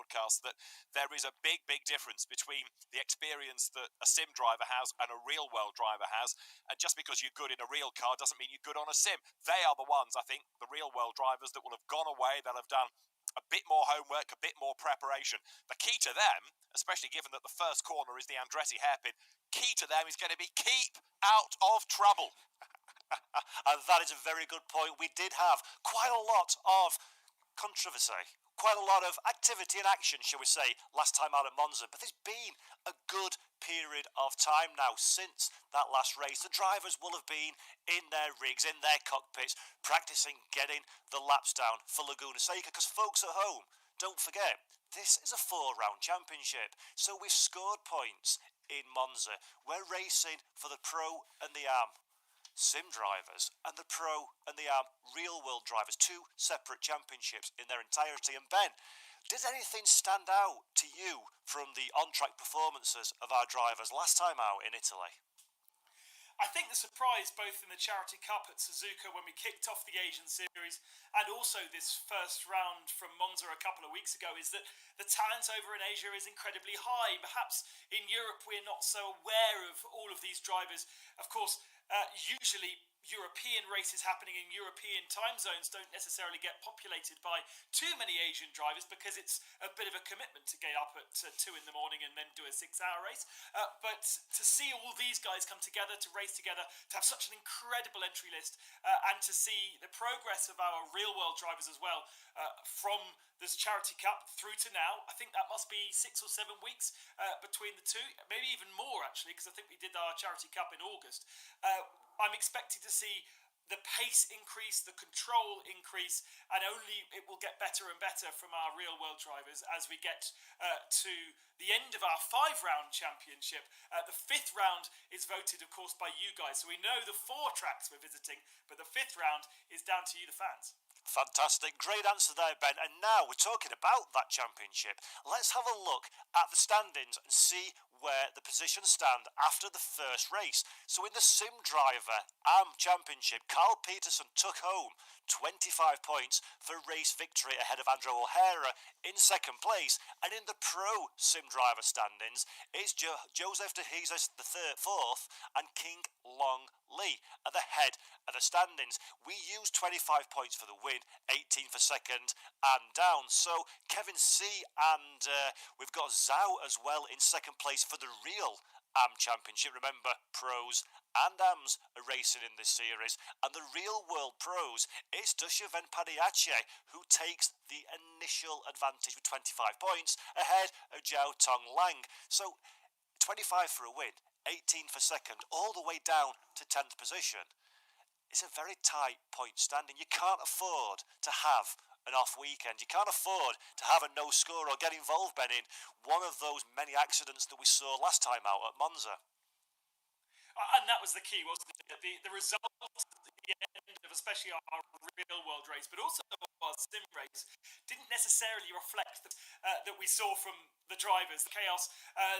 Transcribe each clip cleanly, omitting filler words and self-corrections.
podcast, that there is a big difference between the experience that a sim driver has and a real world driver has. And just because you're good in a real car doesn't mean you're good on a sim. They are the ones, I think, the real world drivers that will have gone away, they'll have done a bit more homework, a bit more preparation. The key to them, especially given that the first corner is the Andretti hairpin, key to them is going to be keep out of trouble. And that is a very good point. We did have quite a lot of controversy, quite a lot of activity and action, shall we say, last time out at Monza. But there's been a good period of time now since that last race. The drivers will have been in their rigs, in their cockpits, practicing getting the laps down for Laguna Seca. Because folks at home, don't forget, this is a 4-round championship. So we've scored points in Monza. We're racing for the Pro and the Am sim drivers and the Pro and the Am real world drivers, 2 separate championships in their entirety. And Ben, does anything stand out to you from the on-track performances of our drivers last time out in Italy? I think the surprise both in the Charity Cup at Suzuka when we kicked off the Asian Series and also this first round from Monza a couple of weeks ago is that the talent over in Asia is incredibly high. Perhaps in Europe we're not so aware of all of these drivers. Of course, usually European races happening in European time zones don't necessarily get populated by too many Asian drivers because it's a bit of a commitment to get up at 2 in the morning and then do a 6-hour race. But to see all these guys come together, to race together, to have such an incredible entry list, and to see the progress of our real world drivers as well, from this Charity Cup through to now, I think that must be 6 or 7 weeks between the two, maybe even more actually, because I think we did our Charity Cup in August. I'm expecting to see the pace increase, the control increase, and only it will get better and better from our real world drivers as we get to the end of our 5-round championship. The 5th round is voted, of course, by you guys. So we know the 4 tracks we're visiting, but the 5th round is down to you, the fans. Fantastic. Great answer there, Ben. And now we're talking about that championship. Let's have a look at the standings and see where the positions stand after the first race. So in the Sim Driver Am Championship, Carl Peterson took home 25 points for race victory ahead of Andrew O'Hara in second place. And in the Pro Sim Driver standings, it's Joseph De Jesus the 4th and King Long Lee at the head of the standings. We used 25 points for the win, 18 for second and down. So Kevin C and we've got Zhao as well in second place for the real Am Championship. Remember, pros and Ams are racing in this series, and the real world pros is Dushaven Padiache, who takes the initial advantage with 25 points ahead of Zhao Tong Lang. So 25 for a win, 18 for second, all the way down to 10th position. It's a very tight point standing. You can't afford to have an off weekend. You can't afford to have a no score or get involved, Ben, in one of those many accidents that we saw last time out at Monza. And that was the key, wasn't it? The result at the end of especially our real world race, but also our sim race, didn't necessarily reflect that we saw from the drivers, the chaos.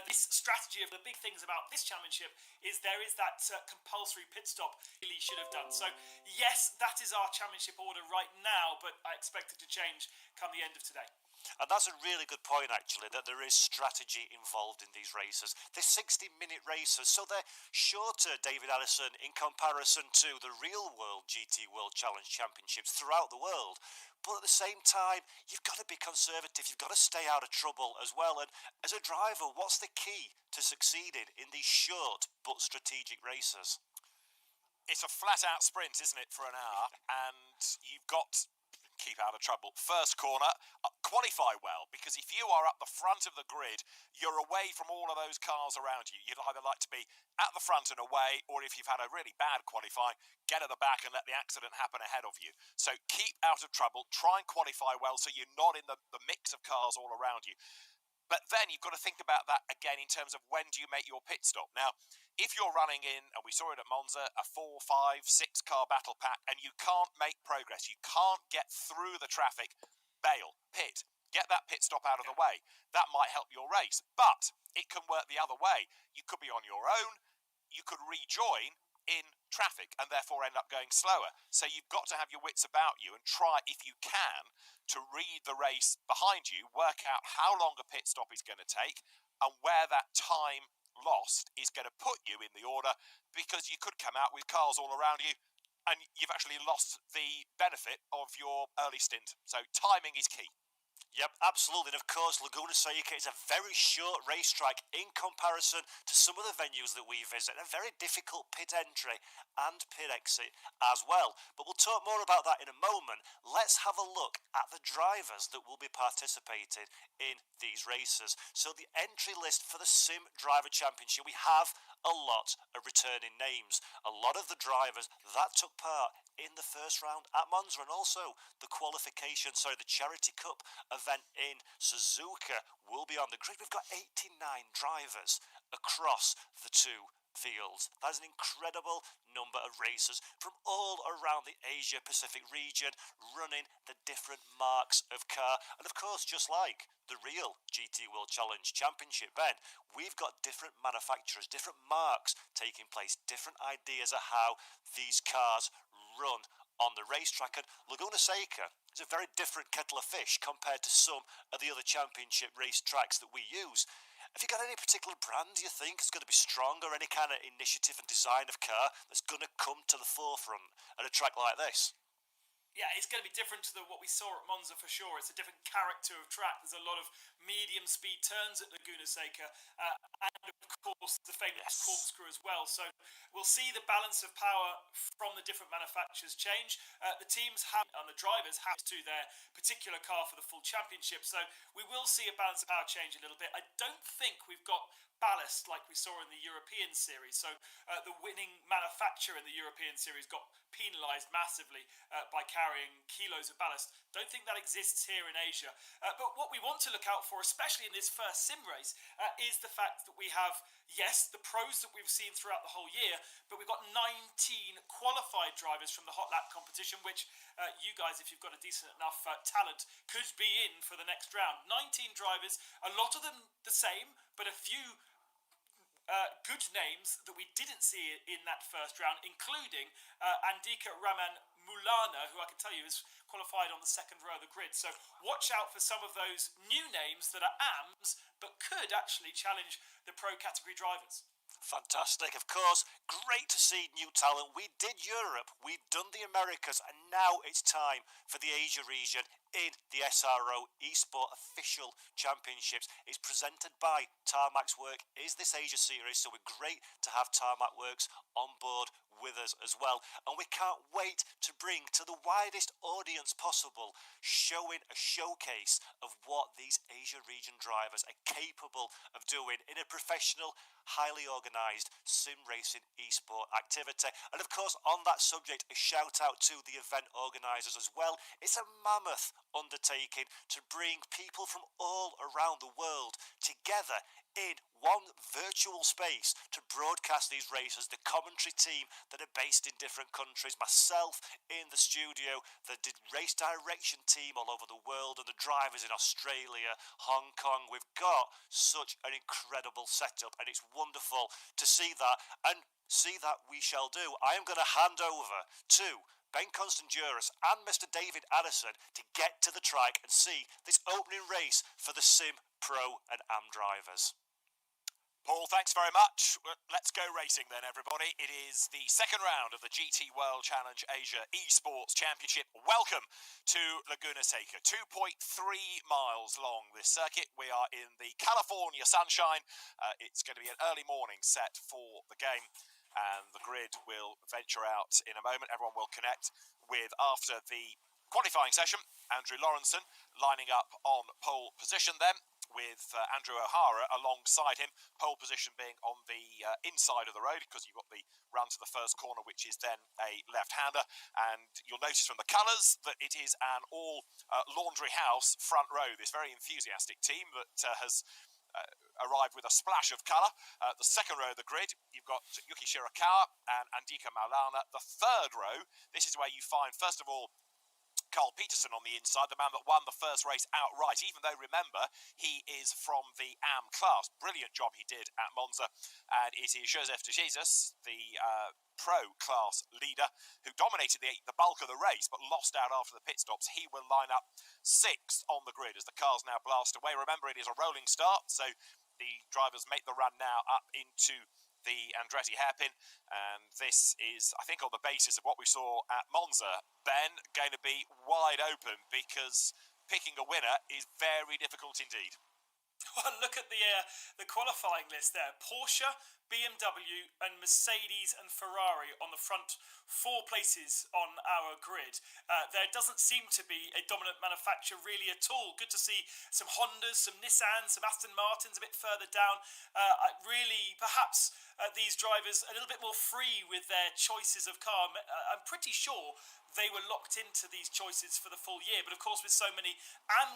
This strategy of the big things about this championship is there is that compulsory pit stop really should have done. So yes, that is our championship order right now, but I expect it to change come the end of today. And that's a really good point, actually, that there is strategy involved in these races. They're 60-minute races, so they're shorter, David Allison, in comparison to the real-world GT World Challenge Championships throughout the world. But at the same time, you've got to be conservative. You've got to stay out of trouble as well. And as a driver, what's the key to succeeding in these short but strategic races? It's a flat-out sprint, isn't it, for an hour? And you've got keep out of trouble. First corner, qualify well, because if you are at the front of the grid, you're away from all of those cars around you. You'd either like to be at the front and away, or if you've had a really bad qualifying, get at the back and let the accident happen ahead of you. So keep out of trouble, try and qualify well so you're not in the mix of cars all around you. But then you've got to think about that again in terms of when do you make your pit stop. Now, if you're running in, and we saw it at Monza, a 4, 5, 6 car battle pack, and you can't make progress, you can't get through the traffic, bail, pit, get that pit stop out of the way. That might help your race, but it can work the other way. You could be on your own, you could rejoin in traffic and therefore end up going slower. So you've got to have your wits about you and try, if you can, to read the race behind you, work out how long a pit stop is going to take and where that time lost is going to put you in the order, because you could come out with cars all around you and you've actually lost the benefit of your early stint. So timing is key. Yep, absolutely. And of course, Laguna Seca is a very short racetrack in comparison to some of the venues that we visit. A very difficult pit entry and pit exit as well. But we'll talk more about that in a moment. Let's have a look at the drivers that will be participating in these races. So the entry list for the Sim Driver Championship, we have a lot of returning names. A lot of the drivers that took part in the first round at Monza, and also the the Charity Cup event in Suzuka will be on the grid. We've got 89 drivers across the two fields. That is an incredible number of racers from all around the Asia Pacific region running the different marks of car. And of course, just like the real GT World Challenge Championship, Ben, we've got different manufacturers, different marks taking place, different ideas of how these cars run on the racetrack. And Laguna Seca is a very different kettle of fish compared to some of the other championship race tracks that we use. Have you got any particular brand you think is going to be strong, or any kind of initiative and design of car that's going to come to the forefront at a track like this? Yeah, it's going to be different to what we saw at Monza for sure. It's a different character of track. There's a lot of medium speed turns at Laguna Seca, and of course the famous Corkscrew as well. So we'll see the balance of power from the different manufacturers change. The teams have, and the drivers have to their particular car for the full championship. So we will see a balance of power change a little bit. I don't think we've got ballast like we saw in the European Series. So the winning manufacturer in the European Series got penalised massively by carrying kilos of ballast. Don't think that exists here in Asia. But what we want to look out for, especially in this first sim race, is the fact that we have, yes, the pros that we've seen throughout the whole year, but we've got 19 qualified drivers from the hot lap competition, which you guys, if you've got a decent enough talent, could be in for the next round. 19 drivers, a lot of them the same, but a few good names that we didn't see in that first round, including Andika Raman Mulana, who I can tell you is qualified on the second row of the grid. So watch out for some of those new names that are AMs, but could actually challenge the pro category drivers. Fantastic, of course. Great to see new talent. We did Europe, we've done the Americas, and now it's time for the Asia region in the SRO Esport Official Championships. It's presented by Tarmac's Work, is this Asia series, so we're great to have Tarmac Works on board with us as well, and we can't wait to bring to the widest audience possible, showing a showcase of what these Asia region drivers are capable of doing in a professional, highly organised sim racing esport activity. And of course, on that subject, a shout out to the event organisers as well. It's a mammoth undertaking to bring people from all around the world together in one virtual space to broadcast these races. The commentary team that are based in different countries, myself in the studio, the race direction team all over the world, and the drivers in Australia, Hong Kong. We've got such an incredible setup, and it's wonderful to see that, and see that we shall do. I am going to hand over to Ben Constanduris and Mr. David Addison to get to the track and see this opening race for the Sim Pro and AM drivers. Paul, thanks very much. Let's go racing then, everybody. It is the second round of the GT World Challenge Asia Esports Championship. Welcome to Laguna Seca. 2.3 miles long, this circuit. We are in the California sunshine. It's going to be an early morning set for the game, and the grid will venture out in a moment. Everyone will connect with, after the qualifying session, Andrew Lawrenson lining up on pole position then, with Andrew O'Hara alongside him, pole position being on the inside of the road, because you've got the run to the first corner, which is then a left-hander. And you'll notice from the colours that it is an all laundry house front row, this very enthusiastic team that has arrived with a splash of colour. The second row of the grid, you've got Yuki Shirakawa and Andika Maulana. The third row, this is where you find, first of all, Carl Peterson on the inside, the man that won the first race outright, even though, remember, he is from the AM class. Brilliant job he did at Monza. And it is Joseph de Jesus, the pro class leader, who dominated the bulk of the race but lost out after the pit stops. He will line up 6th on the grid as the cars now blast away. Remember, it is a rolling start, so the drivers make the run now up into the Andretti hairpin, and this is, I think, on the basis of what we saw at Monza, Ben, going to be wide open, because picking a winner is very difficult indeed. Well, look at the qualifying list there. Porsche, BMW and Mercedes and Ferrari on the front 4 places on our grid. There doesn't seem to be a dominant manufacturer really at all. Good to see some Hondas, some Nissans, some Aston Martins a bit further down. Really, perhaps these drivers a little bit more free with their choices of car. I'm pretty sure they were locked into these choices for the full year. But of course, with so many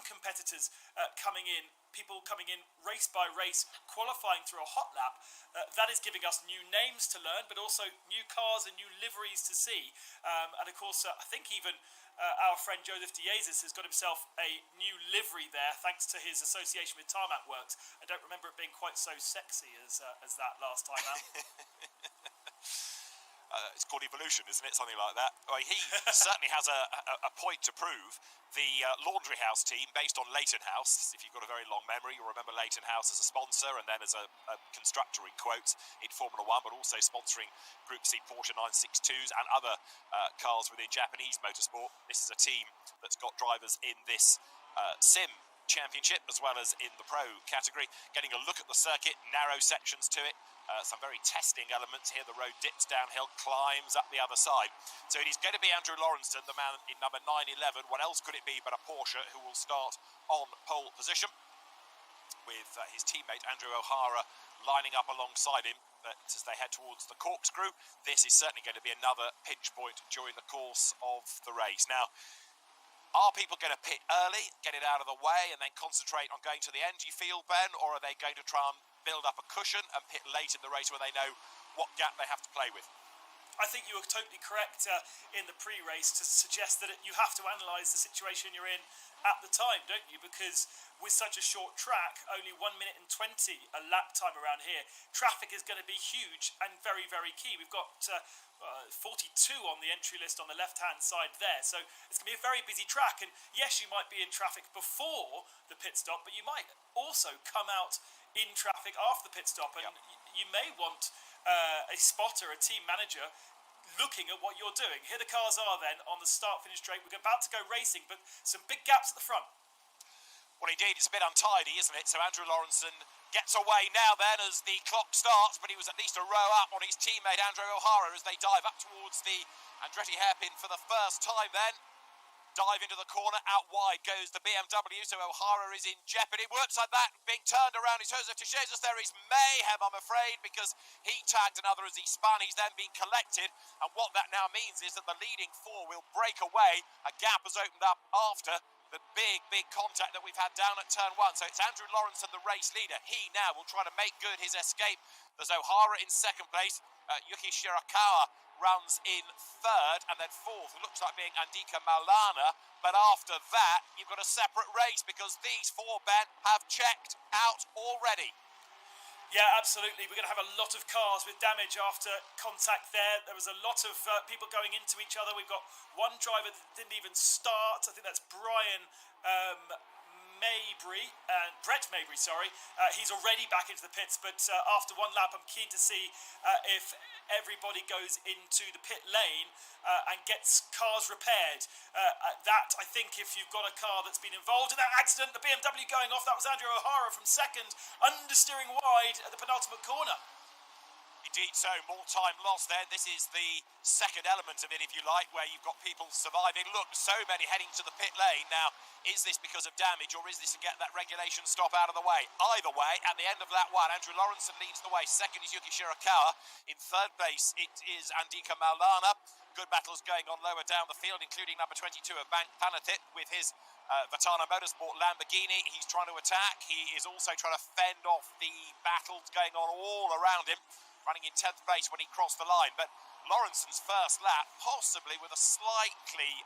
competitors coming in, people coming in race by race, qualifying through a hot lap, that is giving us new names to learn, but also new cars and new liveries to see. And of course, I think even our friend Joseph de Jesus has got himself a new livery there, thanks to his association with Tarmac Works. I don't remember it being quite so sexy as that last time out. It's called evolution, isn't it? Something like that. Well, he certainly has a point to prove. The Laundry House team, based on Leighton House, if you've got a very long memory, you'll remember Leighton House as a sponsor and then as a constructor, in quotes, in Formula One, but also sponsoring Group C Porsche 962s and other cars within Japanese motorsport. This is a team that's got drivers in this sim championship as well as in the pro category. Getting a look at the circuit, narrow sections to it, some very testing elements here. The road dips downhill, climbs up the other side. So it is going to be Andrew Lawrenson, the man in number 911. What else could it be but a Porsche, who will start on pole position with his teammate Andrew O'Hara lining up alongside him. But as they head towards the Corkscrew, this is certainly going to be another pinch point during the course of the race. Now, are people going to pit early, get it out of the way, and then concentrate on going to the end, do you feel, Ben? Or are they going to try and build up a cushion and pit late in the race where they know what gap they have to play with? I think you were totally correct in the pre-race to suggest that you have to analyse the situation you're in at the time, don't you? Because with such a short track, only 1 minute and 20 a lap time around here, traffic is going to be huge and very, very key. We've got 42 on the entry list on the left-hand side there, so it's going to be a very busy track. And yes, you might be in traffic before the pit stop, but you might also come out in traffic after the pit stop, and you may want a spotter, a team manager, looking at what you're doing. Here the cars are then on the start-finish straight. We're about to go racing, but some big gaps at the front. Well, indeed, it's a bit untidy, isn't it? So Andrew Lawrenson gets away now then as the clock starts, but he was at least a row up on his teammate Andrew O'Hara as they dive up towards the Andretti hairpin for the first time then. Dive into the corner, out wide goes the BMW, so O'Hara is in jeopardy. Works like that, being turned around is Joseph de Jesus. There is mayhem, I'm afraid, because he tagged another as he spun. He's then been collected, and what that now means is that the leading 4 will break away. A gap has opened up after the big contact that we've had down at turn 1. So it's Andrew Lawrenson, the race leader. He now will try to make good his escape. There's O'Hara in second place. Yuki Shirakawa runs in third, and then fourth looks like being Andika Maulana. But after that, you've got a separate race because these 4, Ben, have checked out already. Yeah, absolutely. We're going to have a lot of cars with damage after contact there. There was a lot of people going into each other. We've got one driver that didn't even start. I think that's Brett Mabry, sorry. He's already back into the pits, but after one lap, I'm keen to see if everybody goes into the pit lane and gets cars repaired. That, I think, if you've got a car that's been involved in that accident, the BMW going off, that was Andrew O'Hara from second, understeering wide at the penultimate corner. Indeed so, more time lost there. This is the second element of it, if you like, where you've got people surviving. Look, so many heading to the pit lane. Now, is this because of damage, or is this to get that regulation stop out of the way? Either way, at the end of lap 1, Andrew Lawrenson leads the way. Second is Yuki Shirakawa. In third place, it is Andika Maulana. Good battles going on lower down the field, including number 22 of Bank Panathit with his Vitana Motorsport Lamborghini. He's trying to attack. He is also trying to fend off the battles going on all around him, running in 10th place when he crossed the line. But Lawrenson's first lap, possibly with a slightly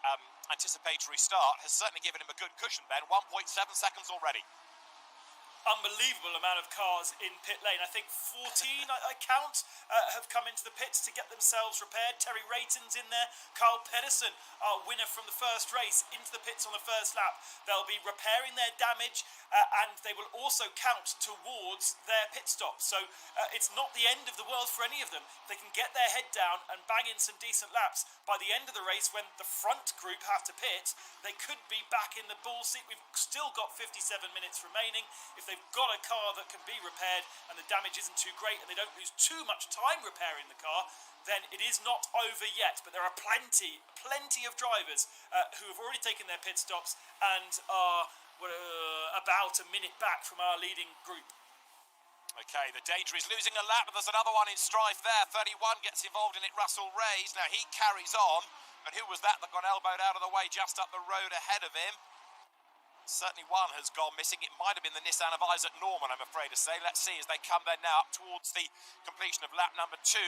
anticipatory start, has certainly given him a good cushion, Ben. 1.7 seconds already. Unbelievable amount of cars in pit lane. I think 14, I count, have come into the pits to get themselves repaired. Terry Rayton's in there. Carl Peterson, our winner from the first race, into the pits on the first lap. They'll be repairing their damage, and they will also count towards their pit stop. So it's not the end of the world for any of them. They can get their head down and bang in some decent laps. By the end of the race, when the front group have to pit, they could be back in the ball seat. We've still got 57 minutes remaining. If they've got a car that can be repaired and the damage isn't too great and they don't lose too much time repairing the car, then it is not over yet. But there are plenty of drivers who have already taken their pit stops and are about a minute back from our leading group. Okay, the danger is losing a lap, but there's another one in strife there. 31 gets involved in it, Russell Rays. Now he carries on, and who was that got elbowed out of the way just up the road ahead of him? Certainly one has gone missing. It might have been the Nissan of Isaac Norman, I'm afraid to say. Let's see as they come there now up towards the completion of lap number 2.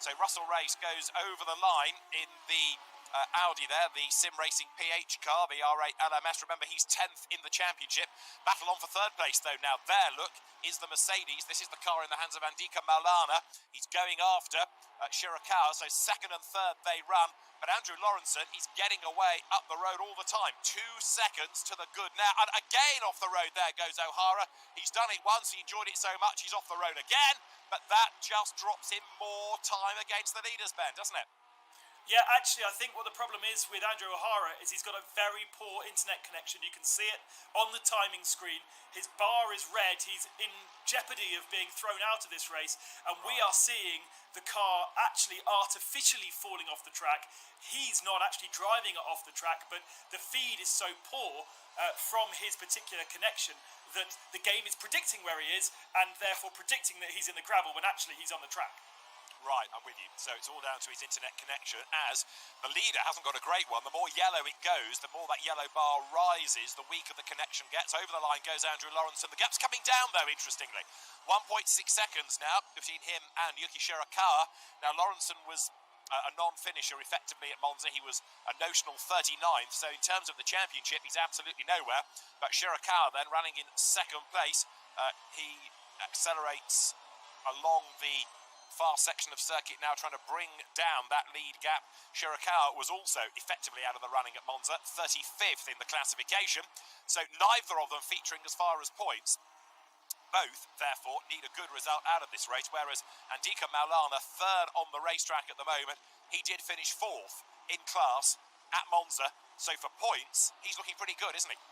So Russell Race goes over the line in the Audi there, the sim racing PH car, the R8 LMS. Remember, he's 10th in the championship. Battle on for third place, though. Now, there, look, is the Mercedes. This is the car in the hands of Andika Maulana. He's going after Shirakawa, so second and third they run. But Andrew Lawrenson, he's getting away up the road all the time. 2 seconds to the good now. And again off the road there goes O'Hara. He's done it once. He enjoyed it so much, he's off the road again. But that just drops him more time against the leaders, Ben, doesn't it? Yeah, actually, I think what the problem is with Andrew O'Hara is he's got a very poor internet connection. You can see it on the timing screen. His bar is red. He's in jeopardy of being thrown out of this race. And we are seeing the car actually artificially falling off the track. He's not actually driving it off the track, but the feed is so poor from his particular connection that the game is predicting where he is and therefore predicting that he's in the gravel when actually he's on the track. Right, I'm with you. So it's all down to his internet connection, as the leader hasn't got a great one. The more yellow it goes, the more that yellow bar rises, the weaker the connection gets. Over the line goes Andrew Lawrenson. The gap's coming down, though, interestingly. 1.6 seconds now between him and Yuki Shirakawa. Now, Lawrenson was a non-finisher, effectively, at Monza. He was a notional 39th, so in terms of the championship, he's absolutely nowhere. But Shirakawa, then, running in second place, he accelerates along the far section of circuit now, trying to bring down that lead gap. Shirakawa was also effectively out of the running at Monza, 35th in the classification, so neither of them featuring as far as points. Both, therefore, need a good result out of this race, whereas Andika Maulana, third on the racetrack at the moment, he did finish 4th in class at Monza, so for points, he's looking pretty good, isn't he?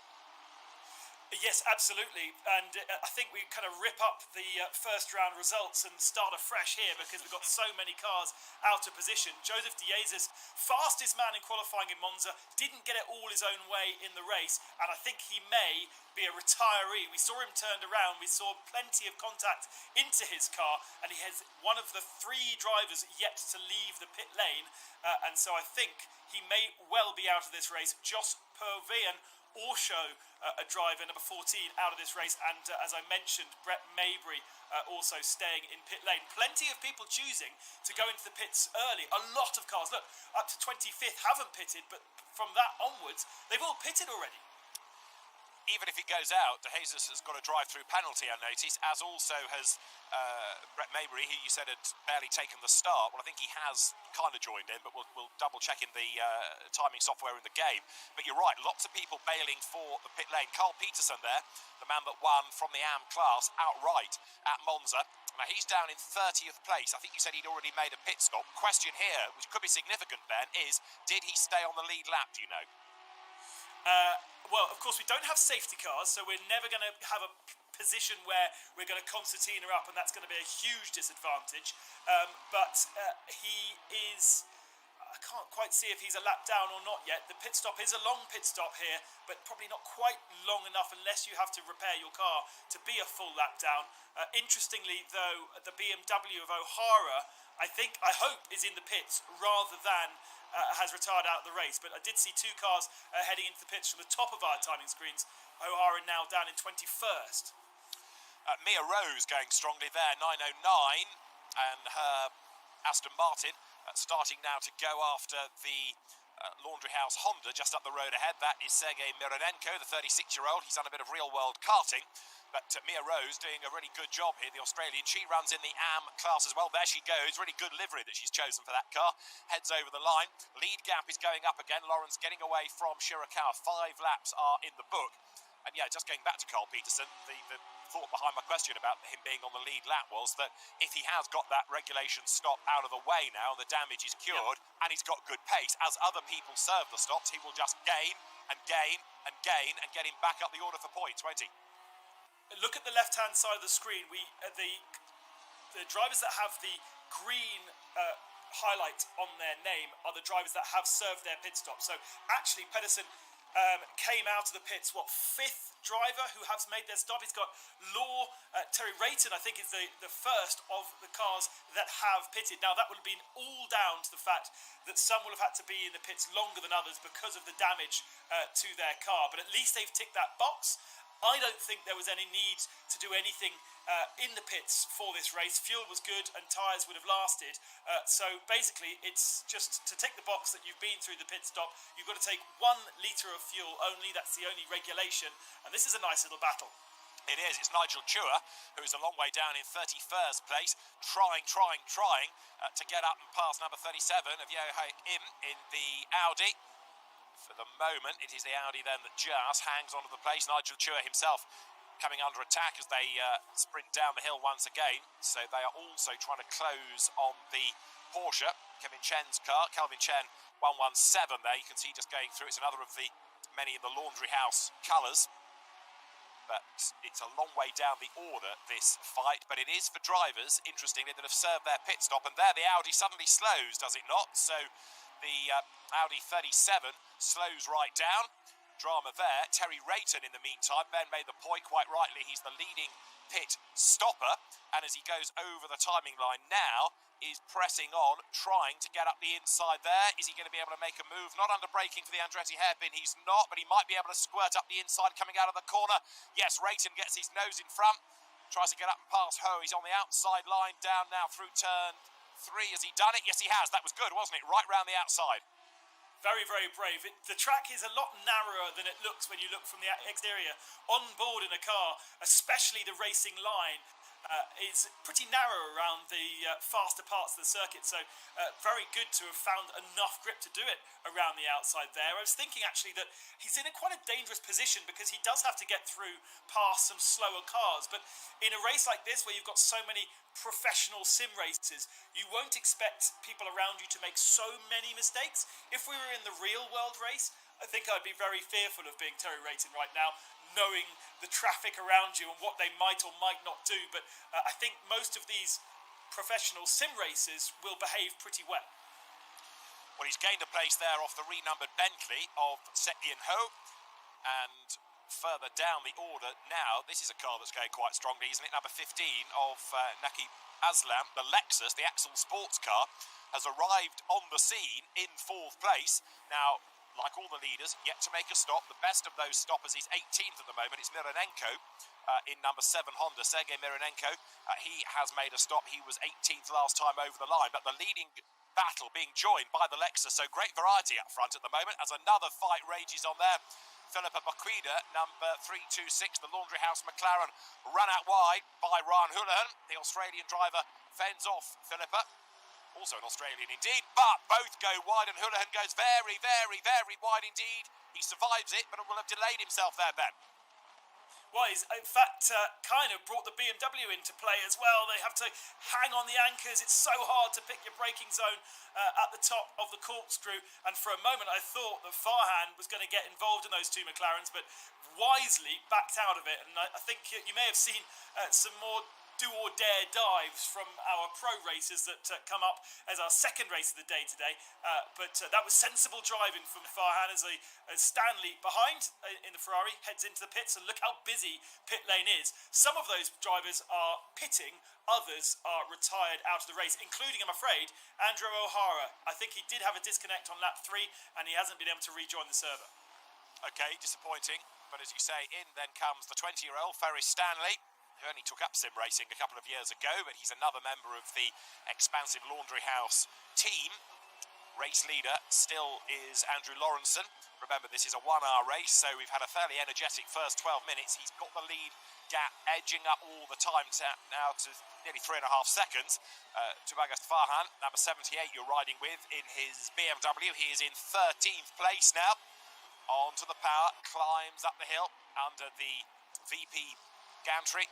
Yes, absolutely, and I think we kind of rip up the first round results and start afresh here because we've got so many cars out of position. Joseph De Jesus, fastest man in qualifying in Monza, didn't get it all his own way in the race, and I think he may be a retiree. We saw him turned around, we saw plenty of contact into his car, and he has one of the 3 drivers yet to leave the pit lane, and so I think he may well be out of this race. Jos Pervian also a driver, number 14, out of this race, and as I mentioned, Brett Maybury also staying in pit lane. Plenty of people choosing to go into the pits early. A lot of cars, look, up to 25th haven't pitted, but from that onwards, they've all pitted already. Even if he goes out, De Jesus has got a drive-through penalty, I noticed, as also has Brett Maybury, who you said had barely taken the start. Well, I think he has kind of joined in, but we'll double-check in the timing software in the game. But you're right, lots of people bailing for the pit lane. Carl Peterson there, the man that won from the AM class outright at Monza. Now, he's down in 30th place. I think you said he'd already made a pit stop. Question here, which could be significant, Ben, is did he stay on the lead lap, do you know? Well, of course, we don't have safety cars, so we're never going to have a position where we're going to concertina up, and that's going to be a huge disadvantage. But he is... I can't quite see if he's a lap down or not yet. The pit stop is a long pit stop here, but probably not quite long enough unless you have to repair your car to be a full lap down. Interestingly, though, the BMW of O'Hara, I hope, is in the pits rather than has retired out of the race. But I did see 2 cars heading into the pits from the top of our timing screens. O'Hara now down in 21st. Mia Rose going strongly there, 9.09, and her Aston Martin starting now to go after the Laundry House Honda just up the road ahead. That is Sergei Mironenko, the 36-year-old. He's done a bit of real-world karting. But Mia Rose doing a really good job here, the Australian. She runs in the AM class as well. There she goes. Really good livery that she's chosen for that car. Heads over the line. Lead gap is going up again. Lawrence getting away from Shirakawa. 5 laps are in the book. And yeah, just going back to Carl Peterson, the thought behind my question about him being on the lead lap was that if he has got that regulation stop out of the way now, the damage is cured, and he's got good pace, as other people serve the stops, he will just gain and gain and gain and get him back up the order for points, won't he? Look at the left-hand side of the screen. The drivers that have the green highlight on their name are the drivers that have served their pit stop. So actually, Peterson came out of the pits, 5th driver who has made their stop. He's got Terry Rayton, I think, is the first of the cars that have pitted. Now, that would have been all down to the fact that some will have had to be in the pits longer than others because of the damage to their car. But at least they've ticked that box. I don't think there was any need to do anything in the pits for this race. Fuel was good and tyres would have lasted. So basically, it's just to tick the box that you've been through the pit stop. You've got to take 1 litre of fuel only. That's the only regulation. And this is a nice little battle. It is. It's Nigel Chua, who's a long way down in 31st place, trying to get up and pass number 37 of Yohei Im in the Audi. For the moment, it is the Audi then that just hangs onto the place. Nigel Chua himself coming under attack as they sprint down the hill once again. So they are also trying to close on the Porsche, Kevin Chen's car. Calvin Chen 117 there. You can see just going through. It's another of the many of the Laundry House colours. But it's a long way down the order, this fight. But it is for drivers, interestingly, that have served their pit stop. And there the Audi suddenly slows, does it not? So the Audi 37 slows right down. Drama there. Terry Rayton, in the meantime, Ben made the point quite rightly. He's the leading pit stopper. And as he goes over the timing line now, is pressing on, trying to get up the inside there. Is he going to be able to make a move? Not under braking for the Andretti hairpin. He's not, but he might be able to squirt up the inside coming out of the corner. Yes, Rayton gets his nose in front. Tries to get up and past Ho. He's on the outside line, down now through turn 3. Has he done it? Yes, he has. That was good, wasn't it? Right round the outside. Very, very brave. The track is a lot narrower than it looks when you look from the exterior. On board in a car, especially the racing line, is pretty narrow around the faster parts of the circuit. So very good to have found enough grip to do it around the outside there. I was thinking actually that he's in quite a dangerous position because he does have to get through past some slower cars. But in a race like this where you've got so many professional sim races, you won't expect people around you to make so many mistakes. If we were in the real world race, I think I'd be very fearful of being Terry Rayton right now, knowing the traffic around you and what they might or might not do. But I think most of these professional sim races will behave pretty well. Well, he's gained a place there off the renumbered Bentley of Setien Ho. And further down the order now, this is a car that's going quite strongly, isn't it? Number 15 of Naki Aslam, the Lexus, the Axel sports car, has arrived on the scene in 4th place. Now, like all the leaders, yet to make a stop. The best of those stoppers is 18th at the moment. It's Mironenko in number 7 Honda, Sergei Mironenko. He has made a stop. He was 18th last time over the line. But the leading battle being joined by the Lexus. So great variety up front at the moment as another fight rages on there. Philippa Baquida, number 326, the Laundry House McLaren, run out wide by Ryan Houlihan. The Australian driver fends off Philippa. Also an Australian indeed, but both go wide and Houlihan goes very, very, very wide indeed. He survives it, but will have delayed himself there, Ben. Well, he's in fact kind of brought the BMW into play as well. They have to hang on the anchors. It's so hard to pick your braking zone at the top of the corkscrew. And for a moment, I thought that Farhan was going to get involved in those two McLarens, but wisely backed out of it. And I think you may have seen some more do-or-dare dives from our pro racers that come up as our second race of the day today. But that was sensible driving from Farhan as Stanley behind in the Ferrari heads into the pits. And look how busy pit lane is. Some of those drivers are pitting, others are retired out of the race, including, I'm afraid, Andrew O'Hara. I think he did have a disconnect on lap 3 and he hasn't been able to rejoin the server. Okay, disappointing. But as you say, in then comes the 20-year-old Ferris Stanley, who only took up sim racing a couple of years ago, but he's another member of the expansive Laundry House team. Race leader still is Andrew Lawrenson. Remember, this is a 1-hour race, so we've had a fairly energetic first 12 minutes. He's got the lead gap edging up all the time now to nearly 3.5 seconds. Tubagas Farhan, number 78, you're riding with in his BMW. He is in 13th place now. Onto the power, climbs up the hill under the VP gantry.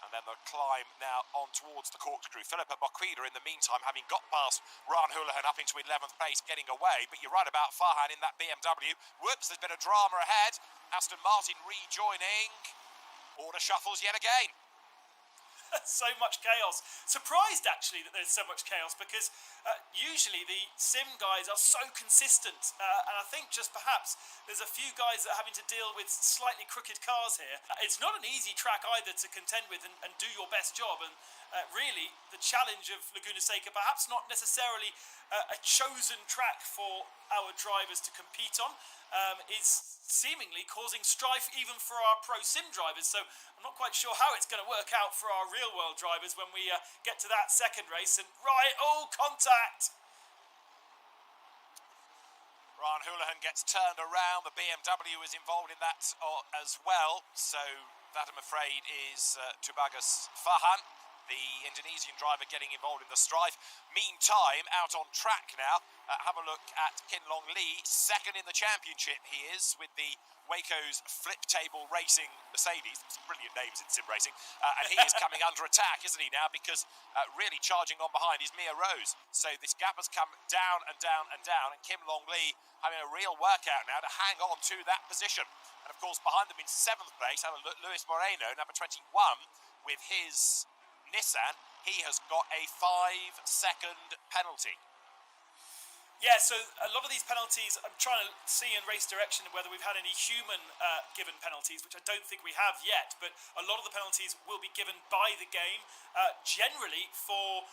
And then the climb now on towards the Corkscrew. Philippa Boquida, in the meantime, having got past Ron Houlihan up into 11th place, getting away. But you're right about Farhan in that BMW. Whoops, there's been a drama ahead. Aston Martin rejoining. Order shuffles yet again. So much chaos. Surprised, actually, that there's so much chaos, because usually the sim guys are so consistent, and I think just perhaps there's a few guys that are having to deal with slightly crooked cars here. It's not an easy track either to contend with and do your best job, and really the challenge of Laguna Seca, perhaps not necessarily a chosen track for our drivers to compete on, is seemingly causing strife even for our pro sim drivers. So I'm not quite sure how it's going to work out for our real world drivers when we get to that second race. And contact. Ron Houlihan gets turned around. The BMW is involved in that as well. So that, I'm afraid, is Tubagas Farhan, the Indonesian driver, getting involved in the strife. Meantime, out on track now, have a look at Kin Long Lee, second in the championship he is, with the Waco's Flip Table Racing Mercedes. Some brilliant names in sim racing. And he is coming under attack, isn't he, now? Because really charging on behind is Mia Rose. So this gap has come down and down and down, and Kim Long Lee having a real workout now to hang on to that position. And of course, behind them in 7th place, have a look, Luis Moreno, number 21, with his Nissan. He has got a 5-second penalty. Yeah, so a lot of these penalties, I'm trying to see in race direction whether we've had any human given penalties, which I don't think we have yet, but a lot of the penalties will be given by the game, generally for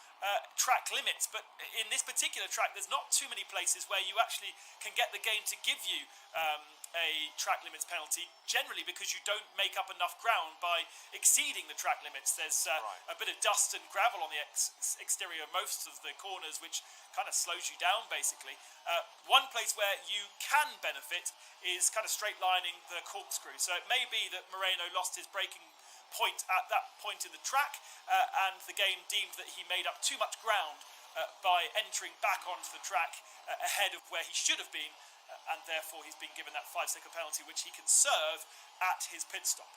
track limits. But in this particular track, there's not too many places where you actually can get the game to give you a track limits penalty, generally because you don't make up enough ground by exceeding the track limits. There's a bit of dust and gravel on the exterior of most of the corners, which kind of slows you down, basically. One place where you can benefit is kind of straight lining the Corkscrew. So it may be that Moreno lost his braking point at that point in the track, and the game deemed that he made up too much ground by entering back onto the track ahead of where he should have been, and therefore he's been given that 5-second penalty, which he can serve at his pit stop.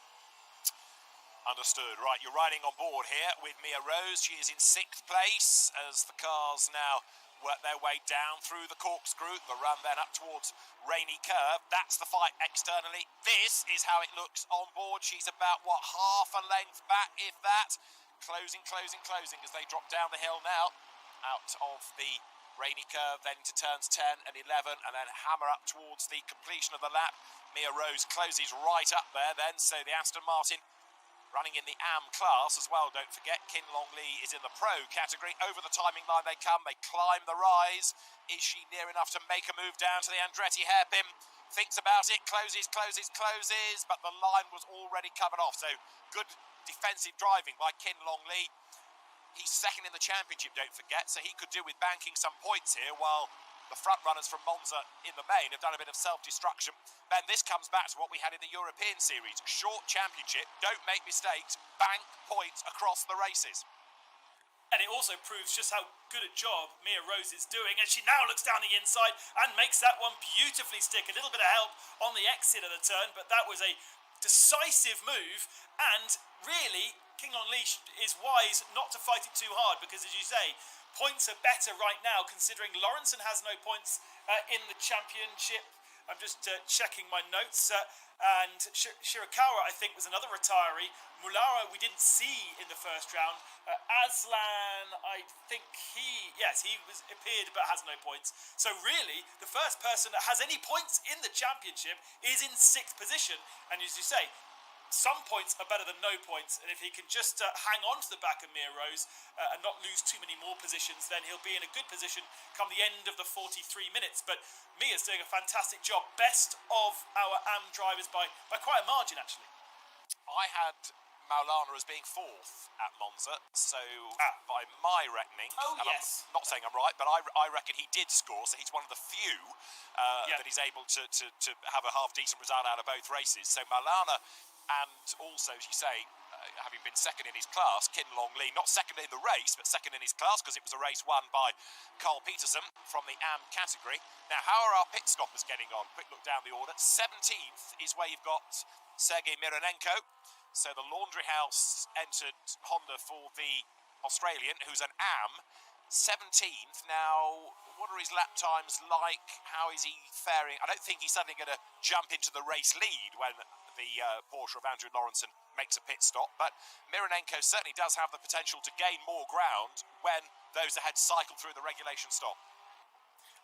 Understood. Right, you're riding on board here with Mia Rose. She is in 6th place as the cars now work their way down through the Corkscrew, the run then up towards Rainy Curve. That's the fight externally. This is how it looks on board. She's about, half a length back, if that. Closing as they drop down the hill now, out of the Rainy Curve, then to turns 10 and 11, and then hammer up towards the completion of the lap. Mia Rose closes right up there then, so the Aston Martin running in the AM class as well, don't forget. Kin Long Lee is in the pro category. Over the timing line they come, they climb the rise. Is she near enough to make a move down to the Andretti hairpin? Thinks about it, closes, but the line was already covered off, so good defensive driving by Kin Long Lee. He's second in the championship, don't forget, so he could do with banking some points here, while the front runners from Monza in the main have done a bit of self-destruction. Ben, this comes back to what we had in the European Series. Short championship, don't make mistakes, bank points across the races. And it also proves just how good a job Mia Rose is doing, as she now looks down the inside and makes that one beautifully stick. A little bit of help on the exit of the turn, but that was a decisive move, and really King Long Lee is wise not to fight it too hard, because, as you say, points are better right now, considering Lawrenson has no points in the championship. I'm just checking my notes. And Shirakawa, I think, was another retiree. Mulara, we didn't see in the first round. Aslan, I think he appeared but has no points. So really, the first person that has any points in the championship is in 6th position. And as you say, some points are better than no points, and if he can just hang on to the back of Mia Rose and not lose too many more positions, then he'll be in a good position come the end of the 43 minutes. But Mia's doing a fantastic job. Best of our AM drivers by quite a margin, actually. I had Maulana as being fourth at Monza. So, by my reckoning, and yes. I'm not saying I'm right, but I reckon he did score. So he's one of the few that he's able to have a half-decent result out of both races. So Maulana, and also, as you say, having been second in his class, Kin Long Lee, not second in the race, but second in his class, because it was a race won by Carl Peterson from the AM category. Now, how are our pit stoppers getting on? Quick look down the order. 17th is where you've got Sergei Mironenko. So the Laundry House entered Honda for the Australian, who's an AM. 17th. Now, what are his lap times like? How is he faring? I don't think he's suddenly going to jump into the race lead when the Porsche of Andrew Lawrenson makes a pit stop, but Mironenko certainly does have the potential to gain more ground when those ahead cycle through the regulation stop.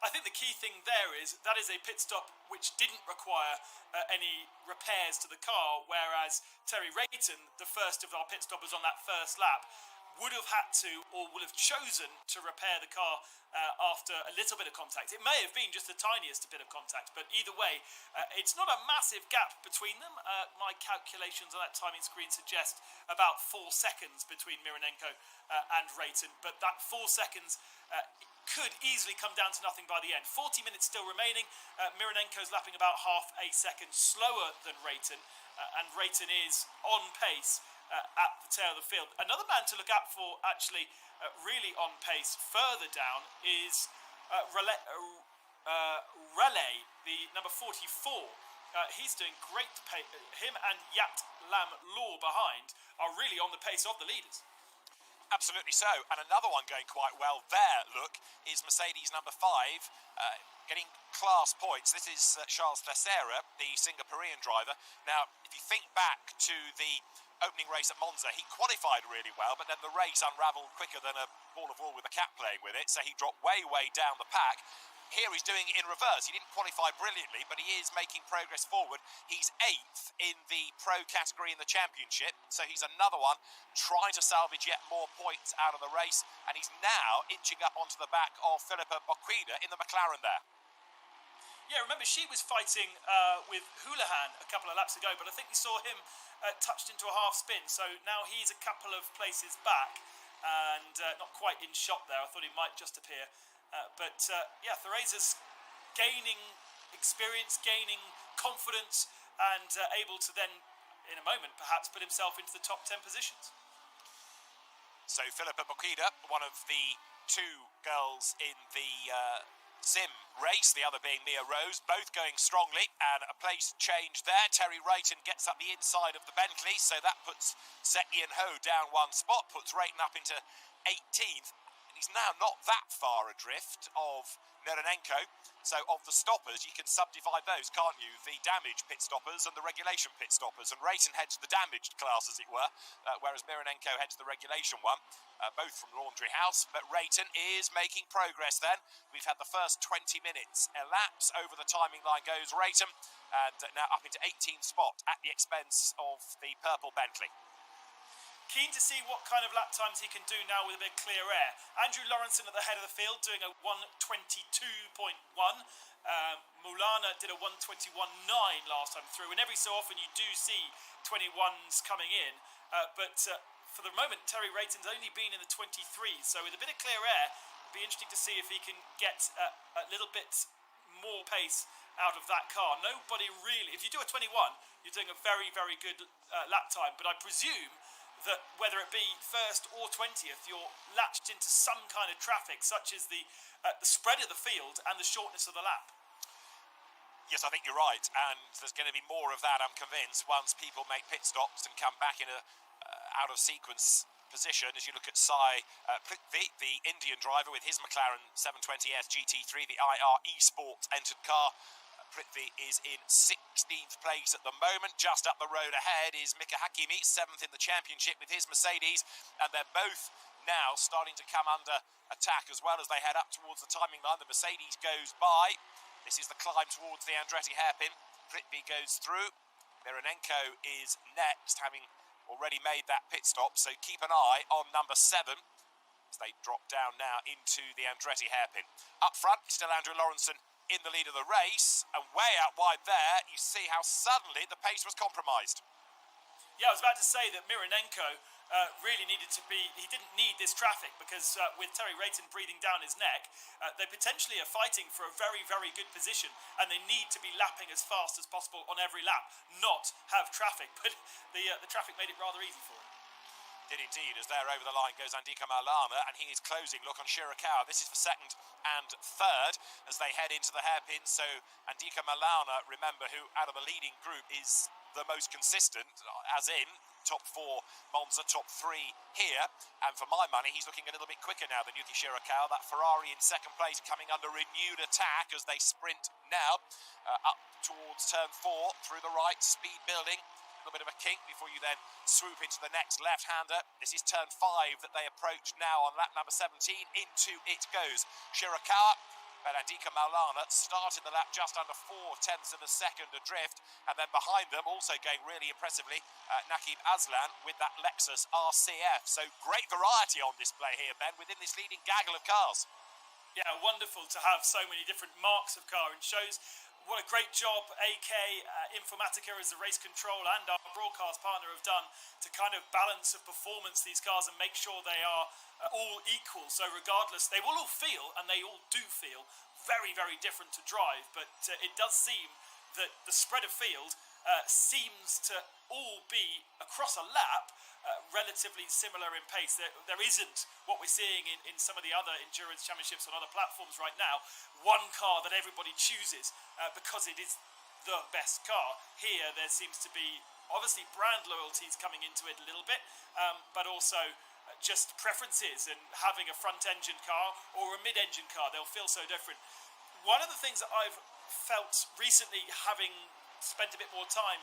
I think the key thing there is that is a pit stop which didn't require any repairs to the car, whereas Terry Rayton, the first of our pit stoppers on that first lap, would have had to, or would have chosen to repair the car after a little bit of contact. It may have been just the tiniest bit of contact, but either way, it's not a massive gap between them. My calculations on that timing screen suggest about 4 seconds between Mironenko and Rayton, but that 4 seconds could easily come down to nothing by the end. 40 minutes still remaining. Mironenko's lapping about half a second slower than Rayton, and Rayton is on pace at the tail of the field. Another man to look out for, actually, really on pace further down, is Relay, the number 44. He's doing great pace. Him and Yat Lam Law behind are really on the pace of the leaders. Absolutely so. And another one going quite well there, look, is Mercedes number 5, getting class points. This is Charles Teixeira, the Singaporean driver. Now, if you think back to the opening race at Monza, he qualified really well, but then the race unravelled quicker than a ball of wool with a cat playing with it, so he dropped way down the pack. Here he's doing it in reverse. He didn't qualify brilliantly, but he is making progress forward. He's 8th in the pro category in the championship, so he's another one trying to salvage yet more points out of the race, and he's now inching up onto the back of Philippa Bocquida in the McLaren there. Yeah, remember, she was fighting with Houlihan a couple of laps ago, but I think we saw him touched into a half spin, so now he's a couple of places back and not quite in shot there. I thought he might just appear. But Theresa's gaining experience, gaining confidence, and able to then, in a moment perhaps, put himself into the top 10 positions. So Philippa Bocquida, one of the two girls in the sim race, the other being Mia Rose, both going strongly, and a place change there. Terry Rayton gets up the inside of the Bentley, so that puts Ian Ho down one spot, puts Rayton up into 18th. He's now not that far adrift of Mironenko. So of the stoppers, you can subdivide those, can't you? The damaged pit stoppers and the regulation pit stoppers. And Rayton heads the damaged class, as it were, whereas Mironenko heads the regulation one, both from Laundry House. But Rayton is making progress then. We've had the first 20 minutes elapse. Over the timing line goes Rayton, and now up into 18th spot at the expense of the purple Bentley. Keen to see what kind of lap times he can do now with a bit of clear air. Andrew Lawrenson at the head of the field doing a 1:22.1. Maulana did a 1:21.9 last time through, and every so often you do see 21s coming in. But for the moment, Terry Rayton's only been in the 23, so with a bit of clear air, it'll be interesting to see if he can get a little bit more pace out of that car. Nobody really, if you do a 21, you're doing a very good lap time, but I presume that whether it be first or 20th, you're latched into some kind of traffic, such as the spread of the field and the shortness of the lap. Yes, I think you're right, and there's going to be more of that, I'm convinced, once people make pit stops and come back in a out-of-sequence position. As you look at Prithvi, the Indian driver with his McLaren 720S GT3, the IR Esports entered car. Prithvi is in 16th place at the moment. Just up the road ahead is Mika Hakimi, 7th in the championship with his Mercedes, and they're both now starting to come under attack as well as they head up towards the timing line. The Mercedes goes by. This is the climb towards the Andretti hairpin. Prithvi goes through. Mironenko is next, having already made that pit stop, so keep an eye on number 7 as they drop down now into the Andretti hairpin. Up front, still Andrew Lawrenson in the lead of the race, and way out wide there, you see how suddenly the pace was compromised. Yeah, I was about to say that Mironenko really needed to be. He didn't need this traffic because with Terry Rayton breathing down his neck, they potentially are fighting for a very, very good position, and they need to be lapping as fast as possible on every lap, not have traffic. But the traffic made it rather easy for him. Did indeed, as there over the line goes Andika Maulana, and he is closing. Look on Shirakawa. This is for second and third as they head into the hairpin. So Andika Maulana, remember, who out of the leading group is the most consistent, as in top 4 Monza, top 3 here. And for my money, he's looking a little bit quicker now than Yuki Shirakawa. That Ferrari in second place coming under renewed attack as they sprint now up towards turn 4 through the right, speed building. A little bit of a kink before you then swoop into the next left-hander. This is turn 5 that they approach now on lap number 17. Into it goes Shirakawa. But Andika Maulana started the lap just under 4/10 of a second adrift. And then behind them, also going really impressively, Nakib Aslan with that Lexus RCF. So great variety on display here, Ben, within this leading gaggle of cars. Yeah, wonderful to have so many different marks of car, and shows what a great job AK Informatica as the race control and our broadcast partner have done to kind of balance of performance these cars and make sure they are all equal. So regardless, they will all feel, and they all do feel, very, very different to drive. But it does seem that the spread of field seems to all be, across a lap, relatively similar in pace. There isn't what we're seeing in some of the other endurance championships on other platforms right now, one car that everybody chooses because it is the best car. Here there seems to be obviously brand loyalties coming into it a little bit, but also just preferences, and having a front engine car or a mid engine car, they'll feel so different. One of the things that I've felt recently, having spent a bit more time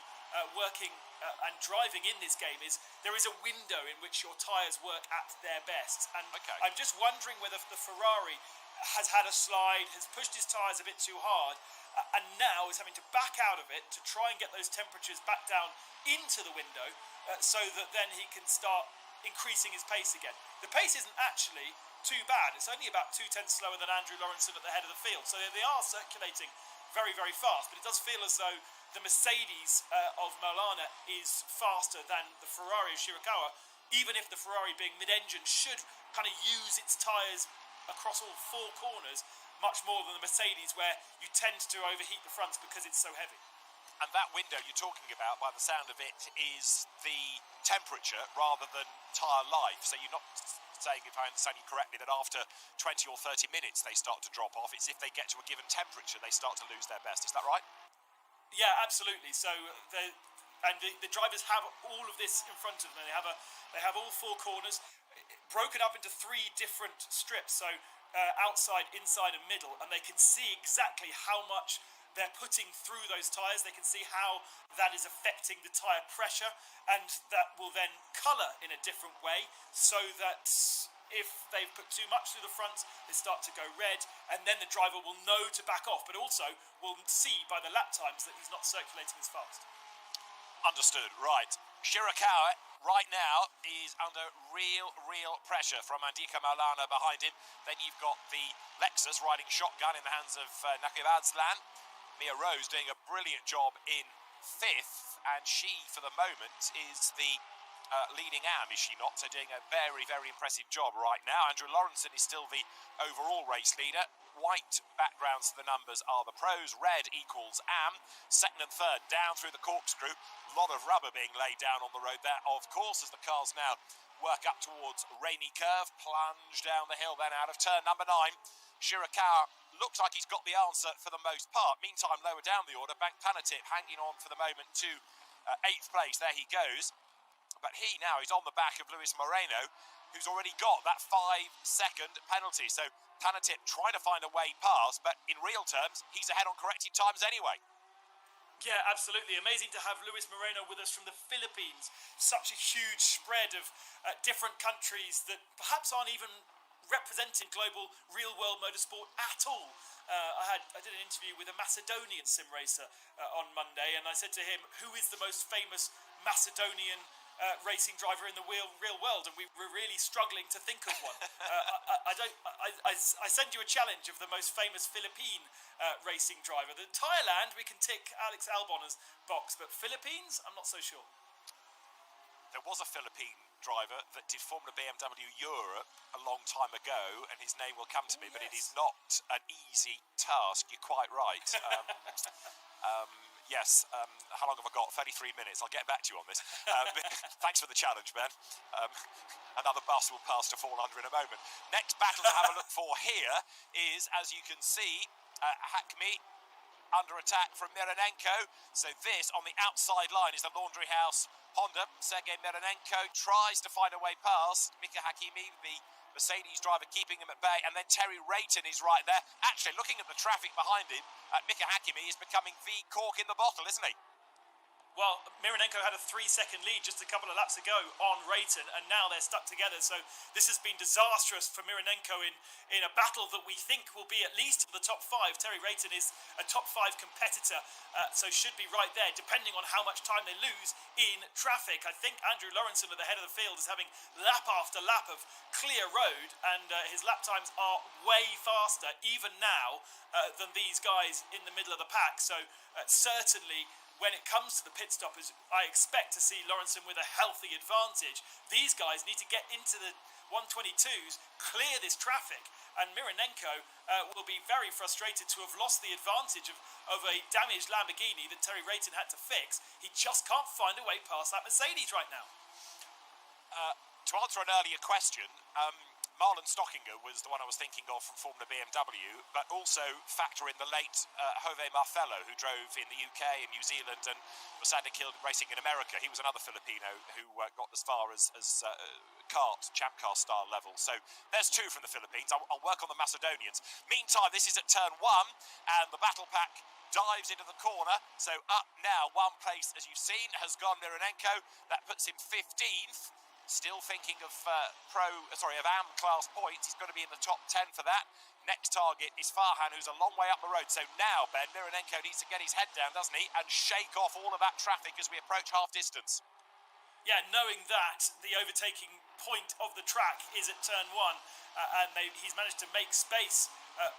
working and driving in this game, is there is a window in which your tyres work at their best. And I'm just wondering whether the Ferrari has had a slide, has pushed his tyres a bit too hard, and now is having to back out of it to try and get those temperatures back down into the window so that then he can start increasing his pace again. The pace isn't actually too bad. It's only about 2/10 slower than Andrew Lawrenson at the head of the field. So they are circulating very, very fast, but it does feel as though the Mercedes of Maulana is faster than the Ferrari of Shirakawa, even if the Ferrari, being mid-engine, should kind of use its tyres across all 4 corners much more than the Mercedes, where you tend to overheat the fronts because it's so heavy. And that window you're talking about, by the sound of it, is the temperature rather than tyre life. So you're not saying, if I understand you correctly, that after 20 or 30 minutes they start to drop off. It's if they get to a given temperature they start to lose their best. Is that right? Yeah, absolutely. So the drivers have all of this in front of them. They have all 4 corners broken up into 3 different strips. So outside, inside, and middle, and they can see exactly how much they're putting through those tyres. They can see how that is affecting the tyre pressure, and that will then colour in a different way, so that if they've put too much through the front, they start to go red, and then the driver will know to back off, but also will see by the lap times that he's not circulating as fast. Understood, right. Shirakawa right now is under real pressure from Andika Maulana behind him. Then you've got the Lexus riding shotgun in the hands of Nakib Aslan. Mia Rose doing a brilliant job in 5th, and she, for the moment, is the leading am, is she not? So doing a very impressive job right now. Andrew Lawrenson is still the overall race leader. White backgrounds to the numbers are the pros. Red equals am. 2nd and 3rd down through the corkscrew. A lot of rubber being laid down on the road there, of course, as the cars now work up towards Rainy Curve. Plunge down the hill then out of turn number 9. Shirakawa looks like he's got the answer for the most part. Meantime, lower down the order, Bank Panatip hanging on for the moment to 8th place. There he goes. But he now is on the back of Luis Moreno, who's already got that 5-second penalty. So Panatip trying to find a way past, but in real terms, he's ahead on corrected times anyway. Yeah, absolutely. Amazing to have Luis Moreno with us from the Philippines. Such a huge spread of different countries that perhaps aren't even representing global real-world motorsport at all. I did an interview with a Macedonian sim racer on Monday, and I said to him, who is the most famous Macedonian racing driver in the real world? And we were really struggling to think of one. I send you a challenge of the most famous Philippine racing driver. The Thailand, we can tick Alex Albon's box, but Philippines, I'm not so sure. There was a Philippine driver that did Formula BMW Europe a long time ago, and his name will come to me, but it is not an easy task. You're quite right. Yes, how long have I got? 33 minutes. I'll get back to you on this. Thanks for the challenge, Ben. Another bus will pass to 400 in a moment. Next battle to have a look for here is, as you can see, Hakimi under attack from Mironenko. So this, on the outside line, is the Laundry House Honda. Sergei Mironenko tries to find a way past Mika Hakimi, the Mercedes driver, keeping him at bay, and then Terry Rayton is right there. Actually, looking at the traffic behind him, Mika Hakimi is becoming the cork in the bottle, isn't he? Well, Mironenko had a 3-second lead just a couple of laps ago on Rayton, and now they're stuck together. So this has been disastrous for Mironenko in a battle that we think will be at least for the top 5. Terry Rayton is a top 5 competitor, so should be right there, depending on how much time they lose in traffic. I think Andrew Lawrenson at the head of the field is having lap after lap of clear road, and his lap times are way faster, even now, than these guys in the middle of the pack. So certainly, when it comes to the pit stoppers, I expect to see Lawrenson with a healthy advantage. These guys need to get into the 122s, clear this traffic, and Mironenko will be very frustrated to have lost the advantage of a damaged Lamborghini that Terry Rayton had to fix. He just can't find a way past that Mercedes right now. To answer an earlier question, Marlon Stockinger was the one I was thinking of from Formula BMW, but also factor in the late Jose Marcello, who drove in the UK and New Zealand and was sadly killed racing in America. He was another Filipino who got as far as champ car style level. So there's 2 from the Philippines. I'll work on the Macedonians. Meantime, this is at turn 1, and the battle pack dives into the corner. So up now, 1 place, as you've seen, has gone Mironenko. That puts him 15th. Still thinking of AM class points. He's got to be in the top 10 for that. Next target is Farhan, who's a long way up the road. So now, Ben, Mironenko needs to get his head down, doesn't he, and shake off all of that traffic as we approach half distance. Yeah, knowing that the overtaking point of the track is at turn 1, and he's managed to make space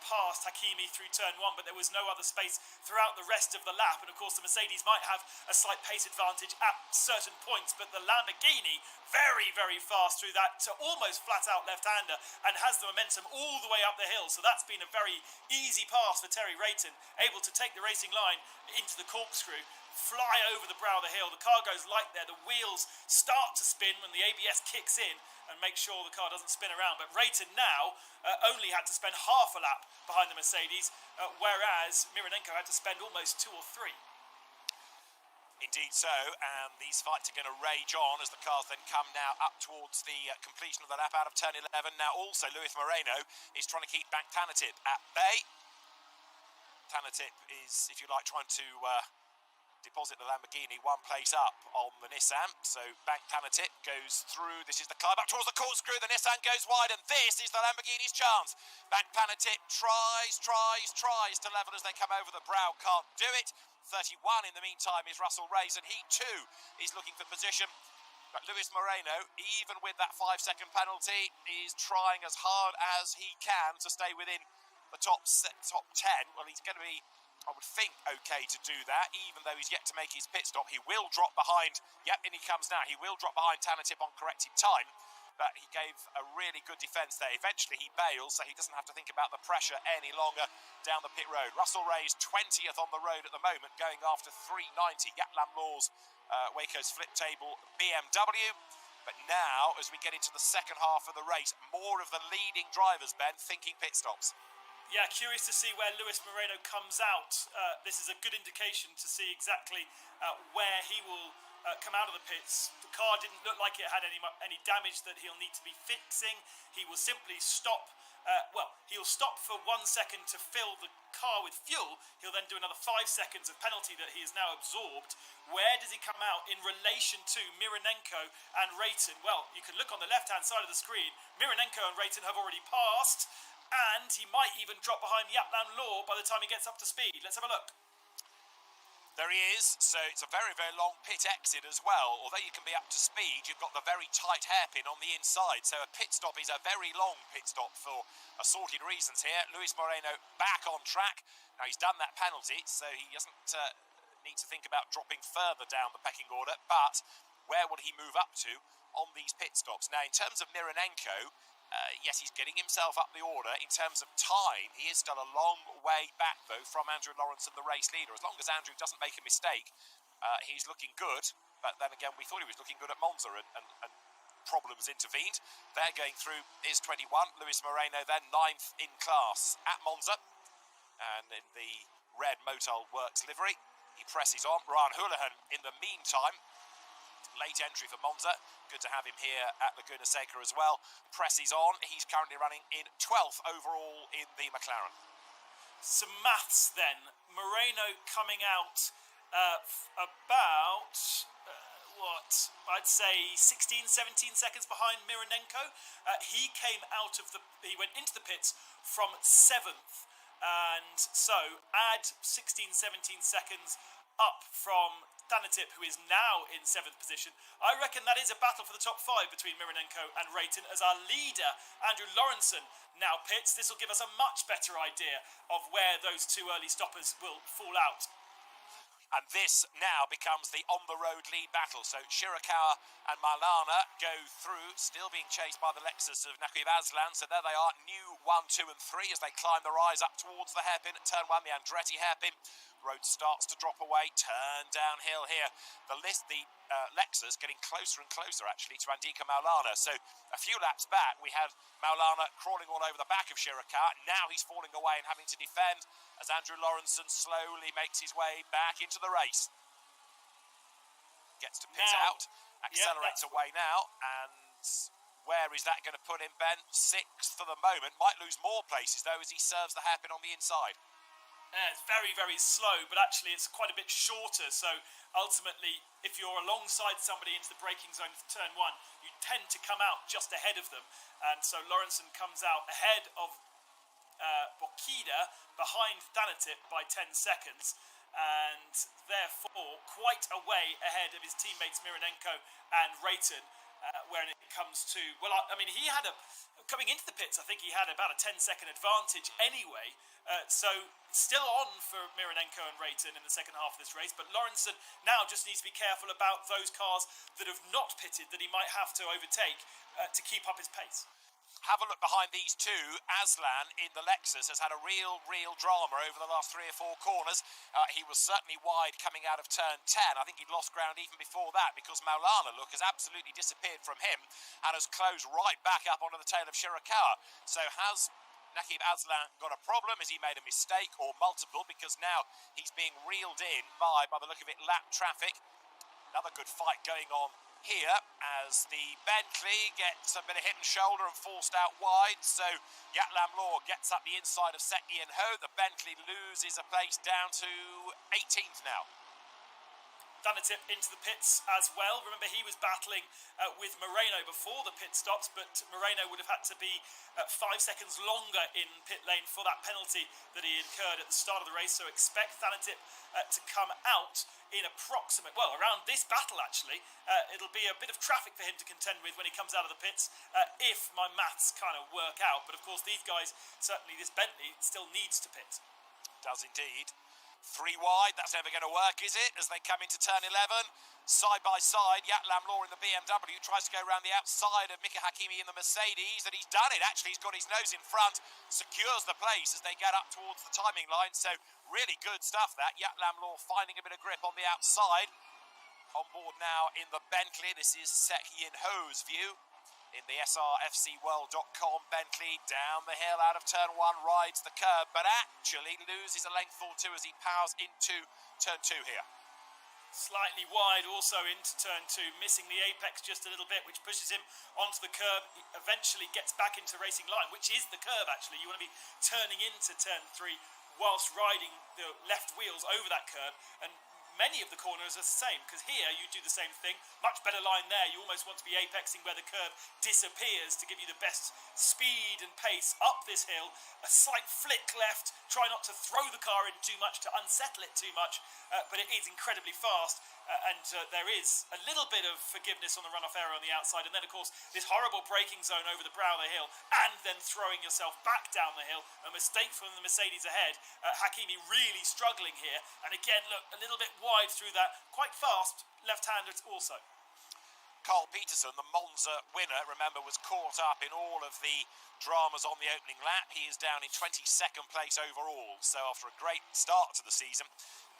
past Hakimi through turn 1, but there was no other space throughout the rest of the lap. And of course the Mercedes might have a slight pace advantage at certain points, but the Lamborghini very, very fast through that almost flat out left-hander and has the momentum all the way up the hill. So that's been a very easy pass for Terry Rayton, able to take the racing line into the corkscrew, fly over the brow of the hill. The car goes light there, the wheels start to spin when the ABS kicks in and make sure the car doesn't spin around. But Rayton now only had to spend half a lap behind the Mercedes, whereas Mironenko had to spend almost 2 or 3. Indeed so, and these fights are going to rage on as the cars then come now up towards the completion of the lap out of turn 11. Now also Luis Moreno is trying to keep back Tanatip at bay. Tanatip is, if you like, trying to deposit the Lamborghini 1 place up on the Nissan. So Bank Tanatip goes through. This is the climb up towards the corkscrew. The Nissan goes wide, and this is the Lamborghini's chance. Bank Tanatip tries to level as they come over the brow. Can't do it. 31 in the meantime is Russell Ray's, and he too is looking for position. But Luis Moreno, even with that 5-second penalty, is trying as hard as he can to stay within the top 10. Well, he's going to be, I would think, okay to do that, even though he's yet to make his pit stop. He will drop behind, yep, in he comes now, he will drop behind Tanatip on corrected time, but he gave a really good defence there. Eventually he bails, so he doesn't have to think about the pressure any longer down the pit road. Russell Ray's 20th on the road at the moment, going after 390. Yatlam Law's Waco's flip table BMW. But now, as we get into the second half of the race, more of the leading drivers, Ben, thinking pit stops. Yeah, curious to see where Luis Moreno comes out. This is a good indication to see exactly where he will come out of the pits. The car didn't look like it had any damage that he'll need to be fixing. He will simply stop. He'll stop for 1 second to fill the car with fuel. He'll then do another 5 seconds of penalty that he has now absorbed. Where does he come out in relation to Mironenko and Rayton? Well, you can look on the left-hand side of the screen. Mironenko and Rayton have already passed, and he might even drop behind Yatlam Law by the time he gets up to speed. Let's have a look. There he is, so it's a very, very long pit exit as well. Although you can be up to speed, you've got the very tight hairpin on the inside. So a pit stop is a very long pit stop for assorted reasons here. Luis Moreno back on track. Now he's done that penalty, so he doesn't need to think about dropping further down the pecking order. But where will he move up to on these pit stops? Now, in terms of Mironenko, yes, he's getting himself up the order. In terms of time, he is still a long way back, though, from Andrew Lawrence and the race leader. As long as Andrew doesn't make a mistake, he's looking good. But then again, we thought he was looking good at Monza, and problems intervened. They're going through is 21. Luis Moreno then 9th in class at Monza. And in the red Motul Works livery, he presses on. Ryan Houlihan, in the meantime, late entry for Monza. Good to have him here at Laguna Seca as well. Presses on. He's currently running in 12th overall in the McLaren. Some maths then. Moreno coming out about, I'd say 16, 17 seconds behind Mironenko. He went into the pits from 7th. And so add 16, 17 seconds up from Thanatip, who is now in 7th position. I reckon that is a battle for the top 5 between Mironenko and Rayton, as our leader, Andrew Lawrenson, now pits. This will give us a much better idea of where those two early stoppers will fall out. And this now becomes the on-the-road lead battle. So Shirakawa and Maulana go through, still being chased by the Lexus of Naqib Aslan. So there they are, new 1, 2 and 3 as they climb the rise up towards the hairpin at turn 1, the Andretti hairpin. Road starts to drop away, turn downhill here. The Lexus getting closer and closer, actually, to Andika Maulana. So a few laps back, we had Maulana crawling all over the back of Shirakawa. Now he's falling away and having to defend as Andrew Lawrenson slowly makes his way back into the race. Gets to pit out, accelerates away now, and where is that going to put him, Ben? 6th for the moment. Might lose more places, though, as he serves the hairpin on the inside. It's very, very slow, but actually it's quite a bit shorter. So ultimately, if you're alongside somebody into the braking zone for turn 1, you tend to come out just ahead of them. And so Lawrenson comes out ahead of Bokida, behind Thanatip by 10 seconds. And therefore, quite a way ahead of his teammates Mironenko and Rayton. When it comes to, he had coming into the pits, I think he had about a 10-second advantage anyway. So still on for Mironenko and Rayton in the second half of this race, but Lawrenson now just needs to be careful about those cars that have not pitted that he might have to overtake to keep up his pace. Have a look behind these two. Aslan in the Lexus has had a real drama over the last 3 or 4 corners. He was certainly wide coming out of turn 10. I think he'd lost ground even before that because Maulana, has absolutely disappeared from him and has closed right back up onto the tail of Shirakawa. So has Naqib Aslan got a problem? Has he made a mistake or multiple? Because now he's being reeled in by the look of it, lap traffic. Another good fight going on here as the Bentley gets a bit of hit and shoulder and forced out wide. So Yatlam Law gets up the inside of Seki and Ho. The Bentley loses a place down to 18th now. Thanatip into the pits as well. Remember, he was battling with Moreno before the pit stops, but Moreno would have had to be 5 seconds longer in pit lane for that penalty that he incurred at the start of the race. So expect Thanatip to come out in around this battle, actually. It'll be a bit of traffic for him to contend with when he comes out of the pits, if my maths kind of work out. But of course, these guys, certainly this Bentley, still needs to pit. Does indeed. 3 wide, that's never going to work, is it? As they come into turn 11, side by side, Yatlam Law in the BMW tries to go around the outside of Mika Hakimi in the Mercedes, and he's done it. Actually, he's got his nose in front, secures the place as they get up towards the timing line. So really good stuff, that. Yatlam Law finding a bit of grip on the outside. On board now in the Bentley. This is Sek Yin Ho's view. In the srfcworld.com, Bentley down the hill out of turn 1, rides the curb, but actually loses a length or 2 as he powers into turn 2 here. Slightly wide also into turn 2, missing the apex just a little bit, which pushes him onto the curb. He eventually gets back into racing line, which is the curb actually. You want to be turning into turn 3 whilst riding the left wheels over that curb, and many of the corners are the same, because here you do the same thing. Much better line there. You almost want to be apexing where the curb disappears to give you the best speed and pace up this hill. A slight flick left. Try not to throw the car in too much to unsettle it too much, but it is incredibly fast. And there is a little bit of forgiveness on the runoff area on the outside, and then of course this horrible braking zone over the brow of the hill, and then throwing yourself back down the hill. A mistake from the Mercedes ahead. Hakimi really struggling here, and again look a little bit wide through that, quite fast left-hander also. Carl Peterson, the Monza winner, remember, was caught up in all of the dramas on the opening lap. He is down in 22nd place overall. So after a great start to the season,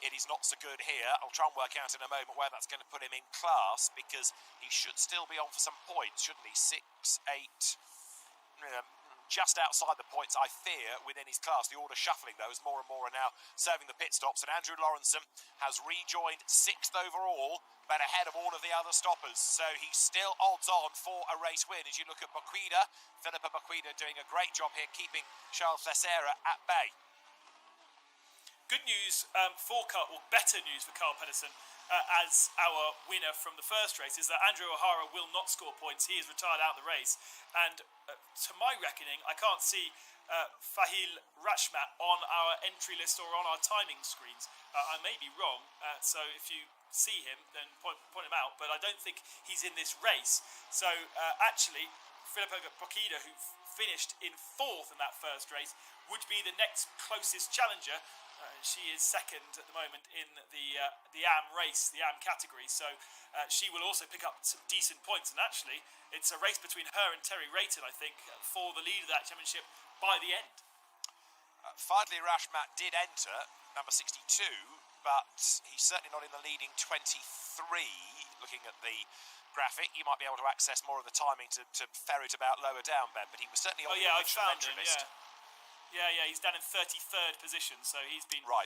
it is not so good here. I'll try and work out in a moment where that's going to put him in class, because he should still be on for some points, shouldn't he? 6, 8... just outside the points, I fear, within his class. The order shuffling, though, as more and more are now serving the pit stops. And Andrew Lawrenson has rejoined 6th overall, but ahead of all of the other stoppers. So he's still odds on for a race win. As you look at Baquida, Philippa Baquida doing a great job here, keeping Charles Leclerc at bay. Good news for Carl, or better news for Carl Peterson, as our winner from the first race, is that Andrew O'Hara will not score points. He is retired out of the race, and to my reckoning, I can't see Fahil Rashmat on our entry list or on our timing screens. I may be wrong, so if you see him, then point him out, but I don't think he's in this race. So actually, Philippa Baquida, who finished in 4th in that first race, would be the next closest challenger. She is 2nd at the moment in the AM race, the AM category, so she will also pick up some decent points. And actually, it's a race between her and Terry Rayton, I think, for the lead of that championship by the end. Fadli Rashmat did enter, number 62, but he's certainly not in the leading 23. Looking at the graphic, you might be able to access more of the timing to ferret about lower down, Ben, but he was certainly on the original entry list. Yeah, he's down in 33rd position, so he's been right.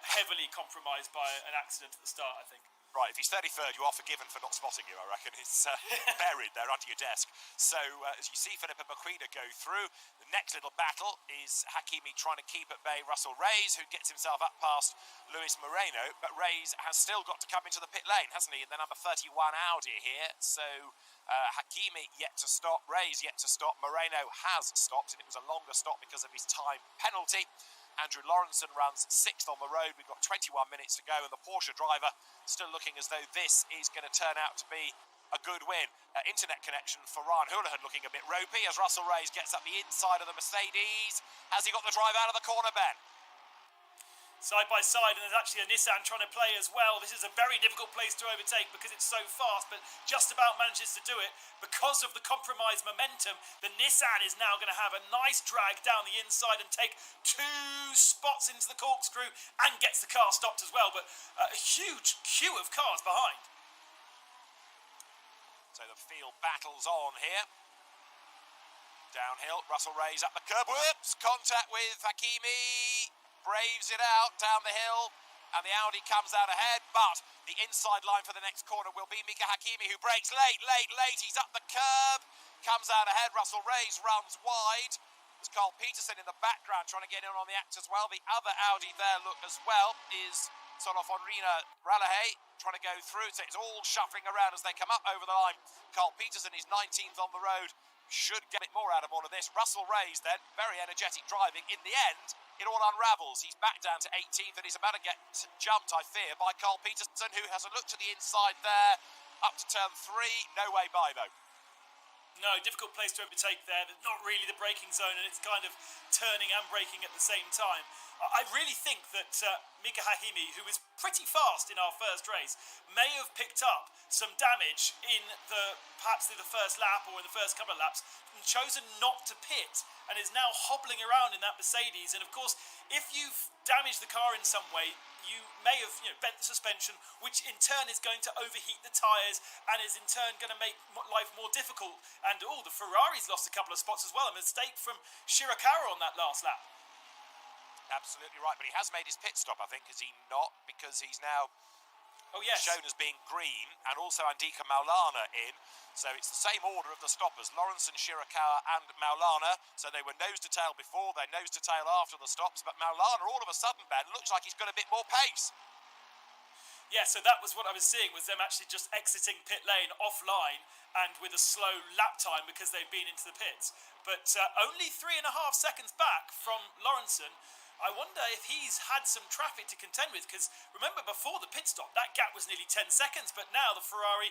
Heavily compromised by an accident at the start, I think. Right, if he's 33rd, you are forgiven for not spotting you, I reckon. It's buried there under your desk. So, as you see Philippa Baquida go through, the next little battle is Hakimi trying to keep at bay Russell Reyes, who gets himself up past Luis Moreno, but Reyes has still got to come into the pit lane, hasn't he? And the number 31 Audi here, so Hakimi yet to stop, Reyes yet to stop, Moreno has stopped, and it was a longer stop because of his time penalty. Andrew Lawrenson runs 6th on the road. We've got 21 minutes to go, and the Porsche driver still looking as though this is going to turn out to be a good win. Internet connection for Ryan Houlihan looking a bit ropey as Russell Reyes gets up the inside of the Mercedes. Has he got the drive out of the corner, Ben? Side by side, and there's actually a Nissan trying to play as well. This is a very difficult place to overtake because it's so fast, but just about manages to do it. Because of the compromised momentum, the Nissan is now going to have a nice drag down the inside and take 2 spots into the corkscrew and gets the car stopped as well, but a huge queue of cars behind. So the field battles on here. Downhill, Russell Reyes up the curb. Whoops, contact with Hakimi. Braves it out down the hill, and the Audi comes out ahead, but the inside line for the next corner will be Mika Hakimi, who breaks late. He's up the curb, comes out ahead. Russell Reyes runs wide. There's Carl Peterson in the background trying to get in on the act as well. The other Audi there, look, as well, is sort of Henrina Ralahay trying to go through. So it's all shuffling around as they come up over the line. Carl Peterson is 19th on the road. Should get it more out of all of this. Russell Reyes then, very energetic driving. In the end, it all unravels. He's back down to 18th and he's about to get jumped, I fear, by Carl Peterson, who has a look to the inside there, up to turn 3. No way by, though. No, difficult place to overtake there. Not really the braking zone, and it's kind of turning and braking at the same time. I really think that Mika Hakimi, who was pretty fast in our first race, may have picked up some damage in perhaps in the first lap or in the first couple of laps, and chosen not to pit, and is now hobbling around in that Mercedes. And of course, if you've damaged the car in some way, you may have bent the suspension, which in turn is going to overheat the tyres and is in turn going to make life more difficult. And the Ferrari's lost a couple of spots as well. A mistake from Shirakawa on that last lap. Absolutely right, but he has made his pit stop, I think, has he not? Because he's now shown as being green, and also Andika Maulana in. So it's the same order of the stoppers, Lawrenson, Shirakawa and Maulana. So they were nose to tail before, they're nose to tail after the stops, but Maulana all of a sudden, Ben, looks like he's got a bit more pace. Yeah, so that was what I was seeing, was them actually just exiting pit lane offline and with a slow lap time because they've been into the pits. But only 3.5 seconds back from Lawrenson. I wonder if he's had some traffic to contend with, because remember before the pit stop, that gap was nearly 10 seconds, but now the Ferrari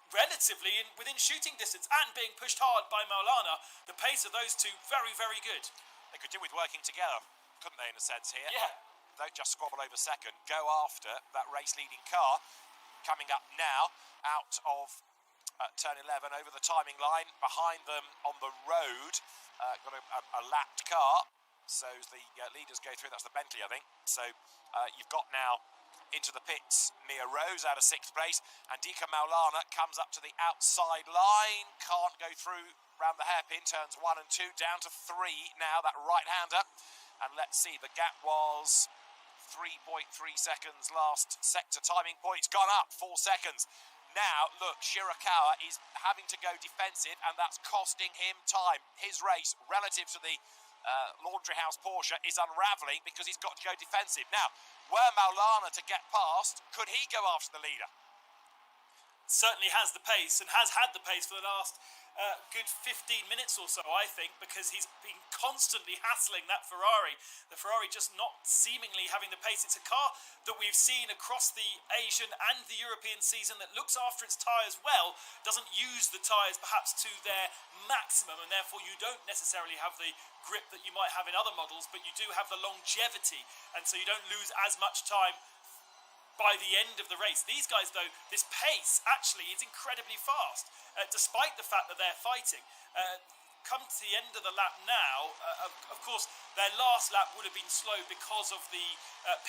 relatively within shooting distance and being pushed hard by Maulana. The pace of those two, very, very good. They could do with working together, couldn't they, in a sense here? Yeah. Don't just squabble over second, go after that race-leading car. Coming up now, out of at turn 11 over the timing line. Behind them on the road, got a lapped car. So the leaders go through. That's the Bentley, I think. So you've got now into the pits Mia Rose out of 6th place. Andika Maulana comes up to the outside line. Can't go through round the hairpin. Turns 1 and 2 down to 3 now. That right-hander. And let's see, the gap was 3.3 seconds last sector timing point. It's gone up 4 seconds. Now, look, Shirakawa is having to go defensive, and that's costing him time. His race, relative to the Laundry House Porsche, is unravelling because he's got to go defensive. Now, were Maulana to get past, could he go after the leader? Certainly has the pace, and has had the pace for the last good 15 minutes or so, I think, because he's been constantly hassling that Ferrari. The Ferrari just not seemingly having the pace. It's a car that we've seen across the Asian and the European season that looks after its tyres well, doesn't use the tyres perhaps to their maximum, and therefore you don't necessarily have the grip that you might have in other models, but you do have the longevity, and so you don't lose as much time by the end of the race. These guys, though, this pace actually is incredibly fast, despite the fact that they're fighting. Come to the end of the lap now, of course, their last lap would have been slow because of the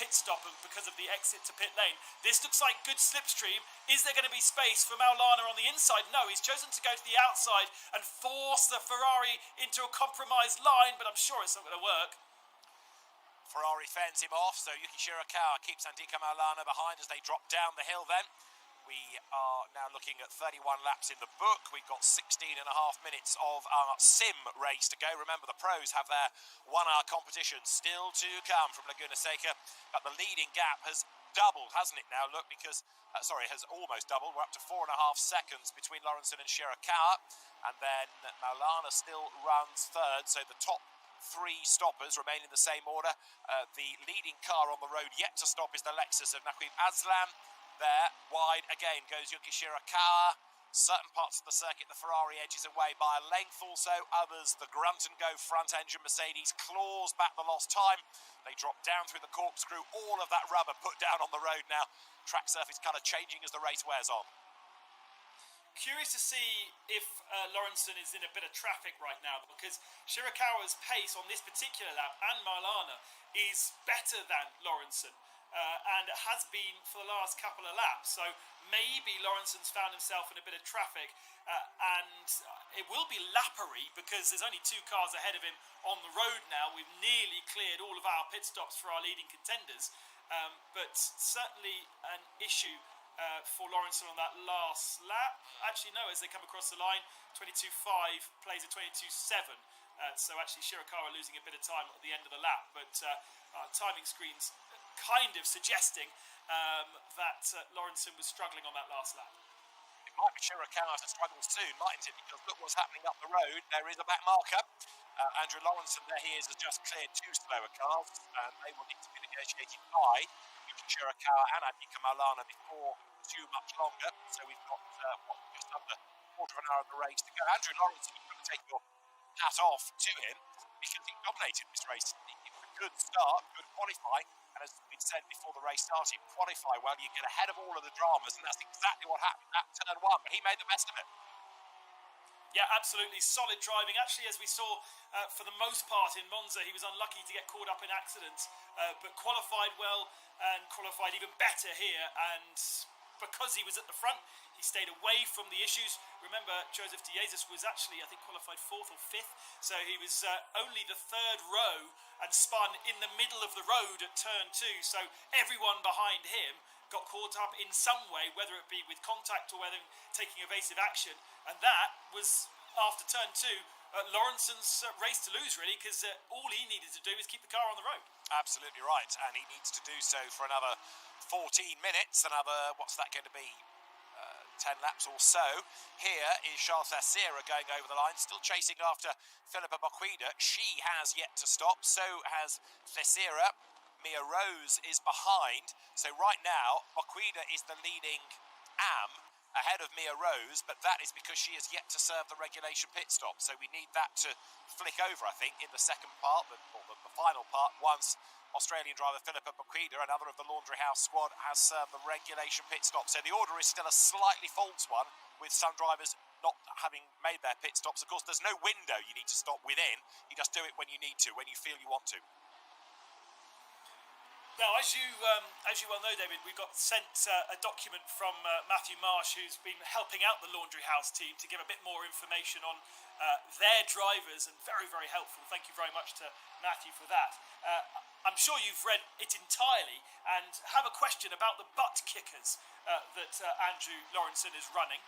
pit stop and because of the exit to pit lane. This looks like good slipstream. Is there going to be space for Maulana on the inside? No, he's chosen to go to the outside and force the Ferrari into a compromised line, but I'm sure it's not going to work. Ferrari fends him off, so Yuki Shirakawa keeps Andika Maulana behind as they drop down the hill then. We are now looking at 31 laps in the book. We've got 16 and a half minutes of our sim race to go. Remember, the pros have their 1-hour competition still to come from Laguna Seca. But the leading gap has doubled, hasn't it now? Look, because, has almost doubled. We're up to 4.5 seconds between Lawrenson and Shirakawa. And then Maulana still runs third, so the top 3 stoppers remain in the same order. The leading car on the road yet to stop is the Lexus of Naqib Aslam. There, wide again goes Yuki Shirakawa. Certain parts of the circuit, the Ferrari edges away by a length also. Others, the grunt and go front engine Mercedes claws back the lost time. They drop down through the corkscrew. All of that rubber put down on the road now. Track surface colour changing as the race wears on. Curious to see if Lawrenson is in a bit of traffic right now, because Shirakawa's pace on this particular lap and Maulana is better than Lawrenson, and it has been for the last couple of laps. So maybe Lawrenson's found himself in a bit of traffic, and it will be lappery because there's only 2 cars ahead of him on the road now. We've nearly cleared all of our pit stops for our leading contenders, but certainly an issue for Lawrenson on that last lap. Actually, no, as they come across the line, 22.5 plays a 22.7. So actually Shirakawa losing a bit of time at the end of the lap. But timing screens kind of suggesting that Lawrenson was struggling on that last lap. It might be Shirakawa to struggle soon, mightn't it? Because look what's happening up the road. There is a back marker. Andrew Lawrenson, there he is, has just cleared 2 slower cars, and they will need to be negotiated by Yuki Shirakawa and Andika Maulana before too much longer. So we've got just under a quarter of an hour of the race to go. Andrew Lawrenson, you've got to take your hat off to him because he dominated this race. It was a good start, good qualifying, and as we said before the race started, qualify well, you get ahead of all of the dramas, and that's exactly what happened at turn 1, but he made the best of it. Yeah, absolutely solid driving. Actually, as we saw for the most part in Monza, he was unlucky to get caught up in accidents, but qualified well and qualified even better here. And because he was at the front, he stayed away from the issues. Remember, Joseph De Jesus was actually, I think, qualified 4th or 5th, so he was only the 3rd row and spun in the middle of the road at turn 2. So everyone behind him got caught up in some way, whether it be with contact or whether taking evasive action, and that was after turn 2. Lawrenson's race to lose, really, because all he needed to do is keep the car on the road. Absolutely right, and he needs to do so for another 14 minutes, another, what's that going to be, 10 laps or so. Here is Charles Thessera going over the line, still chasing after Philippa Boquida. She has yet to stop, so has Thessera. Mia Rose is behind, so right now Boquida is the leading AM ahead of Mia Rose, but that is because she has yet to serve the regulation pit stop, so we need that to flick over, I think, in the second part, the final part, once Australian driver Philippa Boquida, another of the Laundry House squad, has served the regulation pit stop. So the order is still a slightly false one. with some drivers not having made their pit stops. Of course, there's no window you need to stop within. You just do it when you need to, when you feel you want to. Now, as you well know, David, we got sent a document from Matthew Marsh, who's been helping out the Laundry House team to give a bit more information on their drivers, and very, very helpful. Thank you very much to Matthew for that. I'm sure you've read it entirely and have a question about the butt kickers that Andrew Lawrenson is running.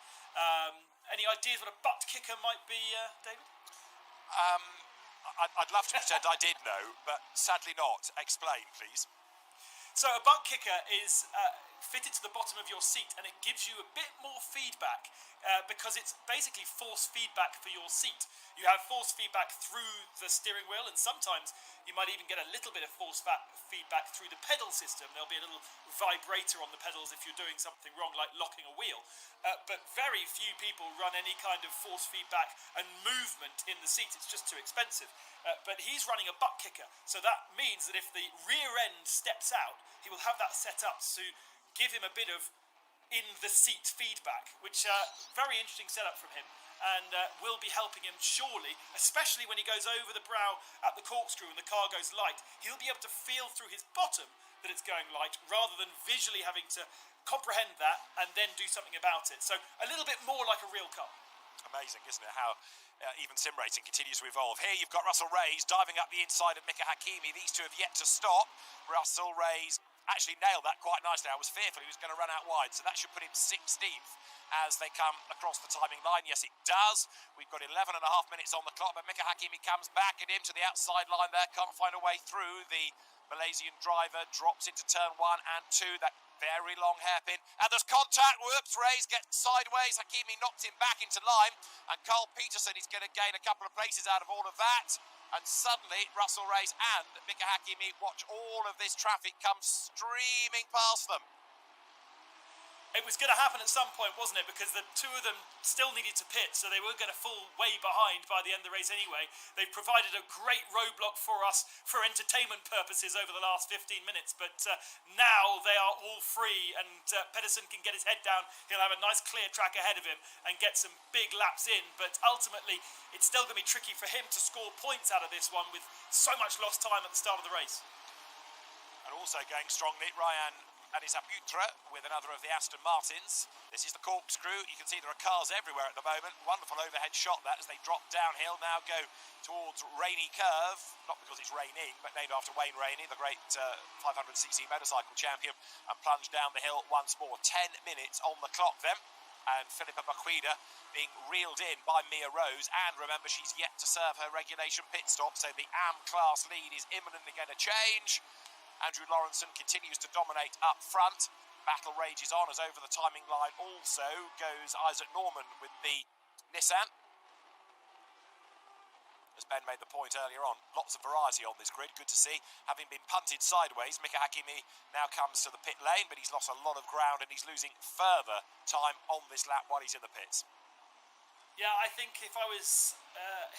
Any ideas what a butt kicker might be, David? I'd love to pretend I did know, but sadly not. Explain, please. So a butt kicker is fitted to the bottom of your seat, and it gives you a bit more feedback because it's basically force feedback for your seat. You have force feedback through the steering wheel, and sometimes you might even get a little bit of force feedback through the pedal system. There'll be a little vibrator on the pedals if you're doing something wrong, like locking a wheel. But very few people run any kind of force feedback and movement in the seat. It's just too expensive. But he's running a butt kicker, so that means that if the rear end steps out, he will have that set up to give him a bit of in-the-seat feedback, which very interesting setup from him, and will be helping him surely, especially when he goes over the brow at the corkscrew and the car goes light. He'll be able to feel through his bottom that it's going light, rather than visually having to comprehend that and then do something about it. So a little bit more like a real car. Amazing, isn't it, how even sim racing continues to evolve. Here you've got Russell Reyes diving up the inside of Mika Hakimi. These two have yet to stop. Russell Reyes actually nailed that quite nicely. I was fearful he was going to run out wide, so that should put him 16th as they come across the timing line. Yes, it does. We've got 11 and a half minutes on the clock, but Mika Hakimi comes back at him to the outside line there. Can't find a way through. The Malaysian driver drops into turn 1 and 2. That very long hairpin. And there's contact. Whoops, Reyes gets sideways. Hakimi knocked him back into line. And Carl Peterson is going to gain a couple of places out of all of that. And suddenly, Russell Reyes and Mika Hakimi watch all of this traffic come streaming past them. It was going to happen at some point, wasn't it? Because the two of them still needed to pit, so they were going to fall way behind by the end of the race anyway. They've provided a great roadblock for us for entertainment purposes over the last 15 minutes, but now they are all free, and Peterson can get his head down. He'll have a nice clear track ahead of him and get some big laps in, but ultimately it's still going to be tricky for him to score points out of this one with so much lost time at the start of the race. And also going strongly, Ryan and his Aputre with another of the Aston Martins. This is the corkscrew. You can see there are cars everywhere at the moment. Wonderful overhead shot that as they drop downhill, now go towards Rainey Curve, not because it's raining, but named after Wayne Rainey, the great 500cc motorcycle champion, and plunge down the hill once more. 10 minutes on the clock then, and Philippa Baquida being reeled in by Mia Rose, and remember, she's yet to serve her regulation pit stop, so the AM class lead is imminently going to change. Andrew Lawrenson continues to dominate up front. Battle rages on as over the timing line also goes Isaac Norman with the Nissan. As Ben made the point earlier on, lots of variety on this grid, good to see. Having been punted sideways, Mika Hakimi now comes to the pit lane, but he's lost a lot of ground and he's losing further time on this lap while he's in the pits. Yeah, I think if I was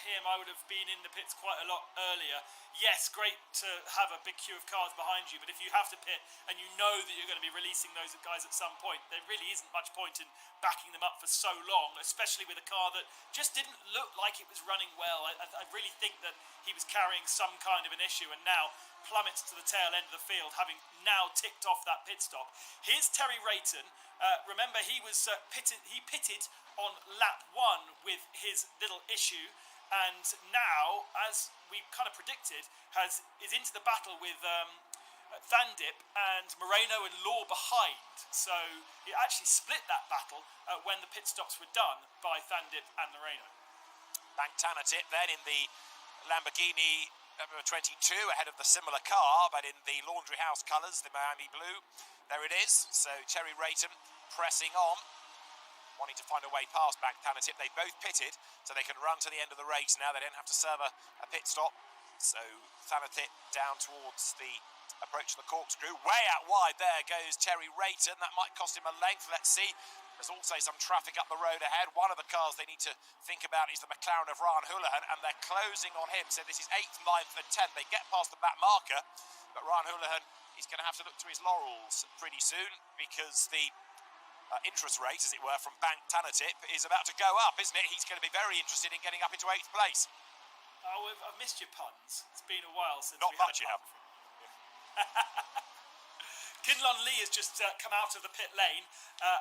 him, I would have been in the pits quite a lot earlier. Yes, great to have a big queue of cars behind you, but if you have to pit and you know that you're going to be releasing those guys at some point, there really isn't much point in backing them up for so long, especially with a car that just didn't look like it was running well. I really think that he was carrying some kind of an issue and now plummets to the tail end of the field, having now ticked off that pit stop. Here's Terry Rayton. Remember, he was pitted on lap 1 with his little issue, and now, as we kind of predicted, is into the battle with Van Dip and Moreno and Law behind. So it actually split that battle when the pit stops were done by Van Dip and Moreno. Bank Tanatip then in the Lamborghini number 22 ahead of the similar car, but in the Laundry House colours, the Miami blue. There it is. So Terry Rayton pressing on, wanting to find a way past Bank Tanatip. They both pitted, so they can run to the end of the race now. They don't have to serve a pit stop. So Tanatip down towards the approach to the corkscrew. Way out wide there goes Terry Rayton. That might cost him a length. Let's see. There's also some traffic up the road ahead. One of the cars they need to think about is the McLaren of Ryan Houlihan, and they're closing on him. So this is 8th, 9th and 10th. They get past the back marker, but Ryan Houlihan is going to have to look to his laurels pretty soon, because the interest rate, as it were, from Bank Tanatip is about to go up, isn't it? He's going to be very interested in getting up into 8th place. Oh, I've missed your puns. It's been a while since Not we much, you had a have. pun. Kinlon Lee has just come out of the pit lane,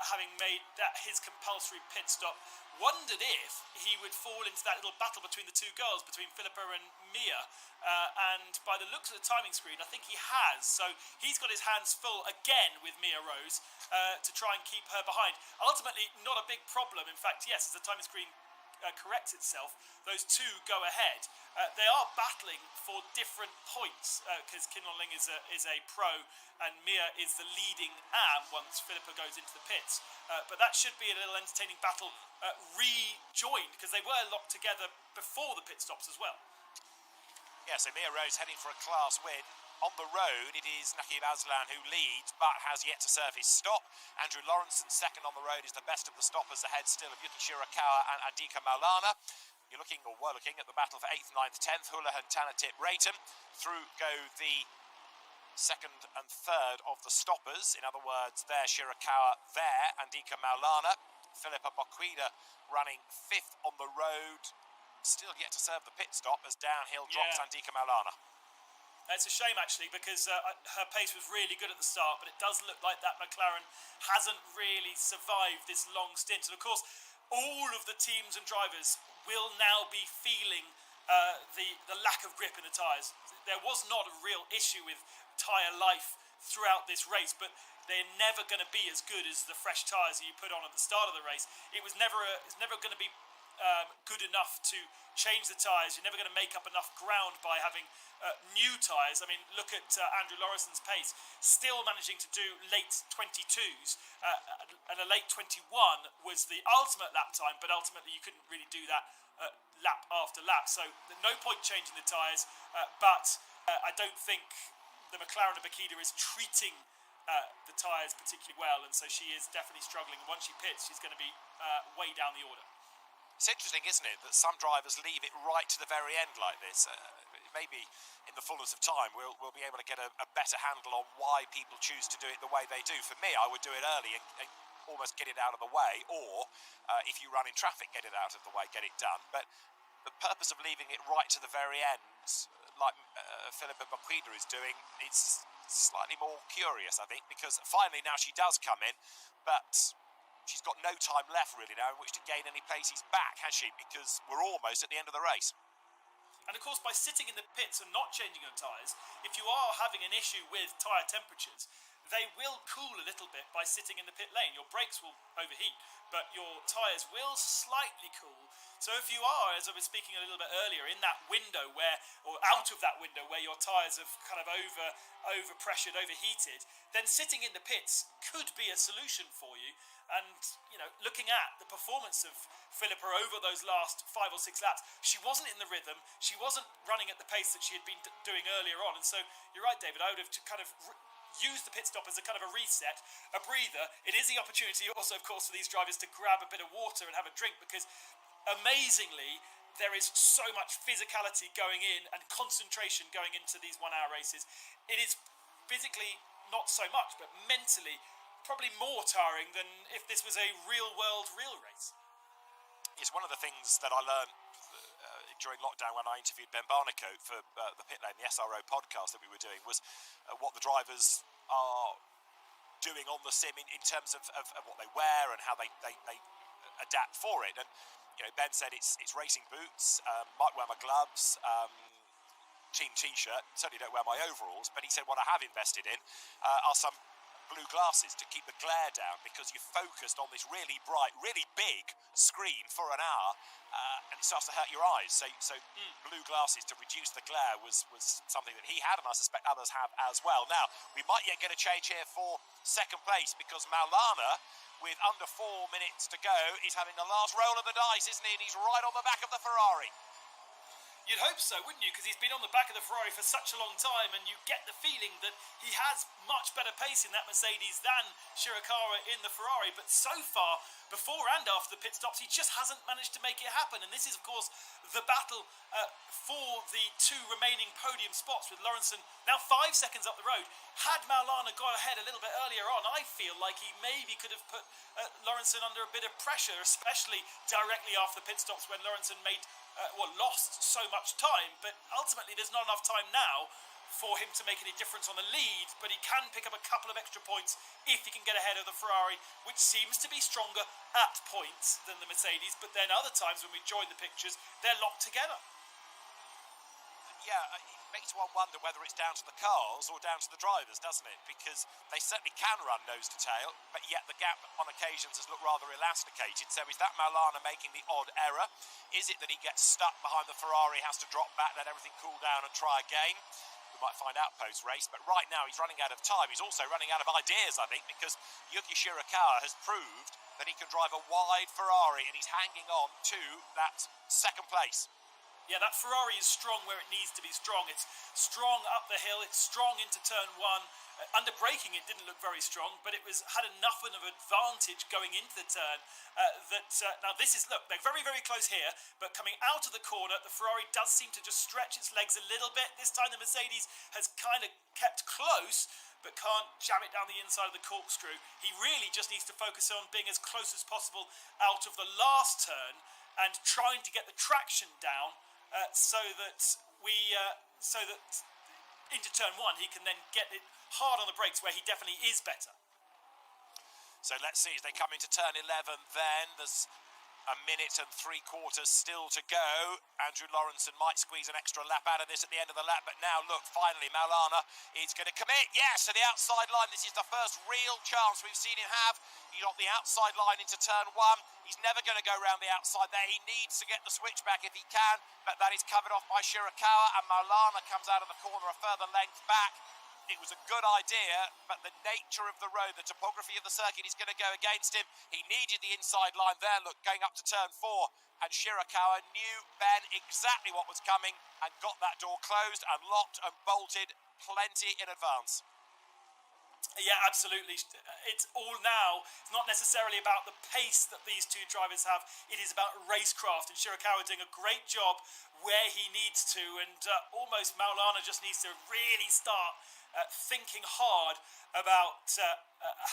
having made that his compulsory pit stop. Wondered if he would fall into that little battle between the two girls, between Philippa and Mia. And by the looks of the timing screen, I think he has. So he's got his hands full again with Mia Rose to try and keep her behind. Ultimately, not a big problem. In fact, yes, as the timing screen corrects itself, those two go ahead. They are battling for different points because Kinlon Ling is a pro and Mia is the leading am once Philippa goes into the pits. But that should be a little entertaining battle rejoined because they were locked together before the pit stops as well. Yeah, so Mia Rose heading for a class win. On the road, it is Nakib Aslan who leads, but has yet to serve his stop. Andrew Lawrenson, second on the road, is the best of the stoppers, ahead still of Yuki Shirakawa and Andika Maulana. We're looking at the battle for 8th, 9th, 10th. Houlihan, Tanatip, Rayton. Through go the second and third of the stoppers. In other words, there Shirakawa, there Andika Maulana. Philippa Boquida running 5th on the road. Still yet to serve the pit stop as downhill drops Andika Maulana. It's a shame, actually, because her pace was really good at the start, but it does look like that McLaren hasn't really survived this long stint. And, of course, all of the teams and drivers will now be feeling the lack of grip in the tyres. There was not a real issue with tyre life throughout this race, but they're never going to be as good as the fresh tyres that you put on at the start of the race. It's never going to be good enough to change the tyres. You're never going to make up enough ground by having new tyres. I mean, look at Andrew Lawrenson's pace, still managing to do late 22s, and a late 21 was the ultimate lap time, but ultimately you couldn't really do that lap after lap. So no point changing the tyres, but I don't think the McLaren of Bakida is treating the tyres particularly well, and so she is definitely struggling. Once she pits, she's going to be way down the order. It's interesting, isn't it, that some drivers leave it right to the very end like this. Maybe in the fullness of time we'll be able to get a better handle on why people choose to do it the way they do. For me, I would do it early and almost get it out of the way, or if you run in traffic, get it out of the way, get it done. But the purpose of leaving it right to the very end, like Philippa Boquida is doing, it's slightly more curious, I think, because finally now she does come in, but she's got no time left really now in which to gain any places back, has she? Because we're almost at the end of the race. And of course, by sitting in the pits and not changing your tyres, if you are having an issue with tyre temperatures, they will cool a little bit by sitting in the pit lane. Your brakes will overheat, but your tyres will slightly cool. So if you are, as I was speaking a little bit earlier, in that window where, or out of that window where your tyres have kind of overpressured, overheated, then sitting in the pits could be a solution for you. And, you know, looking at the performance of Philippa over those last 5 or 6 laps, she wasn't in the rhythm, she wasn't running at the pace that she had been doing earlier on. And so, you're right, David, I would have kind of used the pit stop as a kind of a reset, a breather. It is the opportunity also, of course, for these drivers to grab a bit of water and have a drink, because amazingly, there is so much physicality going in and concentration going into these 1 hour races. It is physically not so much, but mentally probably more tiring than if this was a real race. It's one of the things that I learned during lockdown when I interviewed Ben Barnicoat for the Pit Lane, the SRO podcast that we were doing, was what the drivers are doing on the sim in terms of what they wear and how they adapt for it. And you know, Ben said it's racing boots, might wear my gloves, team t-shirt, certainly don't wear my overalls, but he said what I have invested in are some blue glasses to keep the glare down, because you're focused on this really bright, really big screen for an hour, and it starts to hurt your eyes. So blue glasses to reduce the glare was something that he had, and I suspect others have as well. Now, we might yet get a change here for second place, because Maulana, with under 4 minutes to go, is having the last roll of the dice, isn't he? And he's right on the back of the Ferrari. You'd hope so, wouldn't you? Because he's been on the back of the Ferrari for such a long time, and you get the feeling that he has much better pace in that Mercedes than Shirakawa in the Ferrari. But so far, before and after the pit stops, he just hasn't managed to make it happen. And this is, of course, the battle for the two remaining podium spots, with Lawrenson now 5 seconds up the road. Had Maulana gone ahead a little bit earlier on, I feel like he maybe could have put Lawrenson under a bit of pressure, especially directly after the pit stops when Lawrenson lost so much time. But ultimately, there's not enough time now for him to make any difference on the lead, but he can pick up a couple of extra points if he can get ahead of the Ferrari, which seems to be stronger at points than the Mercedes. But then other times when we join the pictures, they're locked together. Yeah, it makes one wonder whether it's down to the cars or down to the drivers, doesn't it? Because they certainly can run nose to tail, but yet the gap on occasions has looked rather elasticated. So is that Maulana making the odd error? Is it that he gets stuck behind the Ferrari, has to drop back, let everything cool down and try again? We might find out post-race, but right now he's running out of time. He's also running out of ideas, I think, because Yuki Shirakawa has proved that he can drive a wide Ferrari, and he's hanging on to that second place. Yeah, that Ferrari is strong where it needs to be strong. It's strong up the hill, it's strong into turn one. Under braking, it didn't look very strong, but it had enough of an advantage going into the turn now this is, look, they're very, very close here, but coming out of the corner, the Ferrari does seem to just stretch its legs a little bit. This time the Mercedes has kind of kept close, but can't jam it down the inside of the corkscrew. He really just needs to focus on being as close as possible out of the last turn and trying to get the traction down so that into turn one he can then get it hard on the brakes where he definitely is better. So let's see as they come into turn 11 then. There's a minute and 3/4 still to go. Andrew Lawrenson might squeeze an extra lap out of this at the end of the lap, but now look, finally Maulana is going to commit. Yes, to the outside line. This is the first real chance we've seen him have. He's on the outside line into turn one. He's never going to go around the outside there. He needs to get the switchback if he can, but that is covered off by Shirakawa, and Maulana comes out of the corner a further length back. It was a good idea, but the nature of the road, the topography of the circuit is going to go against him. He needed the inside line there, look, going up to turn 4. And Shirakawa knew, Ben, exactly what was coming and got that door closed and locked and bolted plenty in advance. Yeah, absolutely. It's all now. It's not necessarily about the pace that these two drivers have. It is about racecraft, and Shirakawa doing a great job where he needs to, and almost Maulana just needs to really start thinking hard about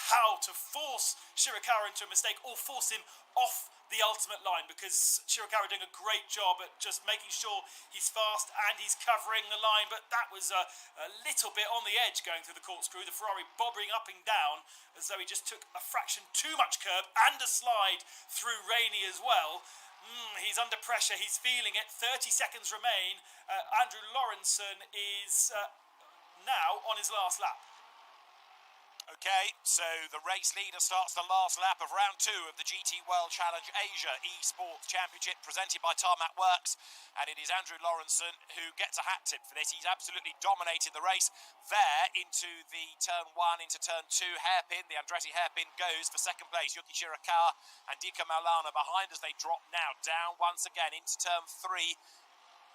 how to force Shirakawa into a mistake or force him off the ultimate line, because Shirakawa doing a great job at just making sure he's fast and he's covering the line, but that was a little bit on the edge going through the corkscrew. The Ferrari bobbing up and down as though he just took a fraction too much curb and a slide through Rainey as well. He's under pressure, he's feeling it. 30 seconds remain. Andrew Lawrenson is now on his last lap. Okay, so the race leader starts the last lap of round 2 of the GT World Challenge Asia Esports Championship presented by Tarmac Works, and it is Andrew Lawrenson who gets a hat tip for this. He's absolutely dominated the race there into the turn 1, into turn 2 hairpin. The Andretti hairpin goes for second place. Yuki Shirakawa and Dika Maulana behind as they drop now down once again into turn 3.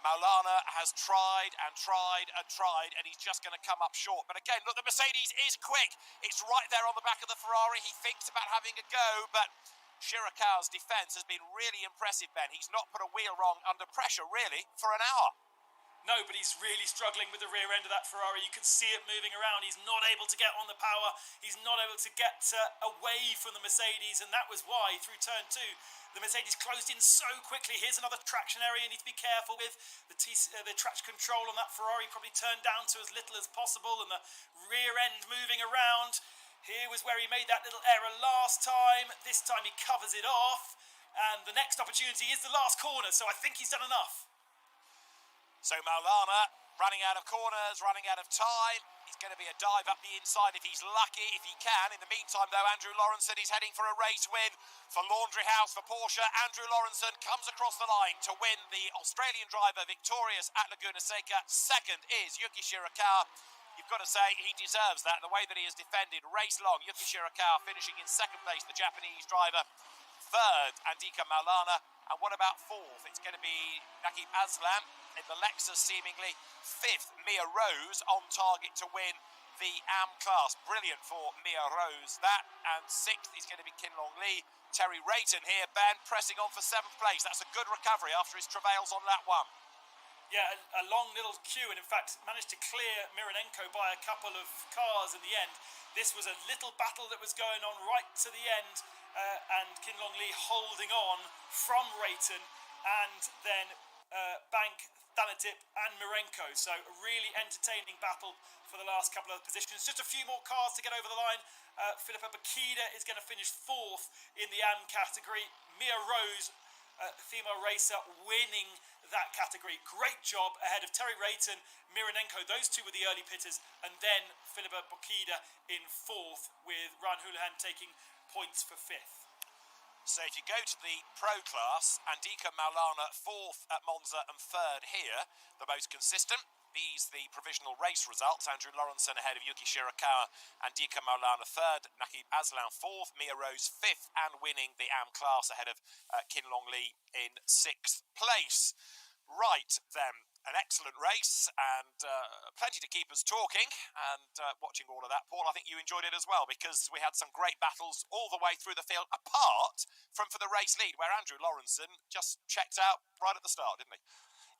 Maulana has tried and tried and tried, and he's just going to come up short. But again, look, the Mercedes is quick. It's right there on the back of the Ferrari. He thinks about having a go, but Shirakawa's defence has been really impressive, Ben. He's not put a wheel wrong under pressure, really, for an hour. No, but he's really struggling with the rear end of that Ferrari. You can see it moving around. He's not able to get on the power. He's not able to get away from the Mercedes, and that was why, through turn 2, the Mercedes closed in so quickly. Here's another traction area you need to be careful with. The traction control on that Ferrari probably turned down to as little as possible, and the rear end moving around. Here was where he made that little error last time. This time he covers it off, and the next opportunity is the last corner, so I think he's done enough. So Maulana running out of corners, running out of time. It's going to be a dive up the inside if he's lucky, if he can. In the meantime, though, Andrew Lawrenson is heading for a race win for Laundry House, for Porsche. Andrew Lawrenson comes across the line to win, the Australian driver victorious at Laguna Seca. Second is Yuki Shirakawa. You've got to say he deserves that, the way that he has defended race long. Yuki Shirakawa finishing in second place, the Japanese driver. Third, Andika Maulana. And what about fourth? It's going to be Nakib Aslam. in the Lexus, seemingly 5th, Mia Rose on target to win the AM class. Brilliant for Mia Rose, that. And 6th is going to be Kin Long Lee. Terry Rayton here, Ben, pressing on for 7th place. That's a good recovery after his travails on lap 1. Yeah, a long little queue, and in fact managed to clear Mironenko by a couple of cars in the end. This was a little battle that was going on right to the end, and Kin Long Lee holding on from Rayton, and then Bank, Thanatip and Mirenko. So a really entertaining battle for the last couple of positions. Just a few more cars to get over the line. Filippa Bakida is going to finish 4th in the AM category. Mia Rose, female racer, winning that category. Great job ahead of Terry Rayton, Mironenko. Those two were the early pitters, and then Filippa Bakida in 4th, with Ryan Houlihan taking points for 5th. So if you go to the pro class, Andika Maulana 4th at Monza and 3rd here, the most consistent. These the provisional race results. Andrew Lawrenson ahead of Yuki Shirakawa, Andika Maulana 3rd, Nakib Aslan 4th, Mia Rose 5th, and winning the AM class ahead of Kin Long Lee in 6th place. Right then, an excellent race and plenty to keep us talking and watching all of that. Paul, I think you enjoyed it as well, because we had some great battles all the way through the field, apart from for the race lead, where Andrew Lawrenson just checked out right at the start, didn't he?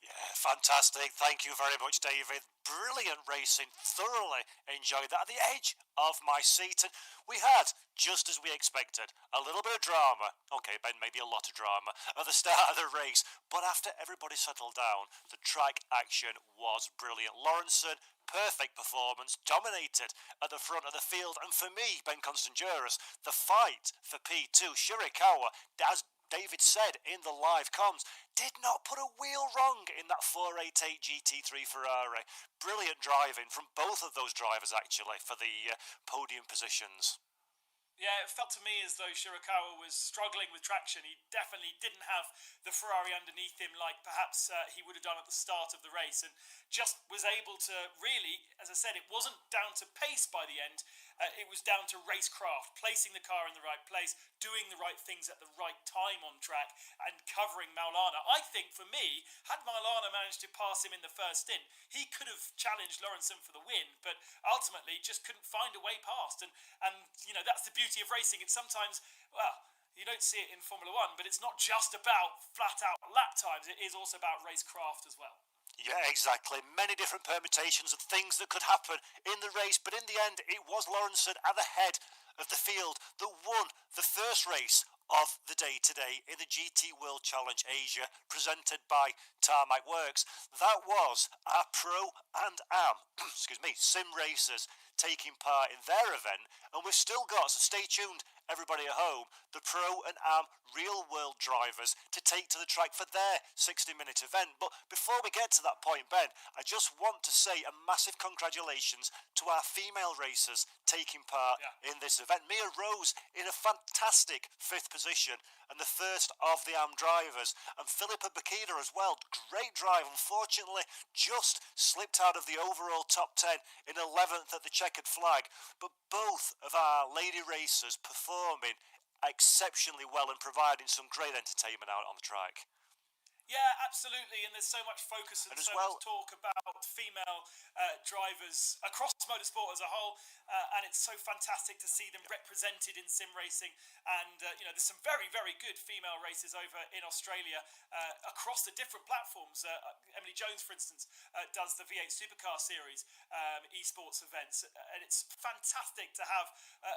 Yeah, fantastic. Thank you very much, David. Brilliant racing. Thoroughly enjoyed that. At the edge of my seat. And we had, just as we expected, a little bit of drama. Okay, Ben, maybe a lot of drama at the start of the race. But after everybody settled down, the track action was brilliant. Lawrenson, perfect performance, dominated at the front of the field. And for me, Ben Constantiouris, the fight for P2, Shirakawa, as David said in the live comms, did not put a wheel wrong in that 488 GT3 Ferrari. Brilliant driving from both of those drivers, actually, for the podium positions. Yeah, it felt to me as though Shirakawa was struggling with traction. He definitely didn't have the Ferrari underneath him like perhaps he would have done at the start of the race, and just was able to really, as I said, it wasn't down to pace by the end. It was down to racecraft, placing the car in the right place, doing the right things at the right time on track, and covering Maulana. I think, for me, had Maulana managed to pass him in the first stint, he could have challenged Lawrenson for the win, but ultimately just couldn't find a way past. And you know, that's the beauty of racing. It's sometimes, well, you don't see it in Formula One, but it's not just about flat-out lap times. It is also about racecraft as well. Yeah, exactly. Many different permutations of things that could happen in the race, but in the end, it was Lawrenson at the head of the field that won the first race of the day today in the GT World Challenge Asia, presented by Tarmac Works. That was our pro and AM, sim racers taking part in their event, and we've still got, so stay tuned, everybody at home, the pro and AM real world drivers to take to the track for their 60-minute event. But before we get to that point, Ben, I just want to say a massive congratulations to our female racers taking part in this event. Mia Rose in a fantastic 5th position and the first of the AM drivers, and Filippa Bakida as well. Great drive. Unfortunately, just slipped out of the overall top 10 in 11th at the checkered flag. But both of our lady racers performing exceptionally well and providing some great entertainment out on the track. Yeah, absolutely, and there's so much focus and so much talk about female drivers across motorsport as a whole, and it's so fantastic to see them represented in sim racing. And you know, there's some very, very good female races over in Australia across the different platforms. Emily Jones, for instance, does the V8 Supercar Series esports events, and it's fantastic to have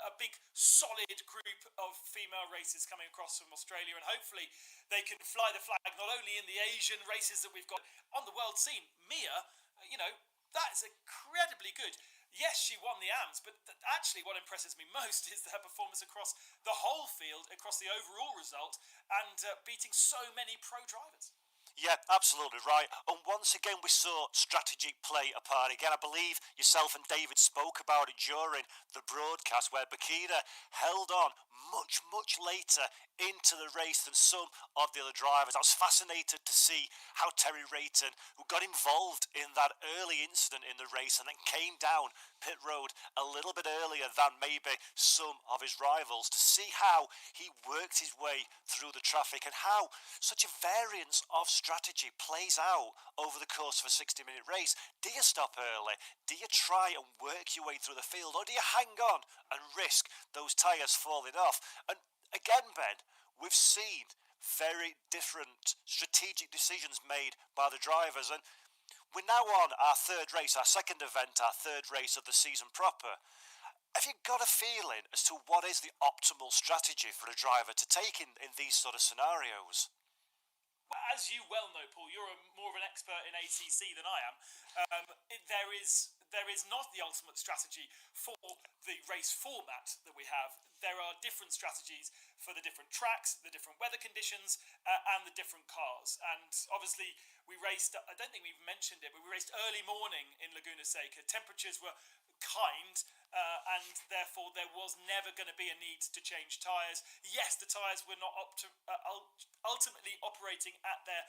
a big, solid group of female racers coming across from Australia, and hopefully they can fly the flag not only in the Asian races that we've got on the world scene. Mia, you know, that is incredibly good. Yes, she won the AMS, but actually what impresses me most is her performance across the whole field, across the overall result, and beating so many pro drivers. Yeah, absolutely right. And once again, we saw strategic play apart. Again, I believe yourself and David spoke about it during the broadcast, where Bakida held on much, much later into the race than some of the other drivers. I was fascinated to see how Terry Rayton, who got involved in that early incident in the race and then came down pit road a little bit earlier than maybe some of his rivals, to see how he worked his way through the traffic and how such a variance of strategy plays out over the course of a 60-minute race. Do you stop early? Do you try and work your way through the field? Or do you hang on and risk those tyres falling off? And again, Ben, we've seen very different strategic decisions made by the drivers. And we're now on our third race, our second event, our third race of the season proper. Have you got a feeling as to what is the optimal strategy for a driver to take in these sort of scenarios? As you well know, Paul, you're more of an expert in ACC than I am. There is not the ultimate strategy for the race format that we have. There are different strategies for the different tracks, the different weather conditions, and the different cars. And obviously, we raced, I don't think we've mentioned it, but we raced early morning in Laguna Seca. Temperatures were kind, and therefore there was never going to be a need to change tyres. Yes, the tyres were not ultimately operating at their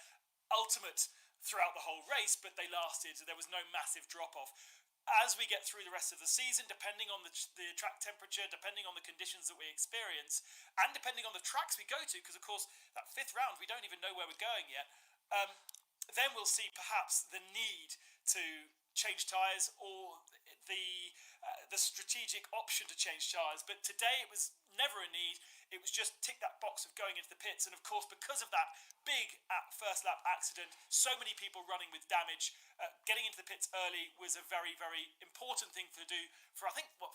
ultimate throughout the whole race, but they lasted. There was no massive drop-off. As we get through the rest of the season, depending on the track temperature, depending on the conditions that we experience, and depending on the tracks we go to, because of course that fifth round we don't even know where we're going yet, then we'll see perhaps the need to change tyres or the strategic option to change tyres. But today it was never a need. It was just tick that box of going into the pits. And of course, because of that big first lap accident, so many people running with damage, getting into the pits early was a very, very important thing to do for, I think, 15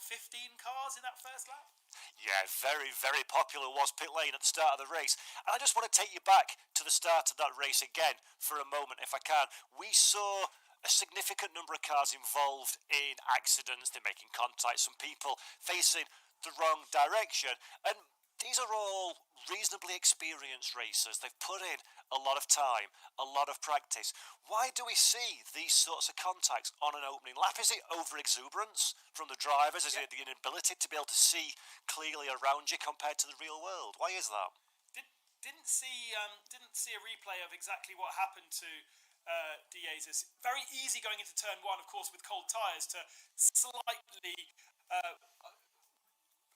cars in that first lap? Yeah, very, very popular was pit lane at the start of the race. And I just want to take you back to the start of that race again for a moment, if I can. We saw a significant number of cars involved in accidents. They're making contact, some people facing the wrong direction. And these are all reasonably experienced racers. They've put in a lot of time, a lot of practice. Why do we see these sorts of contacts on an opening lap? Is it over-exuberance from the drivers? Is it the inability to be able to see clearly around you compared to the real world? Why is that? Didn't see a replay of exactly what happened to Jesus. Very easy going into turn one, of course, with cold tyres to slightly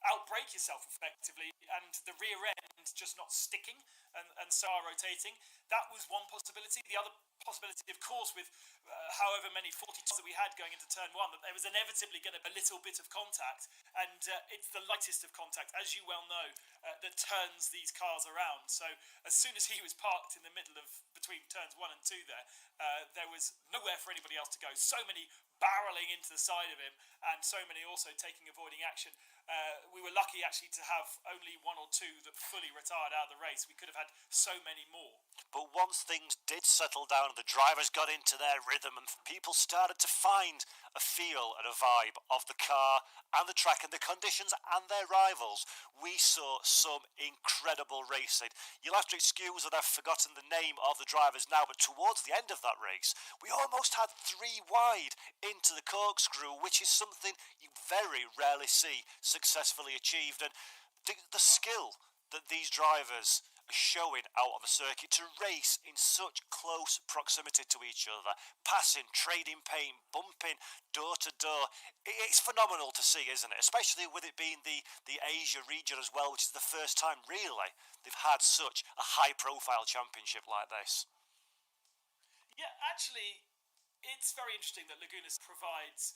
outbrake yourself effectively, and the rear end just not sticking and so are rotating. That was one possibility. The other possibility, of course, with however many 40s that we had going into turn one, that there was inevitably going to be a little bit of contact, and it's the lightest of contact, as you well know, that turns these cars around. So as soon as he was parked in the middle of between turns 1 and 2 there was nowhere for anybody else to go. So many barreling into the side of him, and so many also avoiding action. We were lucky actually to have only 1 or 2 that fully retired out of the race. We could have had so many more. But once things did settle down and the drivers got into their rhythm and people started to find a feel and a vibe of the car and the track and the conditions and their rivals, we saw some incredible racing. You'll have to excuse that I've forgotten the name of the drivers now, but towards the end of that race, we almost had 3 wide into the Corkscrew, which is something you very rarely see successfully achieved. And the skill that these drivers are showing out on the circuit to race in such close proximity to each other, passing, trading paint, bumping door to door, it's phenomenal to see, isn't it? Especially with it being the Asia region as well, which is the first time really they've had such a high profile championship like this. Yeah, actually, it's very interesting that Laguna provides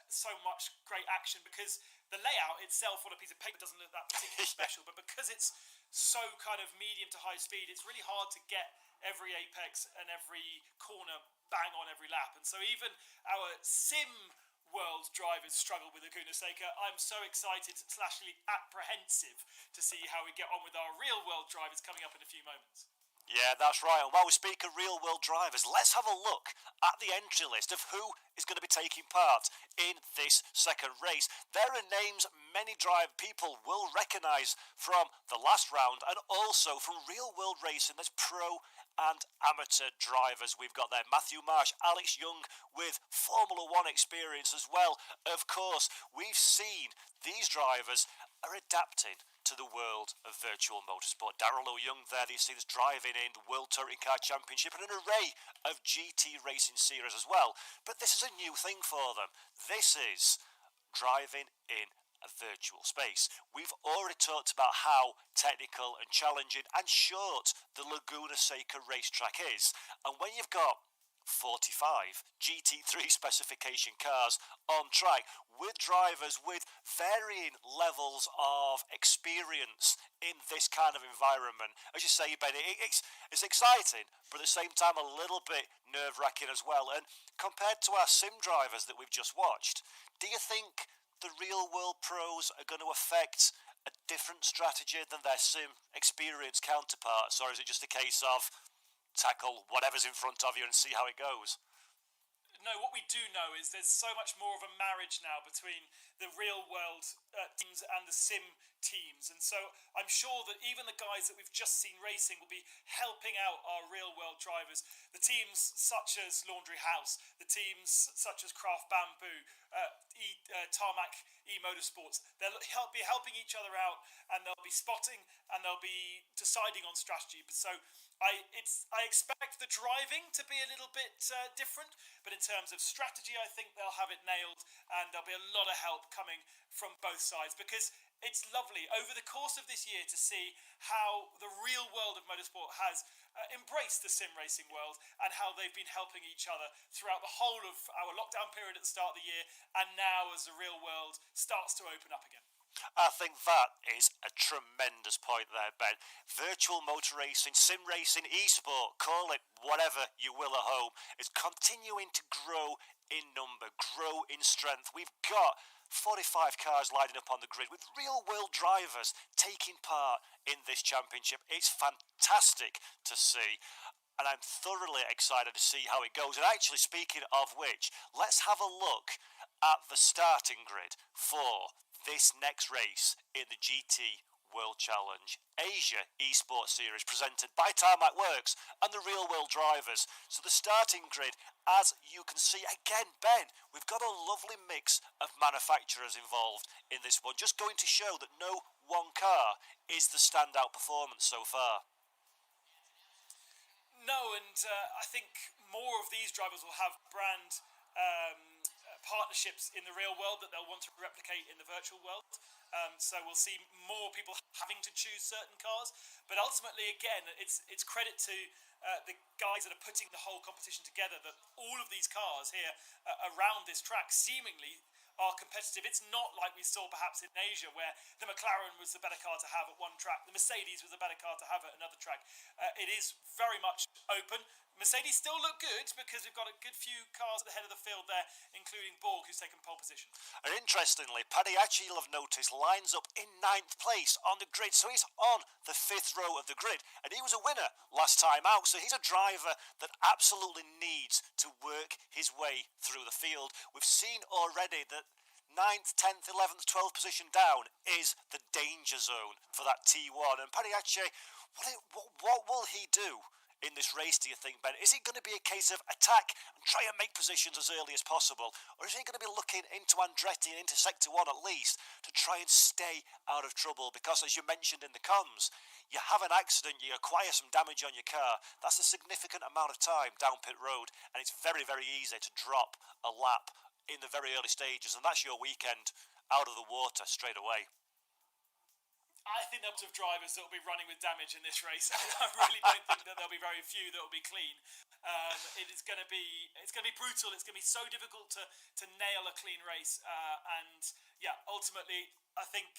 so much great action, because the layout itself on a piece of paper doesn't look that particularly special, but because it's so kind of medium to high speed, it's really hard to get every apex and every corner bang on every lap. And so even our sim world drivers struggle with Laguna Seca. I'm so excited / apprehensive to see how we get on with our real world drivers coming up in a few moments. Yeah, that's right. And while we speak of real-world drivers, let's have a look at the entry list of who is going to be taking part in this second race. There are names many people will recognise from the last round and also from real-world racing. There's pro and amateur drivers. We've got there Matthew Marsh, Alex Young with Formula One experience as well. Of course, we've seen these drivers are adapting to the world of virtual motorsport. Darrell O'Young there, you see this driving in the World Touring Car Championship and an array of GT racing series as well. But this is a new thing for them. This is driving in a virtual space. We've already talked about how technical and challenging and short the Laguna Seca racetrack is. And when you've got 45 GT3 specification cars on track with drivers with varying levels of experience in this kind of environment, as you say, Ben, it's exciting, but at the same time a little bit nerve-wracking as well. And compared to our sim drivers that we've just watched, do you think the real world pros are going to affect a different strategy than their sim experienced counterparts, or is it just a case of tackle whatever's in front of you and see how it goes? No, what we do know is there's so much more of a marriage now between the real world teams and the sim teams, and so I'm sure that even the guys that we've just seen racing will be helping out our real world drivers. The teams such as Laundry House, the teams such as Craft Bamboo, Tarmac E-Motorsports, they'll be helping each other out, and they'll be spotting and they'll be deciding on strategy. So I expect the driving to be a little bit different, but in terms of strategy, I think they'll have it nailed, and there'll be a lot of help coming from both sides, because it's lovely over the course of this year to see how the real world of motorsport has embraced the sim racing world, and how they've been helping each other throughout the whole of our lockdown period at the start of the year, and now as the real world starts to open up again. I think that is a tremendous point there, Ben. Virtual motor racing, sim racing, e-sport, call it whatever you will at home, is continuing to grow in number, grow in strength. We've got 45 cars lining up on the grid with real world drivers taking part in this championship. It's fantastic to see, and I'm thoroughly excited to see how it goes. And actually, speaking of which, let's have a look at the starting grid for this next race in the GT World Challenge Asia Esports Series, presented by Tarmac Works and the Real World Drivers. So the starting grid, as you can see, again, Ben, we've got a lovely mix of manufacturers involved in this one, just going to show that no one car is the standout performance so far. No, and I think more of these drivers will have brand partnerships in the real world that they'll want to replicate in the virtual world. So we'll see more people having to choose certain cars. But ultimately, again, it's credit to the guys that are putting the whole competition together, that all of these cars here around this track seemingly are competitive. It's not like we saw perhaps in Asia, where the McLaren was the better car to have at one track, the Mercedes was the better car to have at another track. It is very much open. Mercedes still look good because we've got a good few cars at the head of the field there, including Borg, who's taken pole position. And interestingly, Paddy, actually, you'll have noticed, lines up in 9th place on the grid, so he's on the 5th row of the grid, and he was a winner last time out, so he's a driver that absolutely needs to work his way through the field. We've seen already that 9th, 10th, 11th, 12th position down is the danger zone for that T1, and Paddy, actually, what will he do in this race, do you think, Ben? Is it going to be a case of attack and try and make positions as early as possible? Or is he going to be looking into Andretti and into Sector 1 at least to try and stay out of trouble? Because as you mentioned in the comms, you have an accident, you acquire some damage on your car, that's a significant amount of time down pit road, and it's very, very easy to drop a lap in the very early stages, and that's your weekend out of the water straight away. I think there'll be lots of drivers that will be running with damage in this race. I really don't think that there'll be very few that will be clean. It's going to be brutal. It's going to be so difficult to nail a clean race. And yeah, ultimately, I think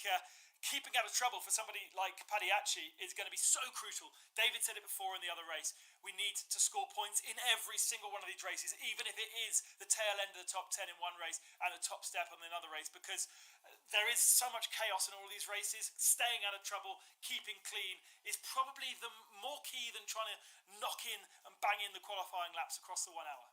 keeping out of trouble for somebody like Paddy is going to be so crucial. David said it before in the other race. We need to score points in every single one of these races, even if it is the tail end of the top 10 in one race and the top step on another race, because there is so much chaos in all of these races. Staying out of trouble, keeping clean is probably the more key than trying to knock in and bang in the qualifying laps across the 1 hour.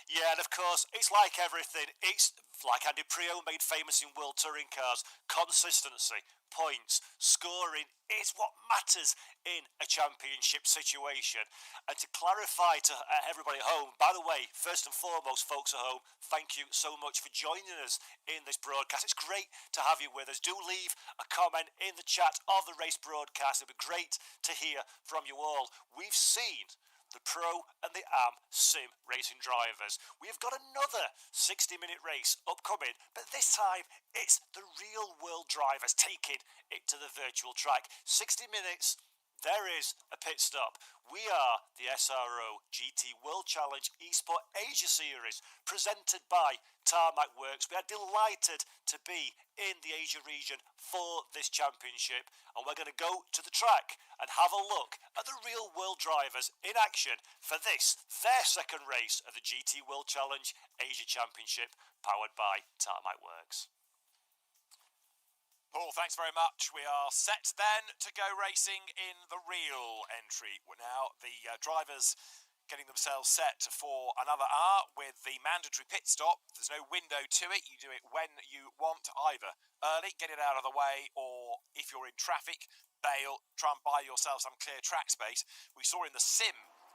Yeah, and of course, it's like everything. It's like Andy Priaulx made famous in World Touring Cars. Consistency, points, scoring is what matters in a championship situation. And to clarify to everybody at home, by the way, first and foremost, folks at home, thank you so much for joining us in this broadcast. It's great to have you with us. Do leave a comment in the chat of the race broadcast. It'd be great to hear from you all. We've seen the Pro and the AM Sim racing drivers. We've got another 60-minute race upcoming, but this time it's the real world drivers taking it to the virtual track. 60 minutes. There is a pit stop. We are the SRO GT World Challenge Esport Asia Series, presented by Tarmac Works. We are delighted to be in the Asia region for this championship, and we're going to go to the track and have a look at the real world drivers in action for this, their second race of the GT World Challenge Asia Championship, powered by Tarmac Works. Paul, thanks very much. We are set then to go racing in the real entry. We're now the drivers getting themselves set for another hour with the mandatory pit stop. There's no window to it. You do it when you want, either early, get it out of the way, or if you're in traffic, bail, try and buy yourself some clear track space. We saw in the sim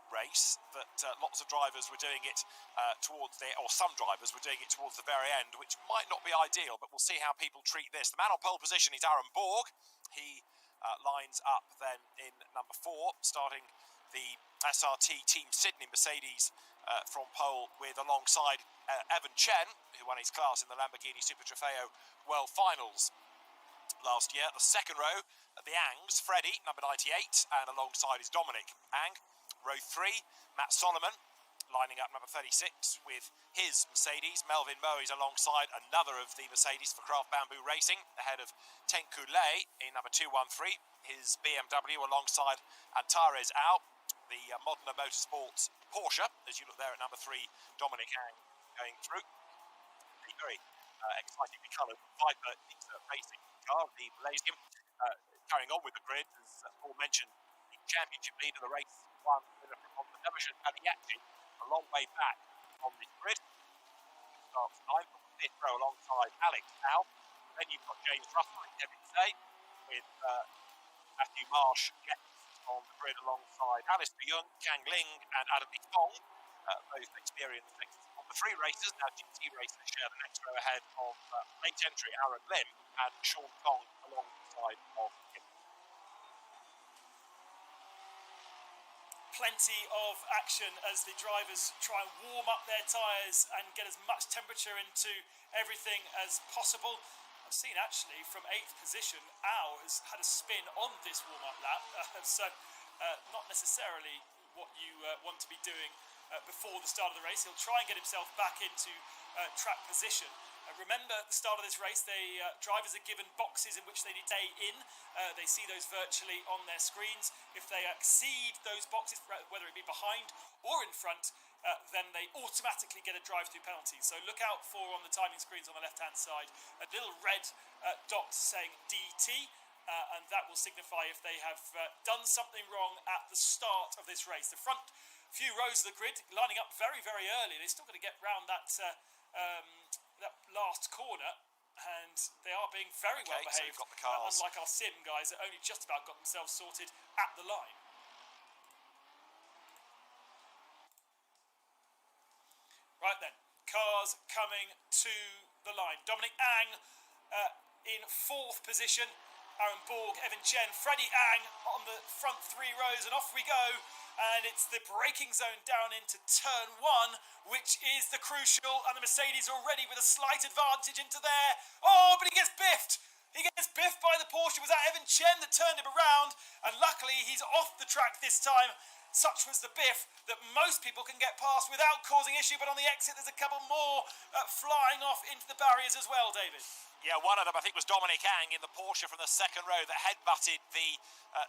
race that lots of drivers were doing it some drivers were doing it towards the very end, which might not be ideal, but we'll see how people treat this. The man on pole position is Aaron Borg. He lines up then in number 4, starting the SRT Team Sydney Mercedes from pole with alongside Evan Chen, who won his class in the Lamborghini Super Trofeo World Finals last year. The second row, the Angs, Freddie, number 98, and alongside is Dominic Ang. Row 3, Matt Solomon, lining up number 36 with his Mercedes. Melvin Moes alongside another of the Mercedes for Craft Bamboo Racing, ahead of Tenku Lei in number 213. His BMW alongside Antares Au, the Modena Motorsports Porsche, as you look there at number 3, Dominic Ang going through. The very excitingly coloured Viper racing car, the Malaysian, carrying on with the grid, as Paul mentioned, the championship leader of the race, one winner from the Devonshire Padiachi, a long way back on the grid. Starts time from the 5th row alongside Alex Howe. Then you've got James Russell and Kevin Say, with Matthew Marsh on the grid alongside Alistair Young, Kang Ling and Adam Lee Fong, both experienced on the 3 races. Now GT racers share the next row ahead of late entry Aaron Lim and Shaun Thong alongside of him. Plenty of action as the drivers try and warm up their tyres and get as much temperature into everything as possible. I've seen actually from 8th position, Au has had a spin on this warm-up lap, so not necessarily what you want to be doing before the start of the race. He'll try and get himself back into track position. Remember, at the start of this race, drivers are given boxes in which they need to stay in. They see those virtually on their screens. If they exceed those boxes, whether it be behind or in front, then they automatically get a drive-through penalty. So look out for, on the timing screens on the left-hand side, a little red dot saying DT, and that will signify if they have done something wrong at the start of this race. The front few rows of the grid lining up very, very early. They're still going to get round that last corner, and they are being very well behaved. So got the cars. Unlike our sim guys that only just about got themselves sorted at the line. Right then, cars coming to the line. Dominic Ang in 4th position. Aaron Borg, Evan Chen, Freddie Ang on the front 3 rows, and off we go. And it's the braking zone down into turn 1, which is the crucial, and the Mercedes already with a slight advantage into there. Oh, but he gets biffed. He gets biffed by the Porsche. Was that Evan Chen that turned him around? And luckily, he's off the track this time. Such was the biff that most people can get past without causing issue, but on the exit, there's a couple more flying off into the barriers as well, David. Yeah, one of them, I think, was Dominic Ang in the Porsche from the second row that headbutted the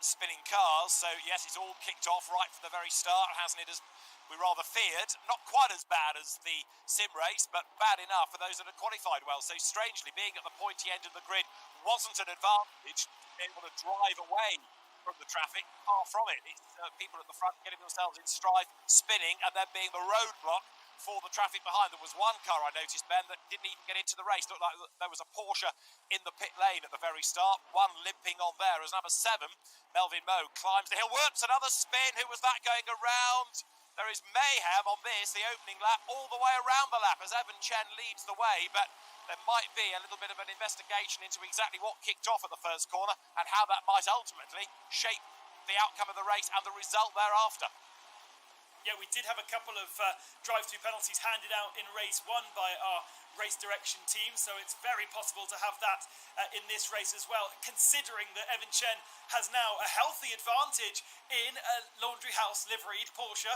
spinning cars. So, yes, it's all kicked off right from the very start, hasn't it, as we rather feared. Not quite as bad as the sim race, but bad enough for those that had qualified well. So, strangely, being at the pointy end of the grid wasn't an advantage. Able to drive away from the traffic, far from it. It's people at the front getting themselves in strife, spinning, and then being the roadblock for the traffic behind. There was one car I noticed, Ben, that didn't even get into the race. Looked like there was a Porsche in the pit lane at the very start. One limping on there as number 7, Melvin Moe, climbs the hill. Whoops, another spin. Who was that going around? There is mayhem on this, the opening lap, all the way around the lap as Evan Chen leads the way, but there might be a little bit of an investigation into exactly what kicked off at the first corner and how that might ultimately shape the outcome of the race and the result thereafter. Yeah, we did have a couple of drive-through penalties handed out in race 1 by our race direction team, so it's very possible to have that in this race as well, considering that Evan Chen has now a healthy advantage in a laundry house liveried Porsche.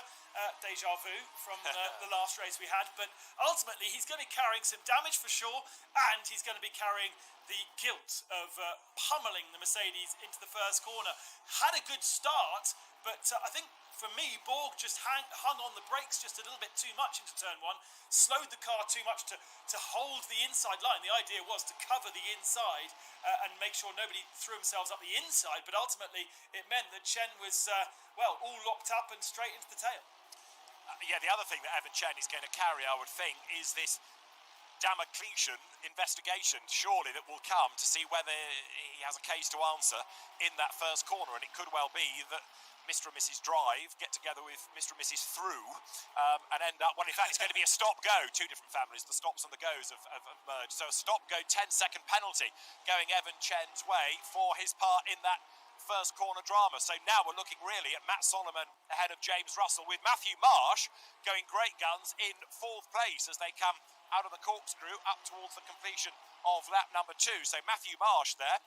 Deja vu from the last race we had, but ultimately he's going to be carrying some damage for sure, and he's going to be carrying the guilt of pummeling the Mercedes into the first corner. Had a good start, but I think for me, Borg just hung on the brakes just a little bit too much into turn 1, slowed the car too much to hold the inside line. The idea was to cover the inside and make sure nobody threw themselves up the inside, but ultimately it meant that Chen was, all locked up and straight into the tail. The other thing that Evan Chen is going to carry, I would think, is this Damocletian investigation, surely, that will come to see whether he has a case to answer in that first corner, and it could well be that Mr. and Mrs. Drive get together with Mr. and Mrs. Through and end up, well, in fact, it's going to be a stop-go. Two different families, the stops and the goes have merged. So a stop-go 10-second penalty going Evan Chen's way for his part in that first corner drama. So now we're looking really at Matt Solomon ahead of James Russell, with Matthew Marsh going great guns in 4th place as they come out of the corkscrew up towards the completion of lap number 2. So Matthew Marsh there,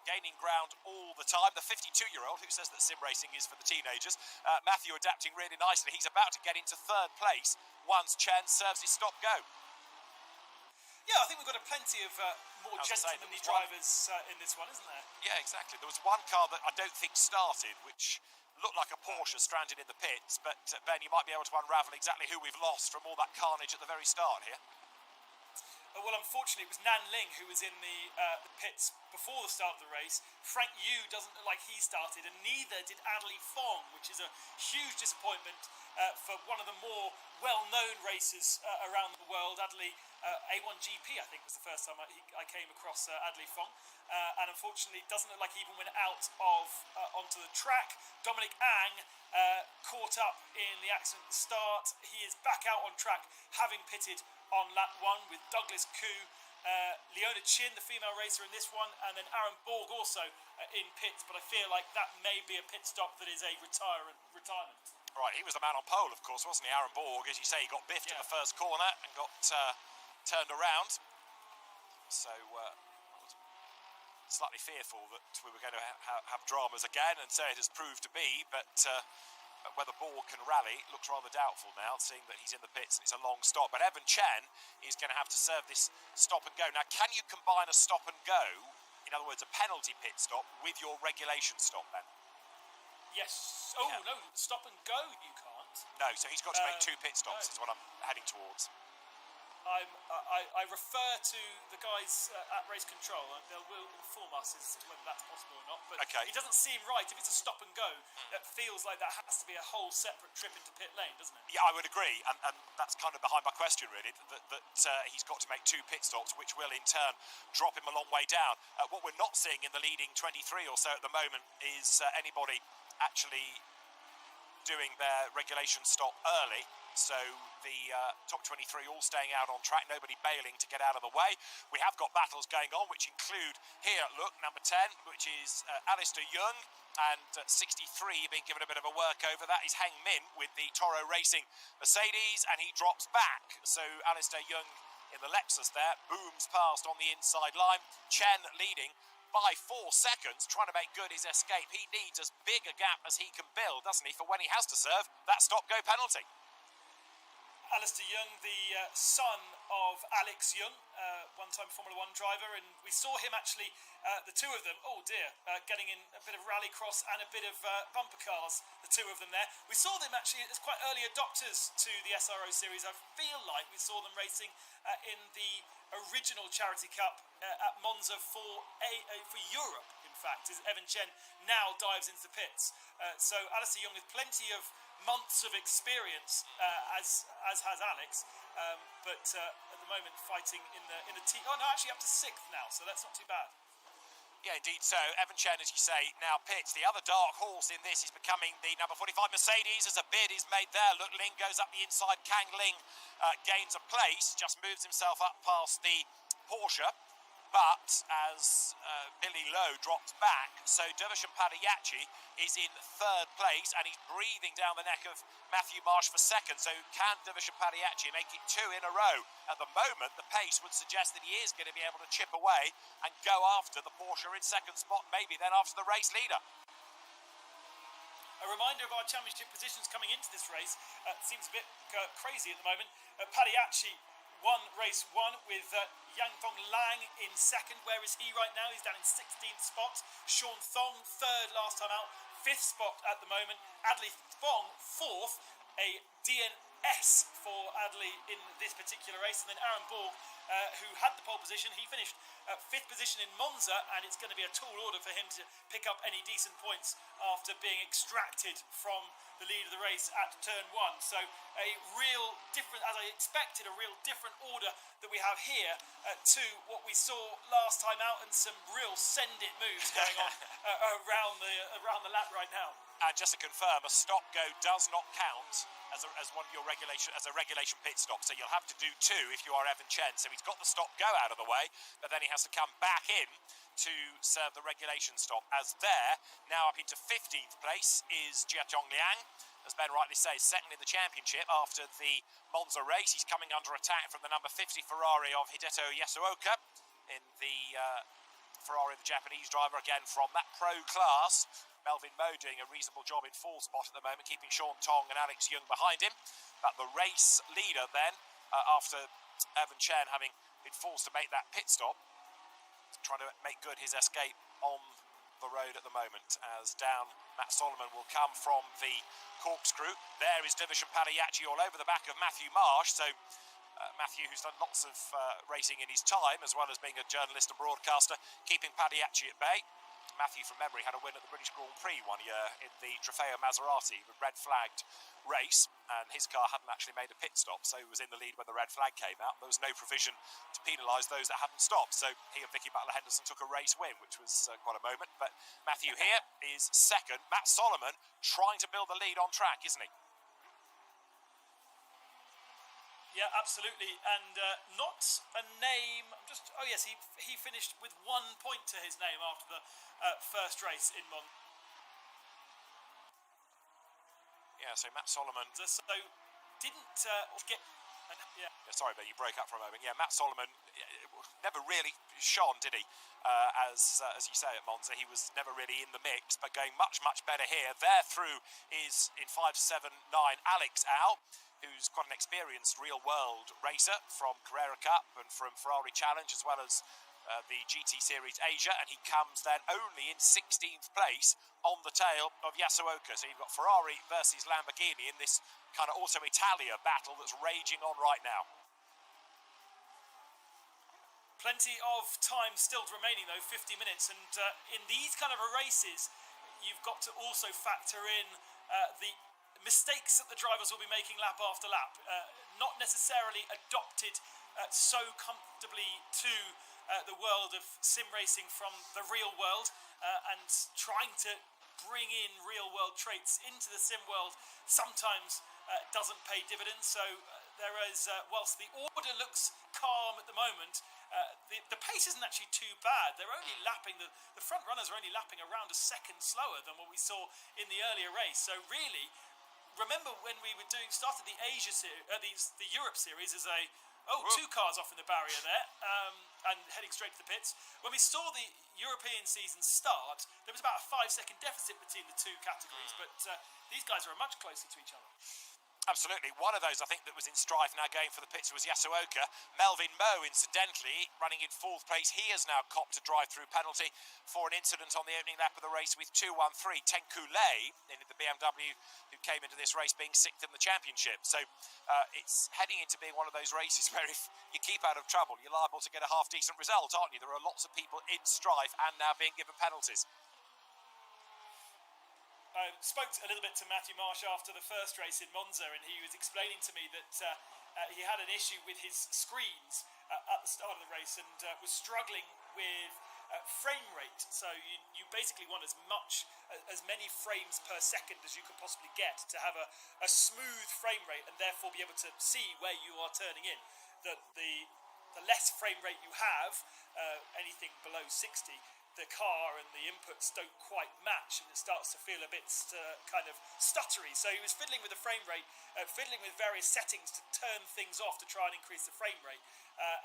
gaining ground all the time. The 52-year-old who says that sim racing is for the teenagers. Matthew adapting really nicely. He's about to get into 3rd place once Chen serves his stop-go. Yeah, I think we've got plenty of more gentlemanly drivers in this one, isn't there? Yeah, exactly. There was one car that I don't think started, which looked like a Porsche stranded in the pits. But Ben, you might be able to unravel exactly who we've lost from all that carnage at the very start here. Well, unfortunately, it was Nan Ling who was in the pits before the start of the race. Frank Yu doesn't look like he started, and neither did Adley Fong, which is a huge disappointment for one of the more well-known racers around the world. Adley, A1GP, I think, was the first time I came across Adley Fong. And unfortunately, doesn't look like he even went out onto the track. Dominic Ang caught up in the accident at the start. He is back out on track, having pitted on lap 1 with Douglas Koo, Leona Chin, the female racer in this one, and then Aaron Borg also in pits, but I feel like that may be a pit stop that is a retirement. Right, he was the man on pole, of course, wasn't he, Aaron Borg? As you say, he got biffed in the first corner and got turned around. So slightly fearful that we were going to have dramas again, and so it has proved to be, but whether Borg can rally looks rather doubtful now, seeing that he's in the pits and it's a long stop. But Evan Chen is going to have to serve this stop and go. Now, can you combine a stop and go, in other words, a penalty pit stop, with your regulation stop then? Yes. Oh, yeah. No, stop and go you can't. No, so he's got to make 2 pit stops, is what I'm heading towards. I refer to the guys at race control, and they will inform us as to whether that's possible or not. But it doesn't seem right. If it's a stop and go, that feels like that has to be a whole separate trip into pit lane, doesn't it? Yeah, I would agree, and that's kind of behind my question, really, that he's got to make 2 pit stops, which will in turn drop him a long way down. What we're not seeing in the leading 23 or so at the moment is anybody actually doing their regulation stop early. So the top 23 all staying out on track, nobody bailing to get out of the way. We have got battles going on, which include here, look, number 10, which is Alistair Young, and 63 being given a bit of a workover. That is Heng Min with the Toro Racing Mercedes, and he drops back. So Alistair Young in the Lexus there booms past on the inside line. Chen leading by 4 seconds, trying to make good his escape. He needs as big a gap as he can build, doesn't he, for when he has to serve that stop-go penalty. Alistair Young, the son of Alex Young, one-time Formula 1 driver, and we saw him actually, the two of them, getting in a bit of rallycross and a bit of bumper cars, the two of them there. We saw them actually as quite early adopters to the SRO series. I feel like we saw them racing in the original Charity Cup at Monza for Europe, in fact, as Evan Chen now dives into the pits. So Alistair Young with plenty of months of experience, as has Alex, but at the moment fighting in the team. Oh no, actually up to 6th now, so that's not too bad. Yeah, indeed. So Evan Chen, as you say, now pits. The other dark horse in this is becoming the number 45 Mercedes, as a bid is made there. Look, Ling goes up the inside. Kang Ling gains a place, just moves himself up past the Porsche. But as Billy Lowe drops back, so Dervishan Padiachi is in third place and he's breathing down the neck of Matthew Marsh for second. So can Dervishan Padiachi make it 2 in a row? At the moment, the pace would suggest that he is going to be able to chip away and go after the Porsche in second spot, maybe then after the race leader. A reminder of our championship positions coming into this race. Seems a bit crazy at the moment. Padiachi won race 1 with Yang Thong Lang in second. Where is he right now? He's down in 16th spot. Shaun Thong, third last time out. 5th spot at the moment. Adley Thong, 4th. A DNS for Adley in this particular race. And then Aaron Borg, who had the pole position, he finished 5th position in Monza, and it's going to be a tall order for him to pick up any decent points after being extracted from the lead of the race at turn 1. So a real different, as I expected, a real different order that we have here to what we saw last time out, and some real send-it moves going on around the lap right now. And just to confirm, a stop-go does not count as one of your regulation pit stop. So you'll have to do 2 if you are Evan Chen. So he's got the stop-go out of the way, but then he has to come back in to serve the regulation stop. As there, now up into 15th place is Jiatong Liang, as Ben rightly says, second in the championship after the Monza race. He's coming under attack from the number 50 Ferrari of Hideto Yasuoka in the Ferrari, the Japanese driver, again from that pro class. Melvin Moe doing a reasonable job in full spot at the moment, keeping Shaun Thong and Alex Young behind him. But the race leader then, after Evan Chen having been forced to make that pit stop, trying to make good his escape on the road at the moment, as down Matt Solomon will come from the Corkscrew. There is Dervishan Padiachi all over the back of Matthew Marsh. So Matthew, who's done lots of racing in his time, as well as being a journalist and broadcaster, keeping Padiachi at bay. Matthew, from memory, had a win at the British Grand Prix one year in the Trofeo Maserati, the red-flagged race, and his car hadn't actually made a pit stop, so he was in the lead when the red flag came out. There was no provision to penalise those that hadn't stopped, so he and Vicky Butler-Henderson took a race win, which was quite a moment. But Matthew here is second. Matt Solomon trying to build the lead on track, isn't he? Yeah, absolutely, and not a name. Oh yes, he finished with 1 point to his name after the first race in Monza. Yeah, so Matt Solomon. So didn't get. Yeah. Sorry, but you broke up for a moment. Yeah, Matt Solomon never really shone, did he? As you say at Monza, he was never really in the mix, but going much better here. There through is in 5.79 Alex Au, who's quite an experienced real-world racer from Carrera Cup and from Ferrari Challenge, as well as the GT Series Asia, and he comes then only in 16th place on the tail of Yasuoka. So you've got Ferrari versus Lamborghini in this kind of Auto Italia battle that's raging on right now. Plenty of time still remaining though, 50 minutes, and in these kind of races, you've got to also factor in the mistakes that the drivers will be making lap after lap, not necessarily adopted so comfortably to the world of sim racing from the real world, and trying to bring in real world traits into the sim world sometimes doesn't pay dividends. So there is, whilst the order looks calm at the moment, the pace isn't actually too bad. They're only lapping, the front runners are only lapping around a second slower than what we saw in the earlier race. So really, remember when we were started the Asia series, the Europe series as a two cars off in the barrier there, and heading straight to the pits. When we saw the European season start, there was about a 5-second deficit between the two categories, but these guys are much closer to each other. Absolutely. One of those, I think, that was in strife now going for the pits was Yasuoka. Melvin Moe, incidentally, running in 4th place. He has now copped a drive-through penalty for an incident on the opening lap of the race with 213. Tenku Lei, in the BMW, who came into this race being 6th in the championship. So it's heading into being one of those races where if you keep out of trouble, you're liable to get a half-decent result, aren't you? There are lots of people in strife and now being given penalties. I spoke a little bit to Matthew Marsh after the first race in Monza, and he was explaining to me that he had an issue with his screens at the start of the race and was struggling with frame rate. So you basically want as many frames per second as you could possibly get to have a smooth frame rate and therefore be able to see where you are turning in. That the the less frame rate you have, anything below 60, the car and the inputs don't quite match, and it starts to feel a bit kind of stuttery. So he was fiddling with the frame rate, fiddling with various settings to turn things off to try and increase the frame rate,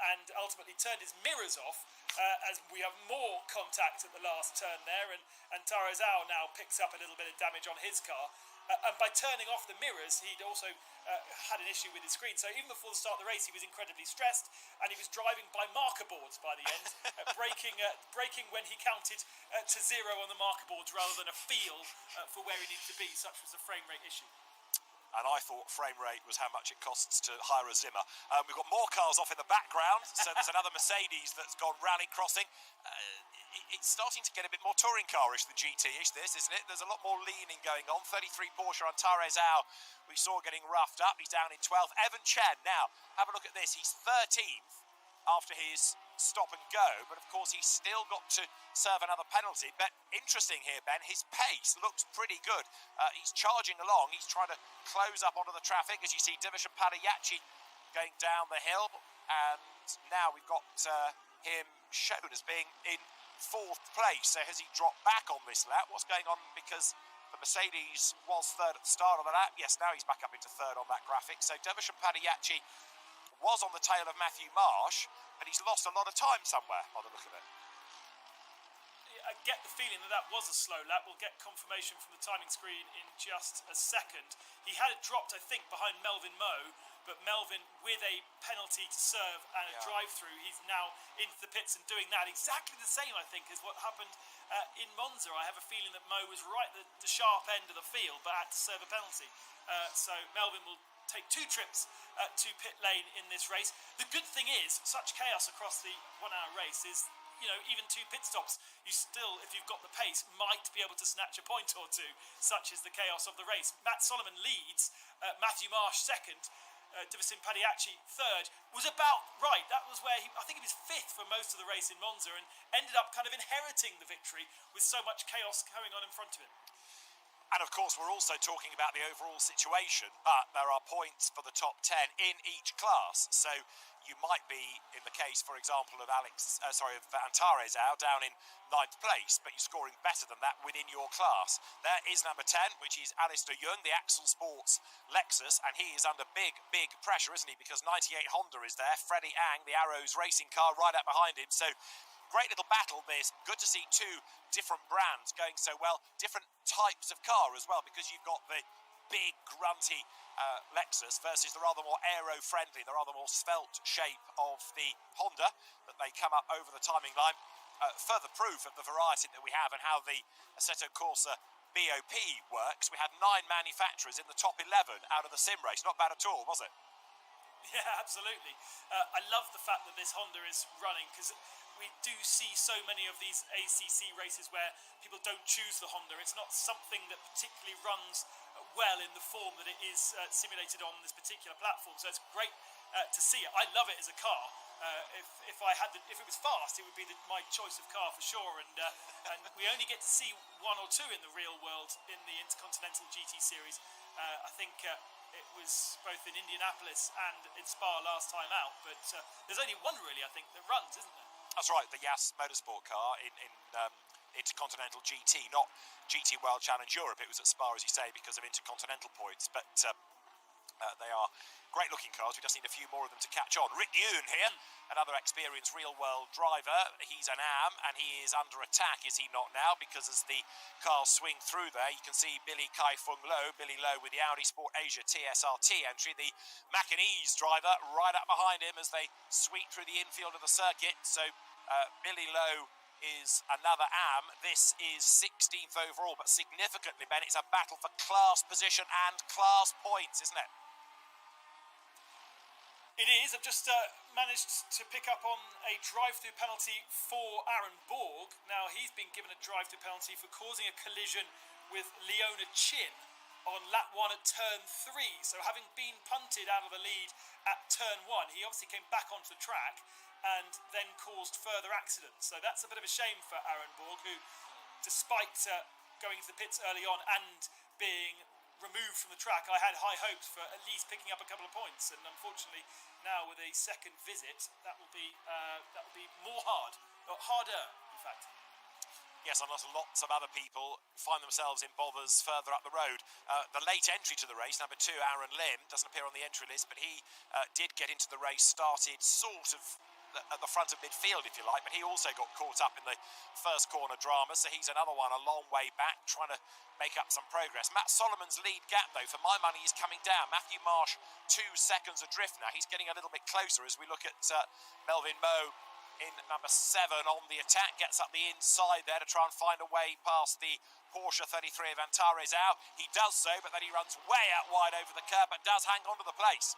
and ultimately turned his mirrors off as we have more contact at the last turn there, and Taro Zhao now picks up a little bit of damage on his car. And by turning off the mirrors, he'd also had an issue with his screen. So even before the start of the race, he was incredibly stressed, and he was driving by marker boards by the end, braking when he counted to 0 on the marker boards rather than a feel for where he needed to be. Such was the frame rate issue. And I thought frame rate was how much it costs to hire a Zimmer. We've got more cars off in the background, so there's another Mercedes that's gone rally crossing. It's starting to get a bit more touring car-ish than GT-ish, this, isn't it? There's a lot more leaning going on. 33 Porsche on Taro Zhao, we saw getting roughed up. He's down in 12th. Evan Chen, now, have a look at this. He's 13th after his stop and go, but of course he's still got to serve another penalty. But interesting here, Ben, his pace looks pretty good. He's charging along. He's trying to close up onto the traffic, as you see Division Padayachi going down the hill. And now we've got him shown as being in 4th place. So has he dropped back on this lap? What's going on? Because the Mercedes was 3rd at the start of the lap. Yes, now he's back up into 3rd on that graphic. So Division Padayachi was on the tail of Matthew Marsh, but he's lost a lot of time somewhere by the look of it. I get the feeling that was a slow lap. We'll get confirmation from the timing screen in just a second. He had it dropped, I think, behind Melvin Moe, but Melvin, with a penalty to serve and a drive-through, he's now into the pits and doing that. Exactly the same, I think, as what happened in Monza. I have a feeling that Moe was right at the sharp end of the field, but had to serve a penalty. So Melvin will take 2 trips to pit lane in this race. The good thing is, such chaos across the 1 hour race is, even 2 pit stops, you still, if you've got the pace, might be able to snatch a point or 2, such is the chaos of the race. Matt Solomon leads, Matthew Marsh 2nd, Division Padiachi 3rd, was about right. That was where I think he was 5th for most of the race in Monza, and ended up kind of inheriting the victory with so much chaos going on in front of him. And of course, we're also talking about the overall situation, but there are points for the top 10 in each class. So you might be in the case, for example, of Antare Zhao down in 9th place, but you're scoring better than that within your class. There is number 10, which is Alistair Young, the Axel Sports Lexus, and he is under big pressure, isn't he? Because 98 Honda is there, Freddie Ang, the Arrows racing car, right up behind him. So great little battle this. Good to see 2 different brands going so well. Different types of car as well, because you've got the big, grunty Lexus versus the rather more aero-friendly, the rather more svelte shape of the Honda, that they come up over the timing line. Further proof of the variety that we have and how the Assetto Corsa BOP works. We had 9 manufacturers in the top 11 out of the sim race. Not bad at all, was it? Yeah, absolutely. I love the fact that this Honda is running, because we do see so many of these ACC races where people don't choose the Honda. It's not something that particularly runs well in the form that it is simulated on this particular platform. So it's great to see it. I love it as a car. If it was fast, it would be my choice of car for sure. And we only get to see 1 or 2 in the real world in the Intercontinental GT Series. I think it was both in Indianapolis and in Spa last time out. But there's only one really, I think, that runs, isn't there? That's right, the Yas Motorsport car in Intercontinental GT, not GT World Challenge Europe. It was at Spa, as you say, because of Intercontinental points. But they are great-looking cars. We just need a few more of them to catch on. Rick Yoon here, another experienced real-world driver. He's an AM, and he is under attack, is he not now? Because as the cars swing through there, you can see Billy Kai Fung Lo, Billy Lowe with the Audi Sport Asia TSRT entry, the Macanese driver right up behind him as they sweep through the infield of the circuit. So Billy Lowe is another AM. This is 16th overall, but significantly, Ben, it's a battle for class position and class points, isn't it? It is. I've just managed to pick up on a drive-through penalty for Aaron Borg. Now, he's been given a drive-through penalty for causing a collision with Leona Chin on lap 1 at turn 3. So having been punted out of the lead at turn 1, he obviously came back onto the track and then caused further accidents. So that's a bit of a shame for Aaron Borg, who, despite going into the pits early on and being removed from the track, I had high hopes for at least picking up a couple of points, and unfortunately now with a second visit, that will be more harder, in fact. Yes, and lots of other people find themselves in bothers further up the road. The late entry to the race, number 2, Aaron Lim, doesn't appear on the entry list, but he did get into the race, started sort of at the front of midfield, if you like, but he also got caught up in the first corner drama, so he's another one a long way back, trying to make up some progress. Matt Solomon's lead gap, though, for my money, is coming down. Matthew Marsh, 2 seconds adrift now. He's getting a little bit closer as we look at Melvin Moe in number 7 on the attack, gets up the inside there to try and find a way past the Porsche 33 of Antares out. He does so, but then he runs way out wide over the curb, but does hang on to the place.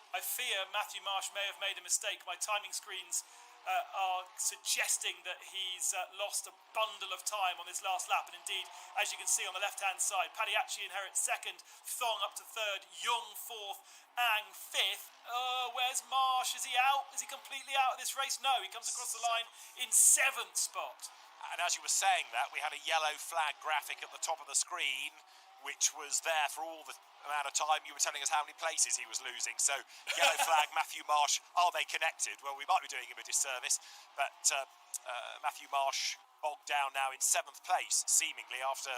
I fear Matthew Marsh may have made a mistake. My timing screens are suggesting that he's lost a bundle of time on this last lap, and indeed, as you can see on the left-hand side, Padiachi inherits 2nd, Thong up to 3rd, Young 4th, Ang 5th. Where's Marsh? Is he out? Is he completely out of this race? No, he comes across the line in 7th spot. And as you were saying that, we had a yellow flag graphic at the top of the screen, which was there for all the amount of time you were telling us how many places he was losing. So, yellow flag, Matthew Marsh, are they connected? Well, we might be doing him a disservice, but Matthew Marsh bogged down now in 7th place, seemingly, after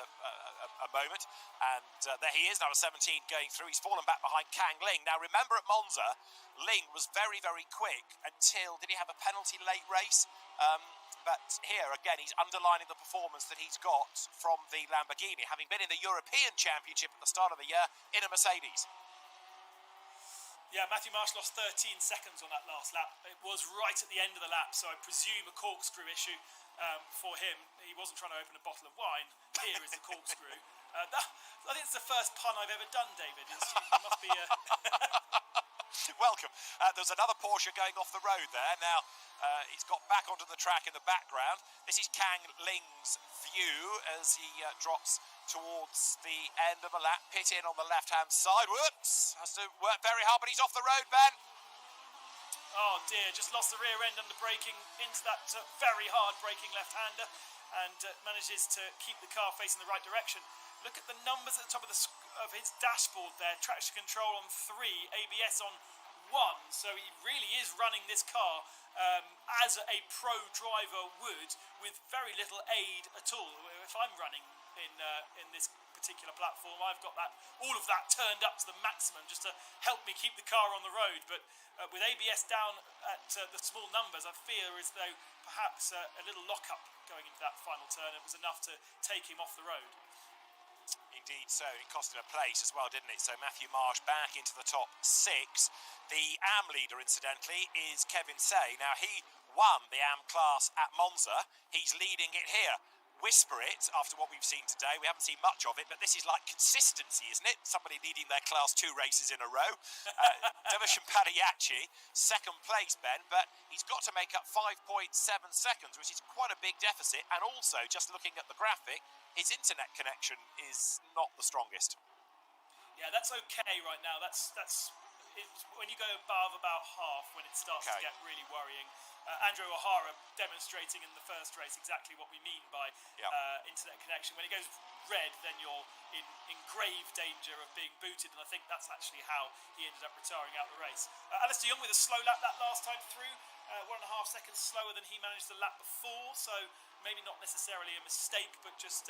a moment. And there he is, number 17, going through. He's fallen back behind Kang Ling. Now, remember at Monza, Ling was very, very quick until, did he have a penalty late race? But here, again, he's underlining the performance that he's got from the Lamborghini, having been in the European Championship at the start of the year in a Mercedes. Yeah, Matthew Marsh lost 13 seconds on that last lap. It was right at the end of the lap, so I presume a corkscrew issue for him. He wasn't trying to open a bottle of wine. Here is the corkscrew. I think it's the first pun I've ever done, David. It must be... Welcome. There's another Porsche going off the road there. Now, he's got back onto the track in the background. This is Kang Ling's view as he drops towards the end of the lap. Pit in on the left-hand side. Whoops! Has to work very hard, but he's off the road, Ben. Oh dear, just lost the rear end under braking into that very hard braking left-hander, and manages to keep the car facing the right direction. Look at the numbers at the top of his dashboard there. Traction control on 3, ABS on 1. So he really is running this car as a pro driver would, with very little aid at all. If I'm running in this particular platform, I've got all of that turned up to the maximum just to help me keep the car on the road. But with ABS down at the small numbers, I fear as though perhaps a little lock-up going into that final turn, it was enough to take him off the road. Indeed so. It cost him a place as well, didn't it? So Matthew Marsh back into the top 6. The AM leader, incidentally, is Kevin Say. Now, he won the AM class at Monza. He's leading it here. Whisper it, after what we've seen today. We haven't seen much of it, but this is like consistency, isn't it? Somebody leading their Class 2 races in a row. Devotion Padiachi, 2nd place, Ben, but he's got to make up 5.7 seconds, which is quite a big deficit. And also, just looking at the graphic, his internet connection is not the strongest. Yeah, that's okay right now. That's when you go above about half, when it starts to get really worrying. Andrew O'Hara demonstrating in the first race exactly what we mean by internet connection. When it goes red, then you're in grave danger of being booted, and I think that's actually how he ended up retiring out the race. Alistair Young with a slow lap that last time through, 1.5 seconds slower than he managed the lap before, so maybe not necessarily a mistake, but just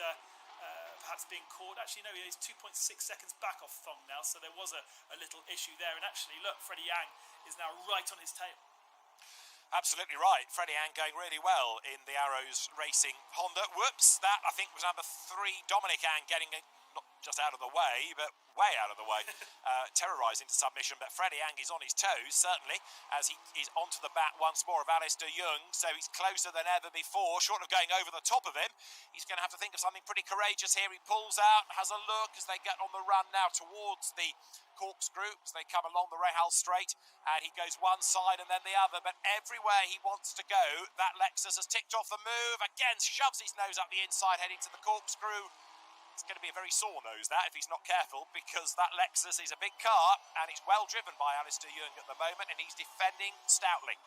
perhaps being caught. Actually, no, he's 2.6 seconds back off Thong now, so there was a little issue there. And actually, look, Freddie Yang is now right on his tail. Absolutely right. Freddie Yang going really well in the Arrows Racing Honda. Whoops, that I think was number 3, Dominic Yang, getting it not just out of the way, but way out of the way, terrorised into submission. But Freddie Yang is on his toes, certainly, as he is onto the back once more of Alistair Young. So he's closer than ever before, short of going over the top of him. He's going to have to think of something pretty courageous here. He pulls out, has a look as they get on the run now towards the Corkscrew as they come along the Rahal Straight, and he goes one side and then the other, but everywhere he wants to go, that Lexus has ticked off the move, again shoves his nose up the inside heading to the Corkscrew. It's going to be a very sore nose, that, if he's not careful, because that Lexus is a big car and it's well driven by Alistair Young at the moment, and he's defending stoutly.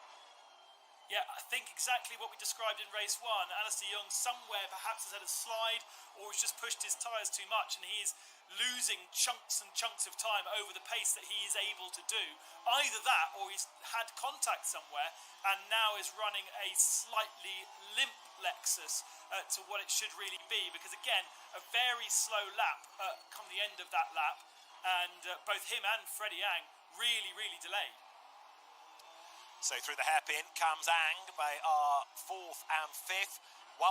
Yeah, I think exactly what we described in race one. Alistair Young somewhere perhaps has had a slide or has just pushed his tyres too much and he's losing chunks and chunks of time over the pace that he is able to do. Either that or he's had contact somewhere and now is running a slightly limp Lexus to what it should really be, because again, a very slow lap come the end of that lap, and both him and Freddie Ang really delayed. So through the hairpin comes Ang. They are 4th and 5th. 3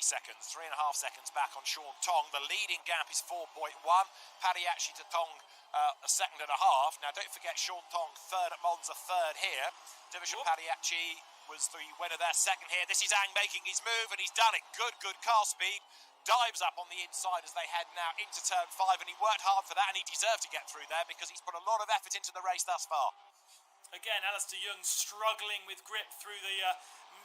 seconds, 3.5 seconds back on Shaun Thong. The leading gap is 4.1. Padiachi to Thong, a second and a half. Now don't forget Shaun Thong, third at Monza, third here. Division Padiachi was the winner there, second here. This is Ang making his move, and he's done it. Good car speed. Dives up on the inside as they head now into turn 5, and he worked hard for that, and he deserved to get through there because he's put a lot of effort into the race thus far. Again, Alistair Young struggling with grip through the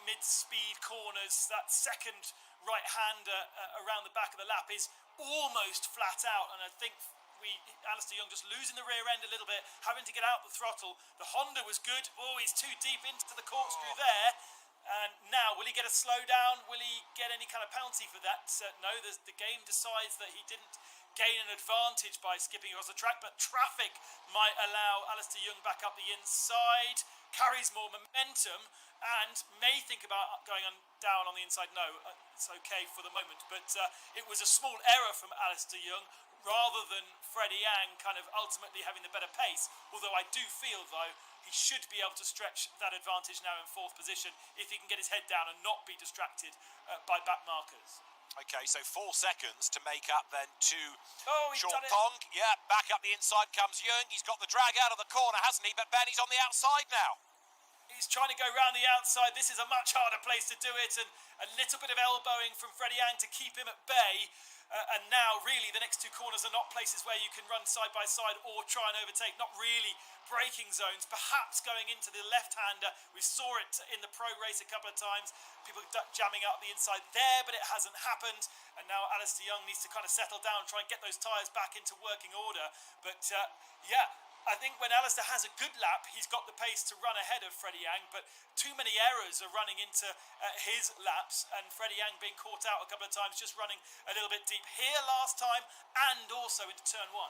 mid-speed corners. That second right-hander around the back of the lap is almost flat out, and I think Alistair Young just losing the rear end a little bit, having to get out the throttle. The Honda was good. Oh, he's too deep into the corkscrew there. And now, will he get a slowdown? Will he get any kind of penalty for that? No, the game decides that he didn't gain an advantage by skipping across the track, but traffic might allow Alistair Young back up the inside, carries more momentum, and may think about going down on the inside. No, it's okay for the moment, but it was a small error from Alistair Young rather than Freddie Ang kind of ultimately having the better pace, although I do feel, though, he should be able to stretch that advantage now in 4th position if he can get his head down and not be distracted by back markers. Okay, so 4 seconds to make up then to Shaun Thong. Yeah, back up the inside comes Young. He's got the drag out of the corner, hasn't he? But Ben, he's on the outside now. He's trying to go round the outside. This is a much harder place to do it, and a little bit of elbowing from Freddie Ang to keep him at bay. And now, really, the next 2 corners are not places where you can run side by side or try and overtake. Not really braking zones. Perhaps going into the left-hander. We saw it in the pro race a couple of times. People jamming out the inside there, but it hasn't happened. And now Alistair Young needs to kind of settle down, try and get those tyres back into working order. But, I think when Alistair has a good lap, he's got the pace to run ahead of Freddie Yang, but too many errors are running into his laps, and Freddie Yang being caught out a couple of times, just running a little bit deep here last time, and also into turn 1.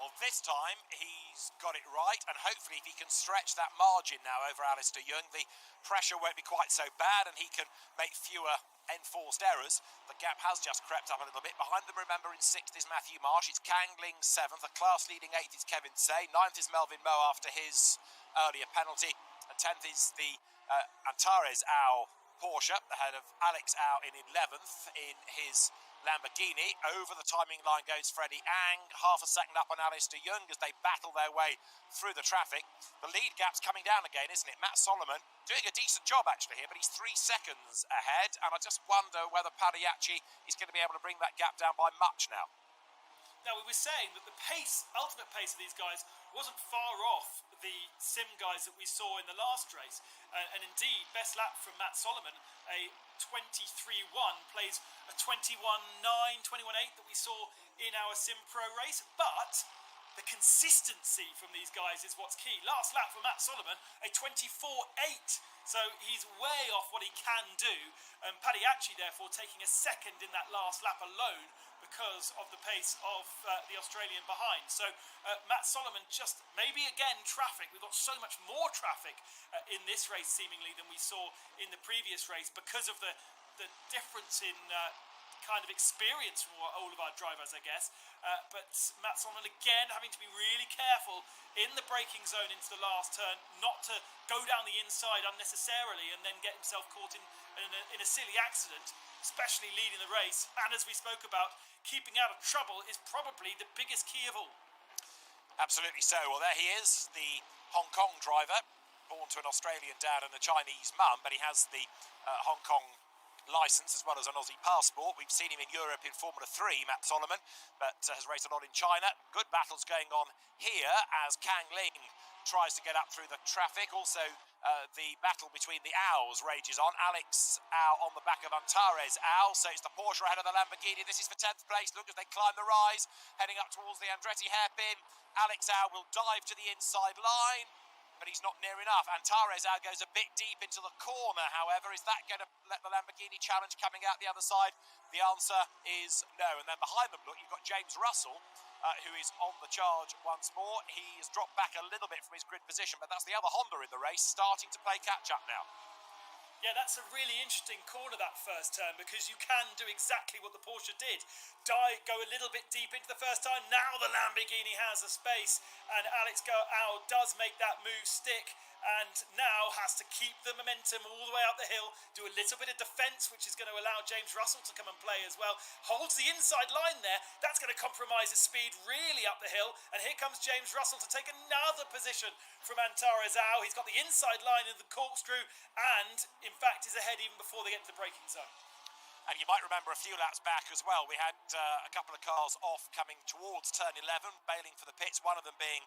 Well, this time he's got it right, and hopefully if he can stretch that margin now over Alistair Young, the pressure won't be quite so bad, and he can make fewer enforced errors. The gap has just crept up a little bit. Behind them, remember, in 6th is Matthew Marsh. It's Kang Ling 7th. A class-leading 8th is Kevin Say. 9th is Melvin Moe after his earlier penalty. And 10th is the Antares Au Porsche, ahead of Alex Au in 11th in his Lamborghini. Over the timing line goes Freddie Ang, half a second up on Alistair Young as they battle their way through the traffic. The lead gap's coming down again, isn't it? Matt Solomon doing a decent job actually here, but he's 3 seconds ahead, and I just wonder whether Padiachi is going to be able to bring that gap down by much now. Now, we were saying that the pace, ultimate pace of these guys wasn't far off the sim guys that we saw in the last race. And indeed, best lap from Matt Solomon, a 23.1, plays a 21.9, 21.8 that we saw in our sim pro race. But the consistency from these guys is what's key. Last lap for Matt Solomon, a 24.8. So he's way off what he can do. Padiachi, therefore, taking a second in that last lap alone because of the pace of the Australian behind. So Matt Solomon just, maybe again, traffic. We've got so much more traffic in this race, seemingly, than we saw in the previous race because of the difference in kind of experience from all of our drivers, I guess. But Matt Solomon, again, having to be really careful in the braking zone into the last turn, not to go down the inside unnecessarily and then get himself caught in a silly accident, especially leading the race. And as we spoke about, keeping out of trouble is probably the biggest key of all. Absolutely so. Well, there he is, the Hong Kong driver, born to an Australian dad and a Chinese mum, but he has the Hong Kong licence as well as an Aussie passport. We've seen him in Europe in Formula 3, Matt Solomon, but has raced a lot in China. Good battles going on here as Kang Ling tries to get up through the traffic. Also, the battle between the Owls rages on. Alex Au on the back of Antares Au. So it's the Porsche ahead of the Lamborghini. This is for 10th place. Look as they climb the rise, heading up towards the Andretti hairpin. Alex Au will dive to the inside line. but he's not near enough. Antares now goes a bit deep into the corner, however. Is that going to let the Lamborghini challenge coming out the other side? The answer is no. And then behind them, look, you've got James Russell, who is on the charge once more. He's dropped back a little bit from his grid position, but that's the other Honda in the race starting to play catch-up now. Yeah, that's a really interesting corner, that first turn, because you can do exactly what the Porsche did. Go a little bit deep into the first time. Now the Lamborghini has the space, and Alex Albon does make that move stick, and now has to keep the momentum all the way up the hill, do a little bit of defence, which is going to allow James Russell to come and play as well. Holds the inside line there. That's going to compromise his speed really up the hill, and here comes James Russell to take another position from Antares Al. He's got the inside line in the Corkscrew, and in fact is ahead even before they get to the braking zone. And you might remember a few laps back as well, we had a couple of cars off coming towards turn 11, bailing for the pits, one of them being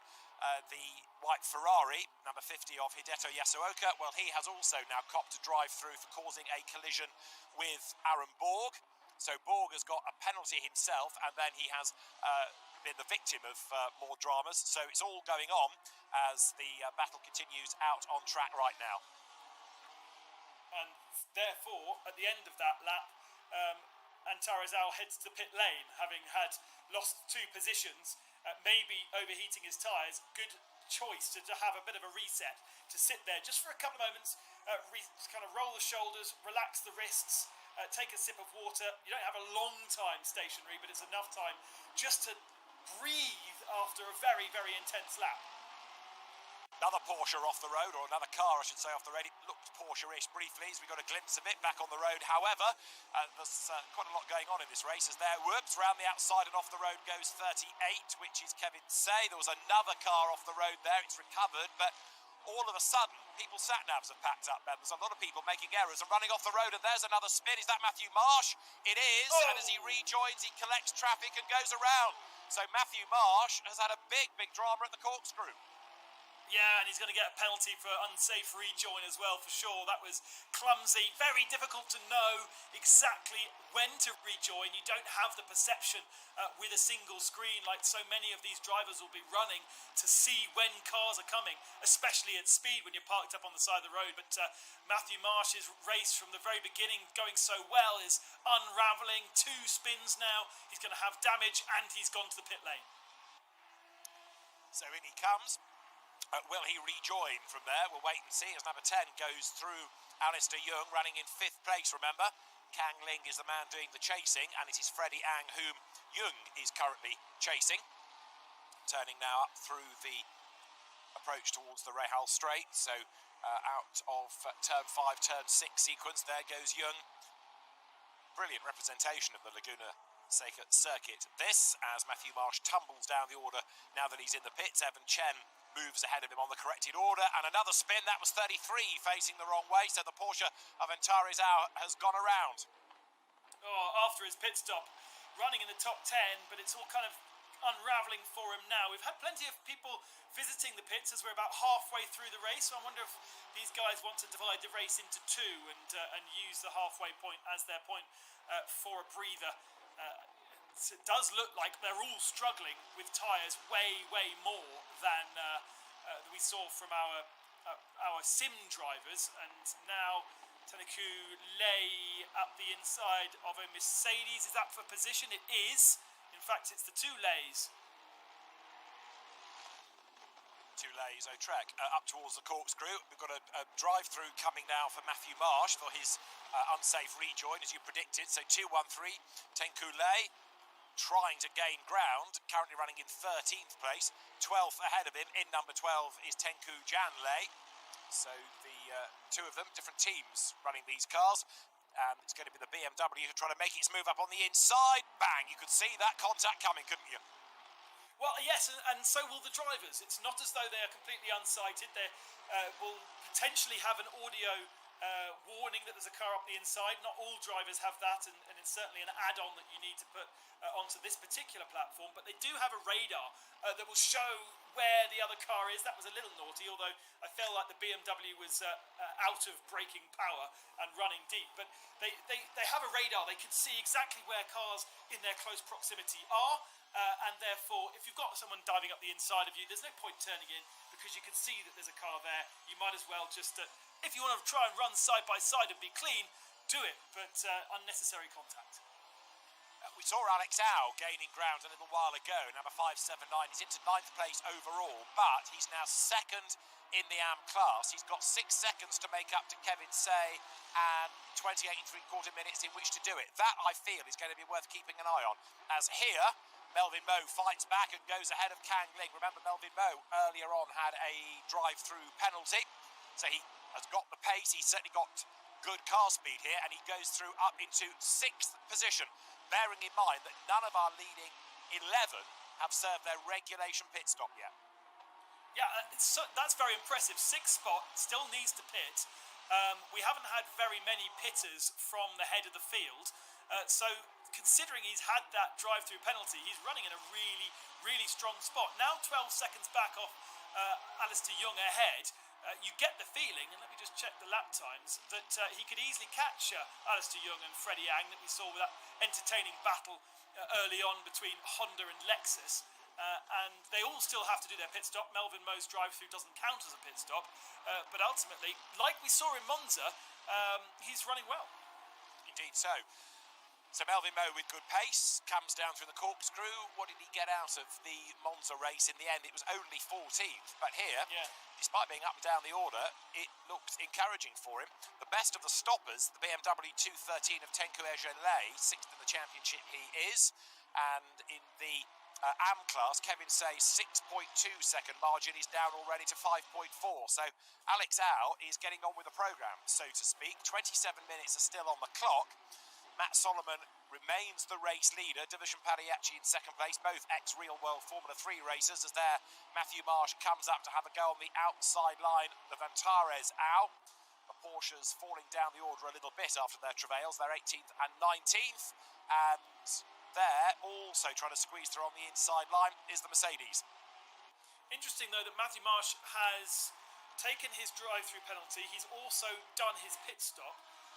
the white Ferrari, number 50 of Hideto Yasuoka. Well, he has also now copped a drive-through for causing a collision with Aaron Borg. So Borg has got a penalty himself, and then he has been the victim of more dramas. So it's all going on as the battle continues out on track right now. And therefore, at the end of that lap, Antares Al heads to pit lane, having had lost 2 positions, maybe overheating his tyres. Good choice to have a bit of a reset, to sit there just for a couple of moments, kind of roll the shoulders, relax the wrists, take a sip of water. You don't have a long time stationary, but it's enough time just to breathe after a very, very intense lap. Another Porsche off the road, or another car, I should say, off the road. It looked Porsche-ish briefly as we got a glimpse of it back on the road. However, there's quite a lot going on in this race as there whoops round the outside and off the road goes 38, which is Kevin Say. There was another car off the road there. It's recovered, but all of a sudden, people's sat-navs have packed up, Ben. There's a lot of people making errors and running off the road, and there's another spin. Is that Matthew Marsh? It is, and as he rejoins, he collects traffic and goes around. So Matthew Marsh has had a big, big drama at the Corkscrew. Yeah, and he's going to get a penalty for unsafe rejoin as well, for sure. That was clumsy. Very difficult to know exactly when to rejoin. You don't have the perception with a single screen like so many of these drivers will be running to see when cars are coming, especially at speed when you're parked up on the side of the road. But Matthew Marsh's race from the very beginning going so well is unravelling. 2 spins now. He's going to have damage, and he's gone to the pit lane. So in he comes. Will he rejoin from there? We'll wait and see as number 10 goes through Alistair Young, running in 5th place, remember. Kang Ling is the man doing the chasing, and it is Freddie Ang whom Young is currently chasing. Turning now up through the approach towards the Rahal Straight, so out of turn 5, turn 6 sequence, there goes Young. Brilliant representation of the Laguna Seca circuit. This, as Matthew Marsh tumbles down the order now that he's in the pits. Evan Chen moves ahead of him on the corrected order, and another spin. That was 33 facing the wrong way, so the Porsche of Antares Al has gone around. After his pit stop, running in the top 10, but it's all kind of unravelling for him now. We've had plenty of people visiting the pits as we're about halfway through the race, so I wonder if these guys want to divide the race into 2 and use the halfway point as their point for a breather. It does look like they're all struggling with tyres way more than we saw from our sim drivers. And now Tanaku Lei up the inside of a Mercedes. Is that for position? It is. In fact, it's the 2 Leis. 2 Leis au track up towards the Corkscrew. We've got a drive-through coming now for Matthew Marsh for his unsafe rejoin, as you predicted. So 2-1-3, Tenku Lei trying to gain ground, currently running in 13th place. 12th ahead of him in number 12 is Tenku Jan Lei. So the 2 of them, different teams running these cars. It's going to be the BMW who try to make its move up on the inside. Bang! You could see that contact coming, couldn't you? Well, yes, and so will the drivers. It's not as though they are completely unsighted. They will potentially have an audio warning that there's a car up the inside. Not all drivers have that, and it's certainly an add-on that you need to put onto this particular platform. But they do have a radar that will show where the other car is. That was a little naughty, although I felt like the BMW was out of braking power and running deep. But they have a radar. They can see exactly where cars in their close proximity are. And therefore, if you've got someone diving up the inside of you, there's no point turning in because you can see that there's a car there. You might as well just, if you want to try and run side by side and be clean, do it, but unnecessary contact. We saw Alex Au gaining ground a little while ago, number 579. He's into 9th place overall, but he's now 2nd in the AM class. He's got 6 seconds to make up to Kevin Say and 28 and 3/4 minutes in which to do it. That, I feel, is going to be worth keeping an eye on. As here, Melvin Moe fights back and goes ahead of Kang Ling. Remember, Melvin Moe earlier on had a drive-through penalty, so he has got the pace. He's certainly got good car speed here, and he goes through up into 6th position, bearing in mind that none of our leading 11 have served their regulation pit stop yet. Yeah, that's very impressive. 6th spot, still needs to pit. We haven't had very many pitters from the head of the field, so considering he's had that drive-through penalty, he's running in a really, really strong spot. Now 12 seconds back off Alistair Young ahead. You get the feeling, and let me just check the lap times, that he could easily catch Alistair Young and Freddie Ang that we saw with that entertaining battle early on between Honda and Lexus. And they all still have to do their pit stop. Melvin Moe's drive-through doesn't count as a pit stop, but ultimately, like we saw in Monza, he's running well. Indeed so. So Melvin Moe with good pace comes down through the corkscrew. What did he get out of the Monza race in the end? It was only 14th, but here, despite being up and down the order, it looks encouraging for him. The best of the stoppers, the BMW 213 of Tenku Ejenlei, 6th in the championship he is, and in the AM class, Kevin Say's 6.2 second margin is down already to 5.4. So Alex Au is getting on with the programme, so to speak. 27 minutes are still on the clock. Matt Solomon remains the race leader. Division Pariachi in 2nd place, both ex-real world Formula 3 racers, as there Matthew Marsh comes up to have a go on the outside line of Antares Au. The Porsches falling down the order a little bit after their travails. They're 18th and 19th, and there, also trying to squeeze through on the inside line, is the Mercedes. Interesting, though, that Matthew Marsh has taken his drive-through penalty. He's also done his pit stop,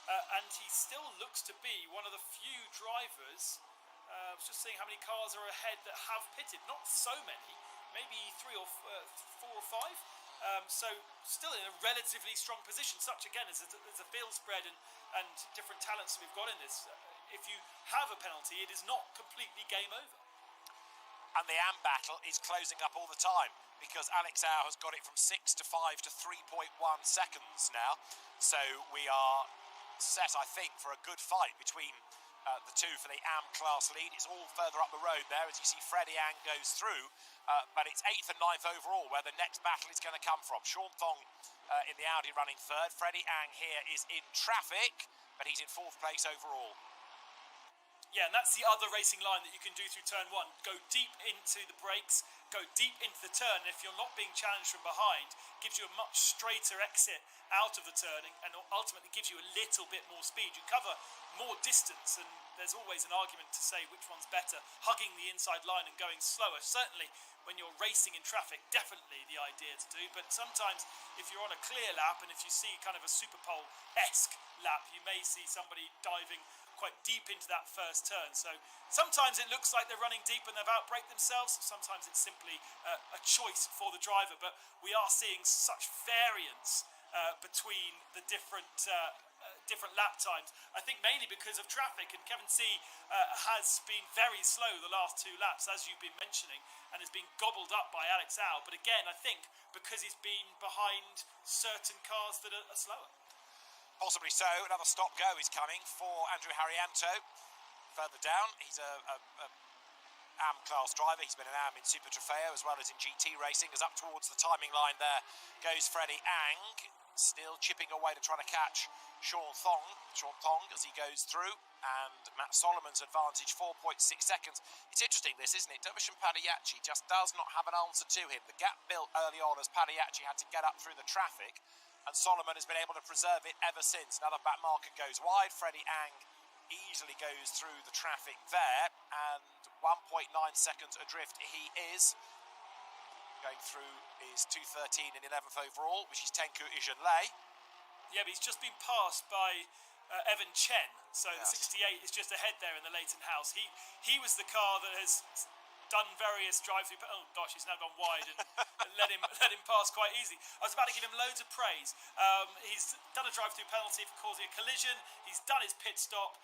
and he still looks to be one of the few drivers. I was just seeing how many cars are ahead that have pitted. Not so many, maybe 3 or 4 or 5. So still in a relatively strong position. Such, again, as a field spread and different talents that we've got in this. If you have a penalty, it is not completely game over. And the AM battle is closing up all the time, because Alex Au has got it from 6 to 5 to 3.1 seconds now. So we are set, I think, for a good fight between the two for the AM class lead. It's all further up the road there, as you see Freddie Ang goes through, but it's 8th and 9th overall where the next battle is going to come from. Shaun Thong in the Audi running 3rd. Freddie Ang here is in traffic, but he's in 4th place overall. Yeah, and that's the other racing line that you can do through turn 1. Go deep into the brakes, go deep into the turn, and if you're not being challenged from behind, gives you a much straighter exit out of the turn, and ultimately gives you a little bit more speed. You cover more distance, and there's always an argument to say which one's better, hugging the inside line and going slower. Certainly, when you're racing in traffic, definitely the idea to do, but sometimes if you're on a clear lap, and if you see kind of a Superpole-esque lap, you may see somebody diving quite deep into that first turn. So sometimes it looks like they're running deep and they've outbraked themselves. Sometimes it's simply a choice for the driver. But we are seeing such variance between the different lap times. I think mainly because of traffic. And Kevin C has been very slow the last 2 laps, as you've been mentioning, and has been gobbled up by Alex Au. But again, I think because he's been behind certain cars that are slower. Possibly so. Another stop-go is coming for Andrew Harrianto. Further down, he's a AM class driver. He's been an AM in Super Trofeo as well as in GT racing. As up towards the timing line there goes Freddie Ang, still chipping away to try to catch Shaun Thong as he goes through, and Matt Solomon's advantage 4.6 seconds. It's interesting this, isn't it? Dervishan Padiachi just does not have an answer to him. The gap built early on as Padiachi had to get up through the traffic, and Solomon has been able to preserve it ever since. Another back marker goes wide. Freddie Ang easily goes through the traffic there, and 1.9 seconds adrift he is. Going through is 2:13 in 11th overall, which is Tenku Ejenlei. Yeah, but he's just been passed by Evan Chen, so yes. The 68 is just ahead there in the Leighton House. He was the car that has done various drive-through. Oh gosh, he's now gone wide and let him pass quite easily. I was about to give him loads of praise. He's done a drive-through penalty for causing a collision. He's done his pit stop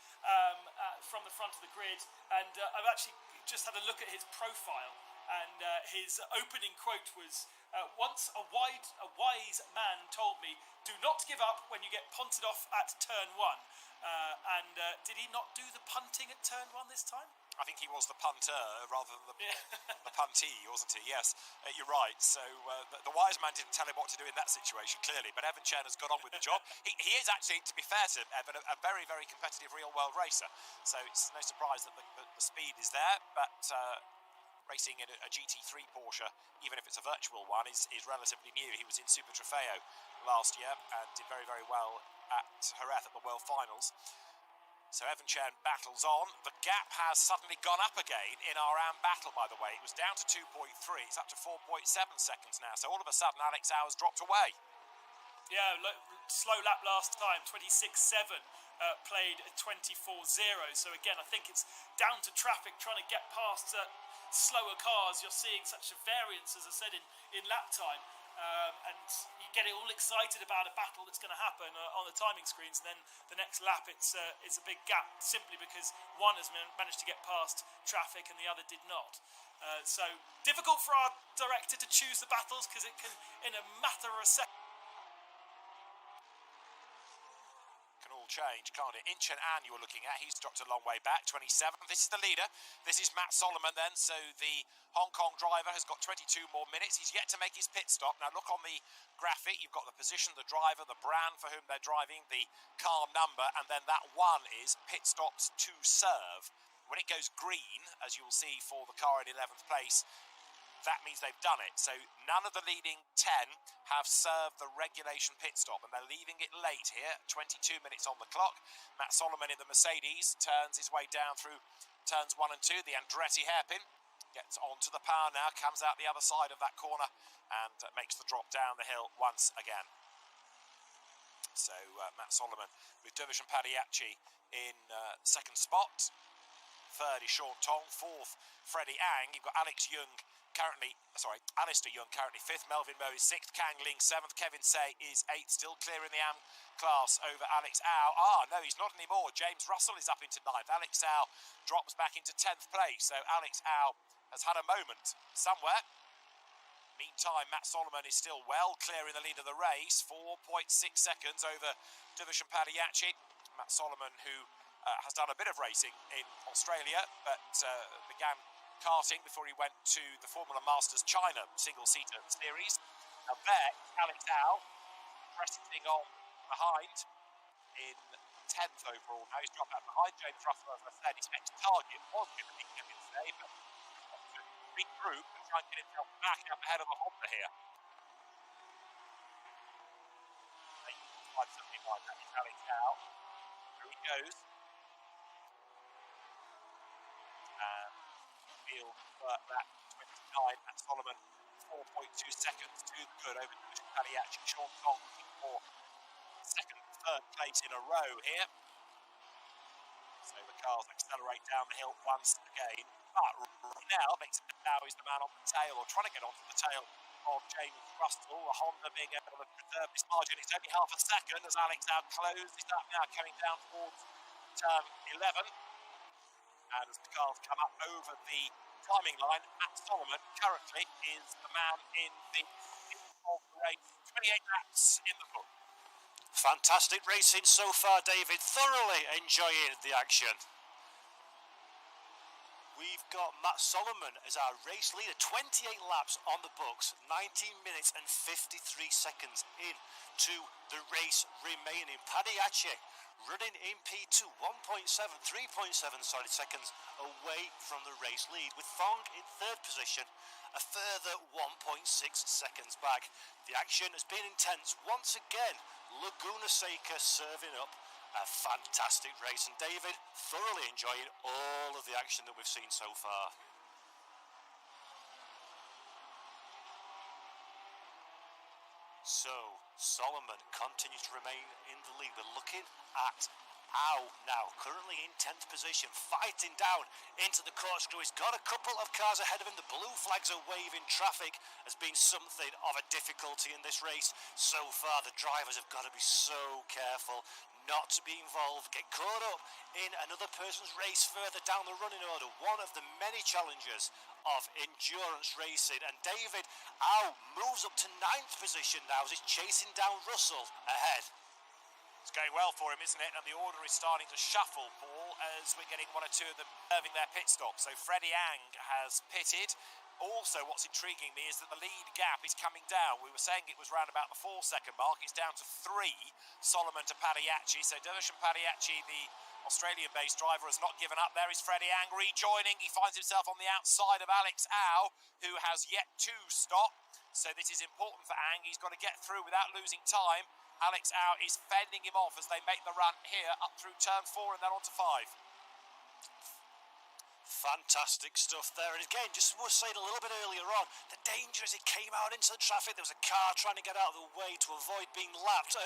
from the front of the grid, and I've actually just had a look at his profile. And his opening quote was, "Once a wise man told me, do not give up when you get punted off at turn 1." And did he not do the punting at turn 1 this time? I think he was the punter rather than the puntee, wasn't he? Yes, you're right. So the wise man didn't tell him what to do in that situation, clearly. But Evan Chen has got on with the job. He is actually, to be fair to Evan, a very, very competitive real-world racer. So it's no surprise that the speed is there. But racing in a GT3 Porsche, even if it's a virtual one, is relatively new. He was in Super Trofeo last year and did very, very well at Jerez at the World Finals. So Evan Chen battles on. The gap has suddenly gone up again in our AM battle, by the way. It was down to 2.3. It's up to 4.7 seconds now. So all of a sudden, Alex Au's dropped away. Yeah, slow lap last time, 26.7. Played at 24.0. So again, I think it's down to traffic trying to get past slower cars. You're seeing such a variance, as I said, in lap time. And you get it all excited about a battle that's going to happen on the timing screens, and then the next lap it's a big gap simply because one has managed to get past traffic and the other did not. So difficult for our director to choose the battles because it can, in a matter of a second, change, can't it? Incheon An you're looking at, he's dropped a long way back, 27. This is the leader. This is Matt Solomon then, so the Hong Kong driver has got 22 more minutes. He's yet to make his pit stop. Now look on the graphic, you've got the position, the driver, the brand for whom they're driving, the car number, and then that one is pit stops to serve. When it goes green, as you will see for the car in 11th place, that means they've done it. So none of the leading 10 have served the regulation pit stop, and they're leaving it late here. 22 minutes on the clock. Matt Solomon in the Mercedes turns his way down through turns 1 and 2. The Andretti hairpin gets onto the power now, comes out the other side of that corner and makes the drop down the hill once again. So Matt Solomon with Dervish and Padiachi in second spot. Third is Shaun Thong. Fourth, Freddie Ang. You've got Alistair Young currently 5th, Melvin Moe is 6th, Kang Ling 7th, Kevin Say is 8th, still clear in the AM class over Alex Au. No, he's not anymore. James Russell is up into 9th. Alex Au drops back into 10th place, so Alex Au has had a moment somewhere. Meantime, Matt Solomon is still well clear in the lead of the race, 4.6 seconds over Dervish and Padiachi. Matt Solomon, who has done a bit of racing in Australia, but began karting before he went to the Formula Masters China single-seater series. Now there, Alex Au pressing on behind in 10th overall. Now he's dropped out behind James Russell, as I said. His next target was going to be Kevin Say, but he's got to regroup and try and get himself back up ahead of the Honda here. Something like that is Alex Au. Here he goes. And he'll convert that 29. Matt Solomon, 4.2 seconds to the good over Padiachi. Shaun Thong looking for second and third place in a row here. So the cars accelerate down the hill once again. But right now, now is the man on the tail, or trying to get onto the tail of James Russell. The Honda being able to preserve this margin. It's only half a second as Alex Au closes up now, coming down towards turn 11. And as the cars come up over the timing line, Matt Solomon currently is the man in the race. 28 laps in the book. Fantastic racing so far, David. Thoroughly enjoying the action. We've got Matt Solomon as our race leader. 28 laps on the books. 19 minutes and 53 seconds into the race remaining. Padiachi running in P2, 3.7 seconds away from the race lead, with Thong in third position, a further 1.6 seconds back. The action has been intense once again. Laguna Seca serving up a fantastic race, and David thoroughly enjoying all of the action that we've seen so far. So Solomon continues to remain in the lead. We're looking at Au now, currently in 10th position, fighting down into the corkscrew. He's got a couple of cars ahead of him. The blue flags are waving. Traffic has been something of a difficulty in this race so far. The drivers have got to be so careful not to be involved, get caught up in another person's race further down the running order. One of the many challenges of endurance racing. And David Au moves up to 9th position now as he's chasing down Russell ahead. It's going well for him, isn't it? And the order is starting to shuffle, Paul, as we're getting one or two of them serving their pit stop. So Freddie Ang has pitted. Also, what's intriguing me is that the lead gap is coming down. We were saying it was round about the 4-second mark. It's down to 3, Solomon to Padiachi. So Dervishan Padiachi, the Australian-based driver, has not given up. There is Freddie Ang rejoining. He finds himself on the outside of Alex Au, who has yet to stop. So this is important for Ang. He's got to get through without losing time. Alex Au is fending him off as they make the run here up through turn 4 and then on to 5. Fantastic stuff there. And again, just was saying a little bit earlier on, the danger as he came out into the traffic, there was a car trying to get out of the way to avoid being lapped, to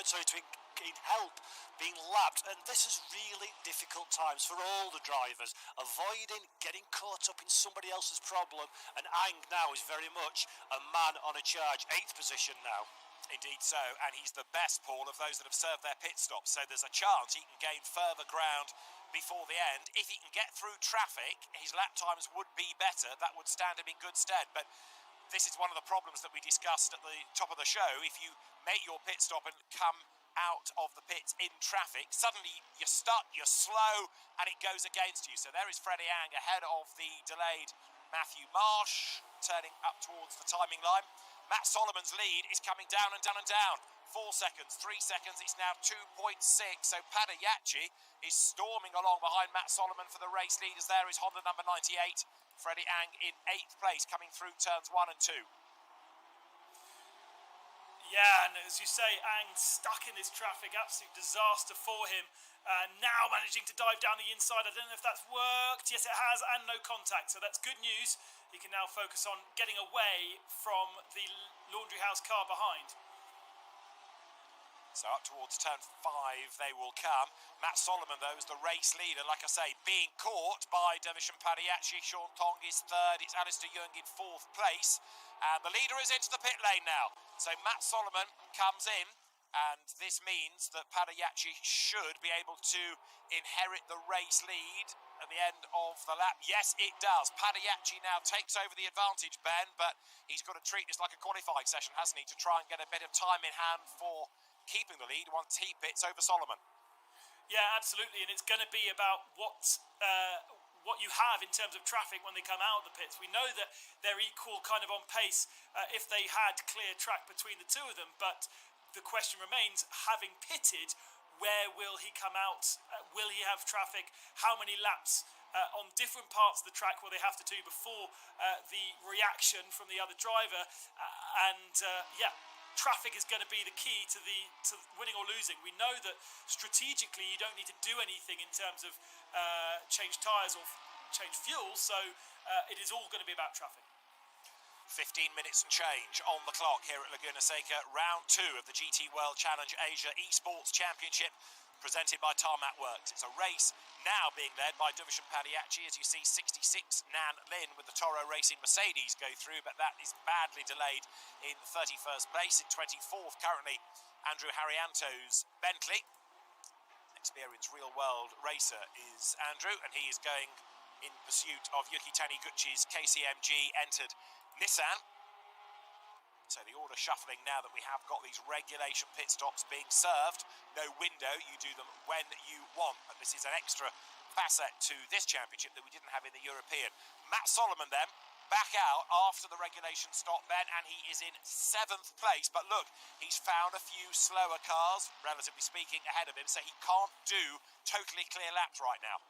help being lapped. And this is really difficult times for all the drivers, avoiding getting caught up in somebody else's problem. And Ang now is very much a man on a charge, 8th position now. Indeed so, and he's the best, Paul, of those that have served their pit stops. So there's a chance he can gain further ground before the end. If he can get through traffic, his lap times would be better. That would stand him in good stead. But this is one of the problems that we discussed at the top of the show. If you make your pit stop and come out of the pits in traffic, suddenly you're stuck, you're slow, and it goes against you. So there is Freddie Ang ahead of the delayed Matthew Marsh, turning up towards the timing line. Matt Solomon's lead is coming down and down and down. 4 seconds, 3 seconds, it's now 2.6. So Padiachi is storming along behind Matt Solomon for the race leaders. There is Honda number 98. Freddie Ang in 8th place, coming through turns 1 and 2. Yeah, and as you say, Ang stuck in this traffic, absolute disaster for him. Now managing to dive down the inside. I don't know if that's worked. Yes, it has, and no contact. So that's good news. He can now focus on getting away from the laundry house car behind. So up towards turn 5 they will come. Matt Solomon, though, is the race leader. Like I say, being caught by Dervishan Padiachi. Shaun Thong is 3rd. It's Alistair Young in 4th place. And the leader is into the pit lane now. So Matt Solomon comes in. And this means that Padiachi should be able to inherit the race lead at the end of the lap. Yes, it does. Padiachi now takes over the advantage, Ben, but he's got to treat this like a qualifying session, hasn't he, to try and get a bit of time in hand for keeping the lead once he pits over Solomon. Yeah, absolutely, and it's going to be about what you have in terms of traffic when they come out of the pits. We know that they're equal kind of on pace if they had clear track between the two of them, but the question remains, having pitted, where will he come out? Will he have traffic? How many laps on different parts of the track will they have to do before the reaction from the other driver? Traffic is going to be the key to winning or losing. We know that strategically you don't need to do anything in terms of change tyres or change fuel, so it is all going to be about traffic. 15 minutes and change on the clock here at Laguna Seca. Round 2 of the GT World Challenge Asia Esports Championship, presented by Tarmac Works. It's a race now being led by Dervishan Padiachi. As you see, 66 Nan Lin with the Toro Racing Mercedes go through, but that is badly delayed in 31st place. In 24th, currently, Andrew Harrianto's Bentley. Experienced real-world racer is Andrew, and he is going in pursuit of Yuki Taniguchi's KCMG entered Nissan. So the order shuffling now that we have got these regulation pit stops being served. No window, you do them when you want. And this is an extra facet to this championship that we didn't have in the European. Matt Solomon then back out after the regulation stop then, and he is in 7th place. But look, he's found a few slower cars, relatively speaking, ahead of him, so he can't do totally clear laps right now.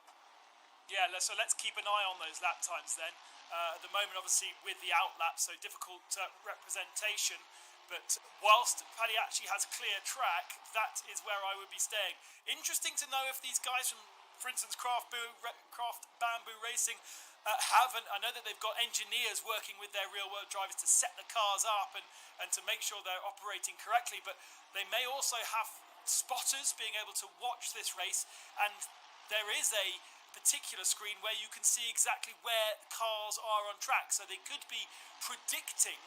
Yeah, so let's keep an eye on those lap times then. At the moment, obviously, with the outlap, so difficult representation. But whilst Padiachi has clear track, that is where I would be staying. Interesting to know if these guys from, for instance, Craft Bamboo Racing I know that they've got engineers working with their real-world drivers to set the cars up and to make sure they're operating correctly, but they may also have spotters being able to watch this race, and there is a particular screen where you can see exactly where cars are on track, so they could be predicting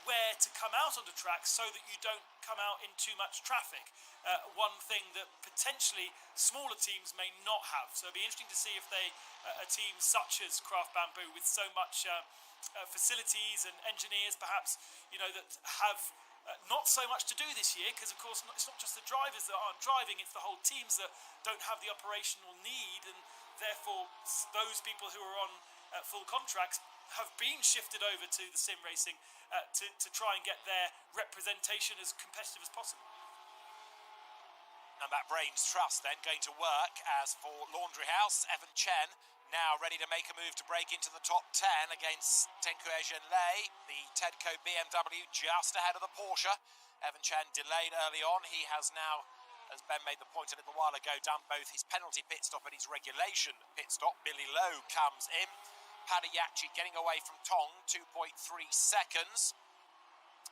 where to come out onto track so that you don't come out in too much traffic. One thing that potentially smaller teams may not have. So it'll be interesting to see if a team such as Craft Bamboo, with so much facilities and engineers perhaps, that have not so much to do this year, because of course it's not just the drivers that aren't driving, it's the whole teams that don't have the operational need, and therefore those people who are on full contracts have been shifted over to the sim racing to try and get their representation as competitive as possible. And that brains trust then going to work as for Laundry House. Evan Chen now ready to make a move to break into the top 10 against Tenku Ejenlei, the Tedco BMW just ahead of the Porsche. Evan Chen delayed early on. He has now, as Ben made the point a little while ago, done both his penalty pit stop and his regulation pit stop. Billy Lowe comes in. Padayachi getting away from Thong, 2.3 seconds.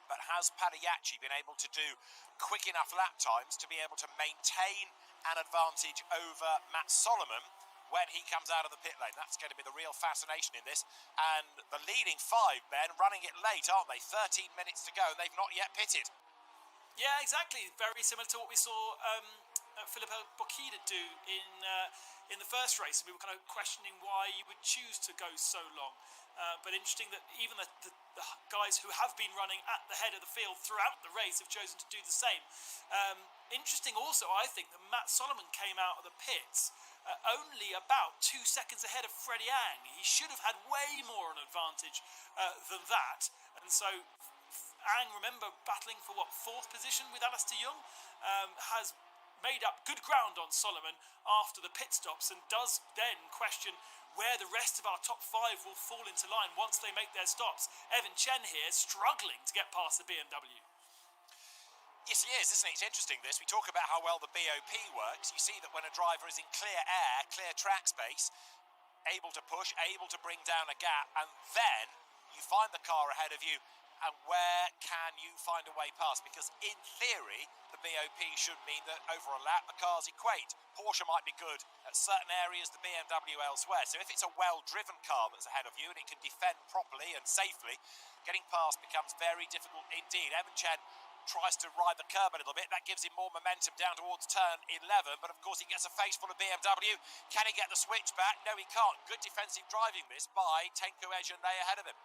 But has Padayachi been able to do quick enough lap times to be able to maintain an advantage over Matt Solomon when he comes out of the pit lane? That's going to be the real fascination in this. And the leading five, Ben, running it late, aren't they? 13 minutes to go, they've not yet pitted. Yeah, exactly. Very similar to what we saw Filippo Bocchida do in the first race. We were kind of questioning why you would choose to go so long. But interesting that even the guys who have been running at the head of the field throughout the race have chosen to do the same. Interesting also, I think, that Matt Solomon came out of the pits only about 2 seconds ahead of Freddie Ang. He should have had way more an advantage than that. And so Ang, remember, battling for fourth position with Alistair Young, has made up good ground on Solomon after the pit stops, and does then question where the rest of our top five will fall into line once they make their stops. Evan Chen here struggling to get past the BMW. Yes, he is, isn't it? It's interesting this. We talk about how well the BOP works. You see that when a driver is in clear air, clear track space, able to push, able to bring down a gap, and then you find the car ahead of you, and where can you find a way past? Because in theory, the BOP should mean that over a lap, the cars equate. Porsche might be good at certain areas, the BMW elsewhere. So if it's a well-driven car that's ahead of you and it can defend properly and safely, getting past becomes very difficult indeed. Evan Chen tries to ride the curb a little bit. That gives him more momentum down towards turn 11. But of course, he gets a face full of BMW. Can he get the switch back? No, he can't. Good defensive driving this by Tenku Ejenlei ahead of him.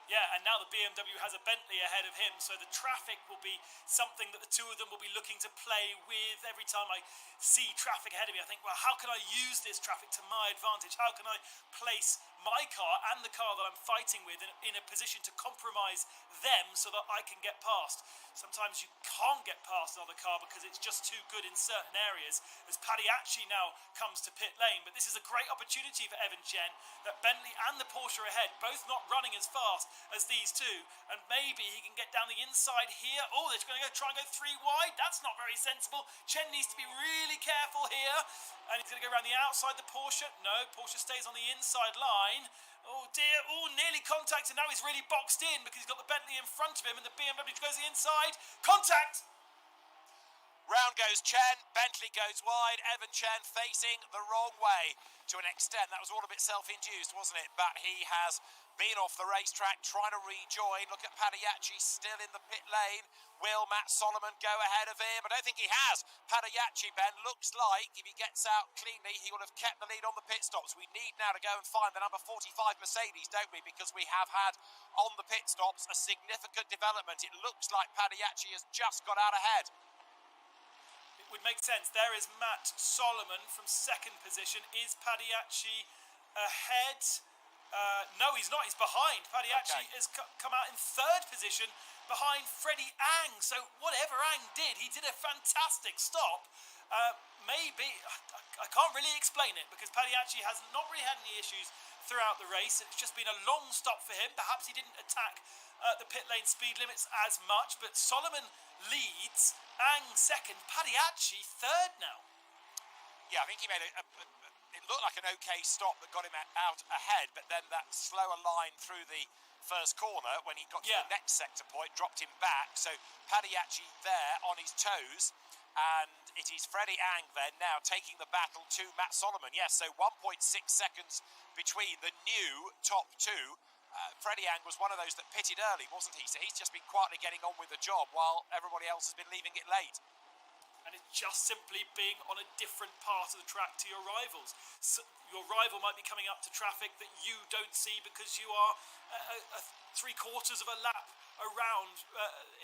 Yeah, and now the BMW has a Bentley ahead of him, so the traffic will be something that the two of them will be looking to play with. Every time I see traffic ahead of me, I think, well, how can I use this traffic to my advantage? How can I place my car and the car that I'm fighting with in a position to compromise them so that I can get past? Sometimes you can't get past another car because it's just too good in certain areas, as Padiachi now comes to pit lane. But this is a great opportunity for Evan Chen, that Bentley and the Porsche are ahead, both not running as fast as these two, and maybe he can get down the inside here. Oh, they're going to try and go three wide. That's not very sensible. Chen needs to be really careful here, and he's going to go around the outside the Porsche. No, Porsche stays on the inside line. Oh dear, oh, nearly contact, and now he's really boxed in because he's got the Bentley in front of him, and the BMW goes the inside. Contact! Round goes Chen, Bentley goes wide, Evan Chen facing the wrong way to an extent. That was all a bit self-induced, wasn't it? But he has been off the racetrack trying to rejoin. Look at Padayachi still in the pit lane. Will Matt Solomon go ahead of him? I don't think he has. Padayachi, Ben, looks like if he gets out cleanly, he will have kept the lead on the pit stops. We need now to go and find the number 45 Mercedes, don't we? Because we have had on the pit stops a significant development. It looks like Padayachi has just got out ahead. Would make sense. There is Matt Solomon from second position. Is Padiachi ahead? No, he's not. He's behind. Padiachi has come out in third position behind Freddie Ang. So whatever Ang did, he did a fantastic stop. Maybe, I can't really explain it because Padiachi has not really had any issues throughout the race. It's just been a long stop for him. Perhaps he didn't attack the pit lane speed limits as much, but Solomon leads, Ang second, Padiachi third now. Yeah, I think he made it looked like an okay stop that got him out ahead, but then that slower line through the first corner when he got to Yeah. the next sector point, dropped him back. So Padiachi there on his toes. And it is Freddie Ang then now taking the battle to Matt Solomon. Yes, so 1.6 seconds between the new top two. Freddie Ang was one of those that pitted early, wasn't he? So he's just been quietly getting on with the job while everybody else has been leaving it late. And it's just simply being on a different part of the track to your rivals. So your rival might be coming up to traffic that you don't see because you are three-quarters of a lap around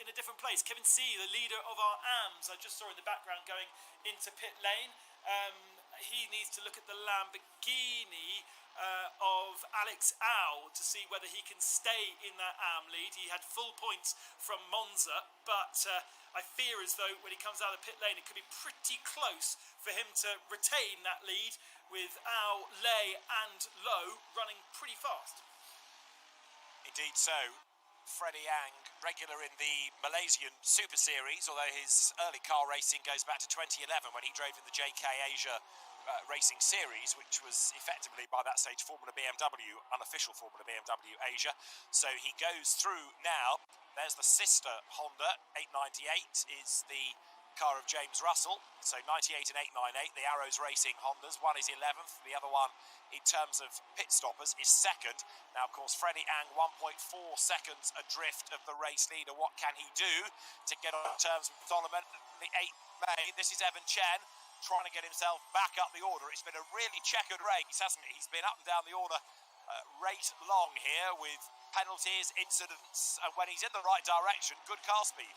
in a different place. Kevin C, the leader of our AMs, I just saw in the background going into pit lane. He needs to look at the Lamborghini of Alex Au to see whether he can stay in that AM lead. He had full points from Monza, but I fear as though when he comes out of the pit lane, it could be pretty close for him to retain that lead with Au, Lei and Lowe running pretty fast. Indeed so. Freddie Ang, regular in the Malaysian Super Series, although his early car racing goes back to 2011 when he drove in the JK Asia Racing Series, which was effectively by that stage Formula BMW, unofficial Formula BMW Asia. So he goes through now. There's the sister Honda, 898 is the car of James Russell. So 98 and 898, the Arrows Racing Hondas. One is 11th, the other one in terms of pit stoppers is second. Now, of course, Freddie Ang 1.4 seconds adrift of the race leader. What can he do to get on terms with Solomon? The 8th May, this is Evan Chen trying to get himself back up the order. It's been a really checkered race, hasn't it? He's been up and down the order race long here with penalties, incidents, and when he's in the right direction, good car speed.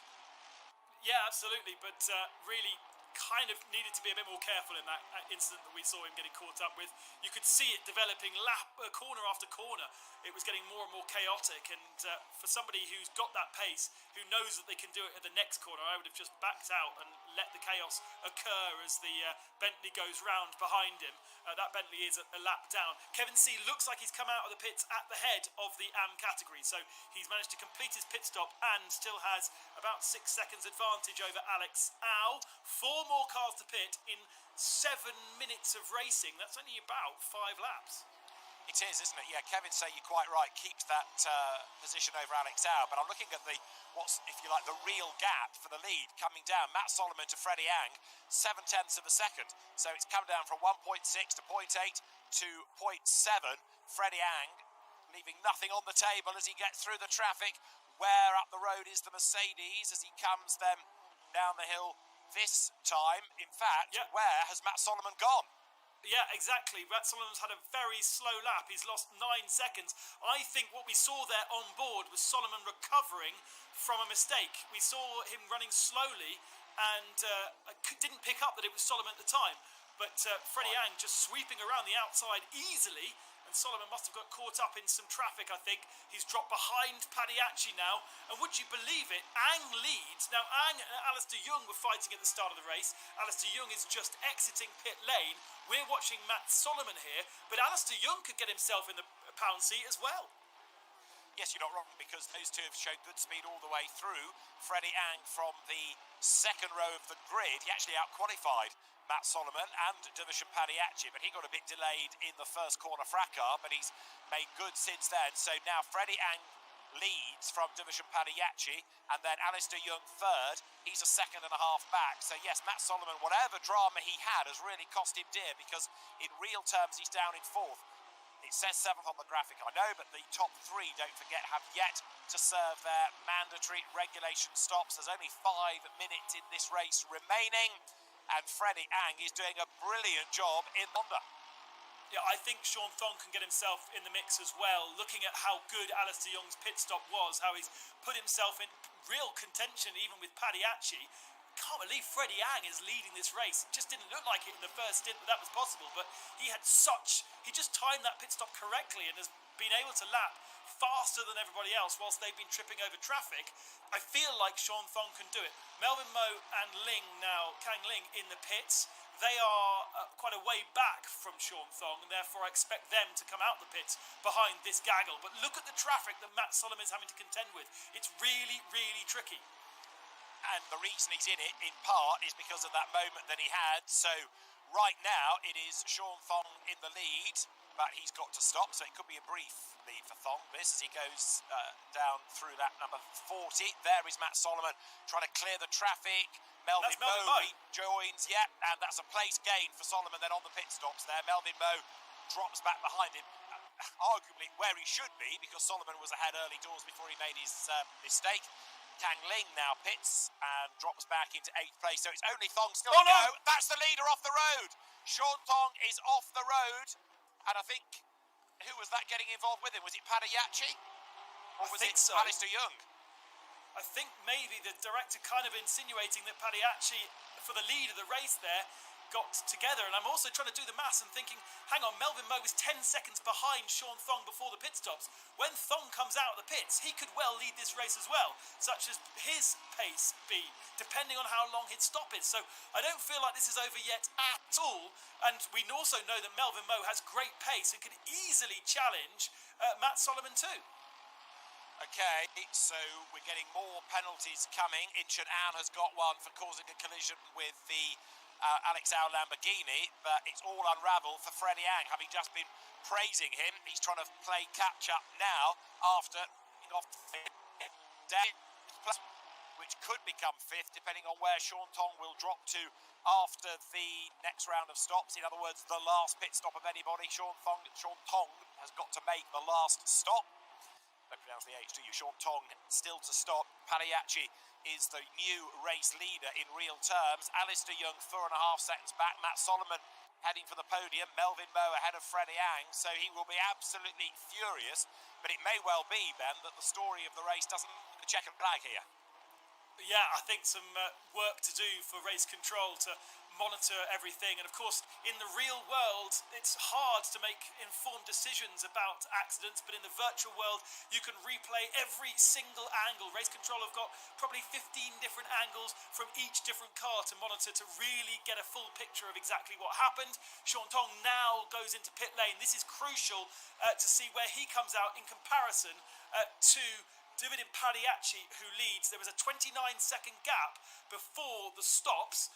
Yeah, absolutely, but really kind of needed to be a bit more careful in that incident that we saw him getting caught up with. You could see it developing corner after corner. It was getting more and more chaotic, and for somebody who's got that pace, who knows that they can do it at the next corner, I would have just backed out and let the chaos occur as the Bentley goes round behind him. That Bentley is a lap down. Kevin C looks like he's come out of the pits at the head of the AM category, so he's managed to complete his pit stop and still has about 6 seconds advantage over Alex Au. 4 more cars to pit in 7 minutes of racing. That's only about 5 laps. It is, isn't it? Yeah, Kevin say you're quite right. Keeps that position over Alex Au. But I'm looking at what's, if you like, the real gap for the lead coming down. Matt Solomon to Freddie Ang, 0.7 of a second. So it's come down from 1.6 to 0.8 to 0.7. Freddie Ang leaving nothing on the table as he gets through the traffic. Where up the road is the Mercedes as he comes then down the hill this time. In fact, where has Matt Solomon gone? Yeah, exactly. Matt Solomon's had a very slow lap. He's lost 9 seconds. I think what we saw there on board was Solomon recovering from a mistake. We saw him running slowly and didn't pick up that it was Solomon at the time. But Freddie Ang just sweeping around the outside easily, and Solomon must have got caught up in some traffic, I think. He's dropped behind Padiachi now, and would you believe it, Ang leads. Now, Ang and Alistair Young were fighting at the start of the race. Alistair Young is just exiting pit lane. We're watching Matt Solomon here, but Alistair Young could get himself in the pound seat as well. Yes, you're not wrong, because those two have shown good speed all the way through. Freddie Ang from the second row of the grid, he actually out-qualified Matt Solomon and Division Padiachi, but he got a bit delayed in the first corner fracas, but he's made good since then. So now Freddie Ang leads from Division Padiachi, and then Alistair Young third. He's a 1.5 seconds back. So yes, Matt Solomon, whatever drama he had, has really cost him dear, because in real terms he's down in 4th. It says 7th on the graphic, I know, but the top 3, don't forget, have yet to serve their mandatory regulation stops. There's only 5 minutes in this race remaining, and Freddie Ang is doing a brilliant job in Honda. Yeah, I think Shaun Thong can get himself in the mix as well. Looking at how good Alistair Young's pit stop was, how he's put himself in real contention even with Padiachi. Can't believe Freddie Ang is leading this race. It just didn't look like it in the first stint that was possible, but he just timed that pit stop correctly and has been able to lap faster than everybody else whilst they've been tripping over traffic. I feel like Shaun Thong can do it. Melvin Mo and Kang Ling in the pits. They are quite a way back from Shaun Thong, and therefore I expect them to come out the pits behind this gaggle. But look at the traffic that Matt Solomon is having to contend with. It's really, really tricky. And the reason he's in it, in part, is because of that moment that he had. So right now, it is Shaun Thong in the lead. but he's got to stop, so it could be a brief lead for Thong. This as he goes down through that number 40. There is Matt Solomon trying to clear the traffic. Melvin Moe joins, and that's a place gain for Solomon then on the pit stops there. Melvin Moe drops back behind him, arguably where he should be, because Solomon was ahead early doors before he made his mistake. Kang Ling now pits and drops back into 8th place, so it's only Thong still to go. That's the leader off the road. Shaun Thong is off the road, and I think, who was that getting involved with him? Was it Padayachi? Or was it Alistair Young? I think maybe the director kind of insinuating that Padayachi, for the lead of the race there, got together. And I'm also trying to do the maths and thinking, hang on, Melvin Moe was 10 seconds behind Shaun Thong before the pit stops. When Thong comes out of the pits, he could well lead this race as well, such as his pace be, depending on how long his stop is. So I don't feel like this is over yet at all. And we also know that Melvin Moe has great pace and could easily challenge Matt Solomon too. Okay, so we're getting more penalties coming. Incheon An has got one for causing a collision with the Alex Au Lamborghini, but it's all unravelled for Freddie Ang, having just been praising him. He's trying to play catch-up now after which could become 5th, depending on where Shaun Thong will drop to after the next round of stops. In other words, the last pit stop of anybody. Shaun Thong has got to make the last stop. Don't pronounce the H, do you? Shaun Thong still to stop. Padayachi is the new race leader in real terms. Alistair Young 4.5 seconds back. Matt Solomon heading for the podium. Melvin Moe ahead of Freddie Ang, so he will be absolutely furious. But it may well be, Ben, that the story of the race doesn't check and flag here. Yeah, I think some work to do for race control to monitor everything. And of course, in the real world, it's hard to make informed decisions about accidents, but in the virtual world, you can replay every single angle. Race control have got probably 15 different angles from each different car to monitor to really get a full picture of exactly what happened. Shaun Thong now goes into pit lane. This is crucial to see where he comes out in comparison to David Padayachi, who leads. There was a 29-second gap before the stops.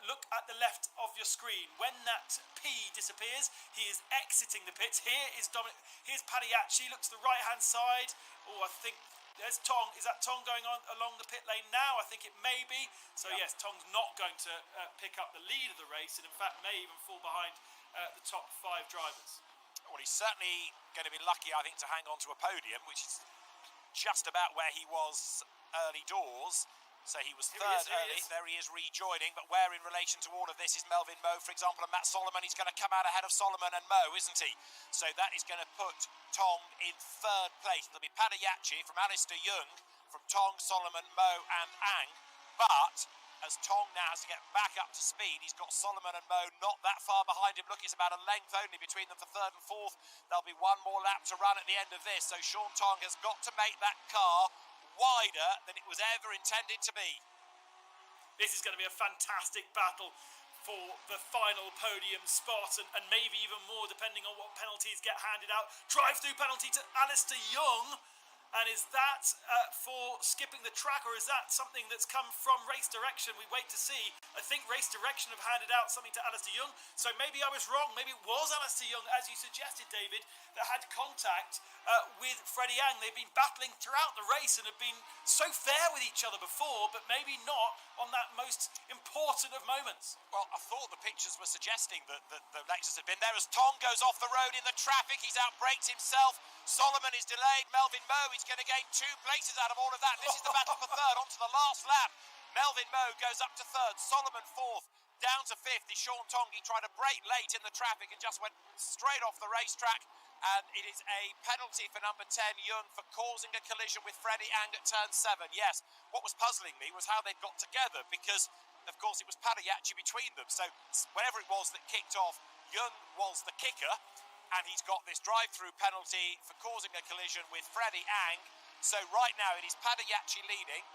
Look at the left of your screen. When that P disappears, he is exiting the pits. Here's Padayachi. Looks to the right-hand side. Oh, I think there's Thong. Is that Thong going on along the pit lane now? I think it may be. So yes, Thong's not going to pick up the lead of the race, and in fact may even fall behind the top 5 drivers. Well, he's certainly going to be lucky, I think, to hang on to a podium, which is just about where he was early doors. So he was third early. There he is rejoining. But where in relation to all of this is Melvin Moe, for example, and Matt Solomon? He's going to come out ahead of Solomon and Moe, isn't he? So that is going to put Thong in 3rd place. There'll be Padayachi from Alistair Young, from Thong, Solomon, Moe and Ang. But as Thong now has to get back up to speed, he's got Solomon and Moe not that far behind him. Look, it's about a length only between them for 3rd and 4th. There'll be one more lap to run at the end of this. So Shaun Thong has got to make that car wider than it was ever intended to be. This is going to be a fantastic battle for the final podium spot, and maybe even more depending on what penalties get handed out. Drive-through penalty to Alistair Young. And is that for skipping the track, or is that something that's come from Race Direction? We wait to see. I think Race Direction have handed out something to Alistair Young, so maybe I was wrong. Maybe it was Alistair Young, as you suggested, David, that had contact with Freddie Ang. They've been battling throughout the race and have been so fair with each other before, but maybe not on that most important of moments. Well, I thought the pictures were suggesting that the Lexus had been there as Thong goes off the road in the traffic. He's outbraked himself. Solomon is delayed. Melvin Moe is going to gain 2 places out of all of that. This is the battle for 3rd. On to the last lap. Melvin Moe goes up to 3rd. Solomon 4th. Down to 5th is Shaun Thong. He tried to brake late in the traffic and just went straight off the racetrack. And it is a penalty for number 10, Young, for causing a collision with Freddie Ang at turn 7. Yes, what was puzzling me was how they got together, because, of course, it was Padayachi between them. So whatever it was that kicked off, Young was the kicker. And he's got this drive-through penalty for causing a collision with Freddie Ang. So right now it is Padayachi leading.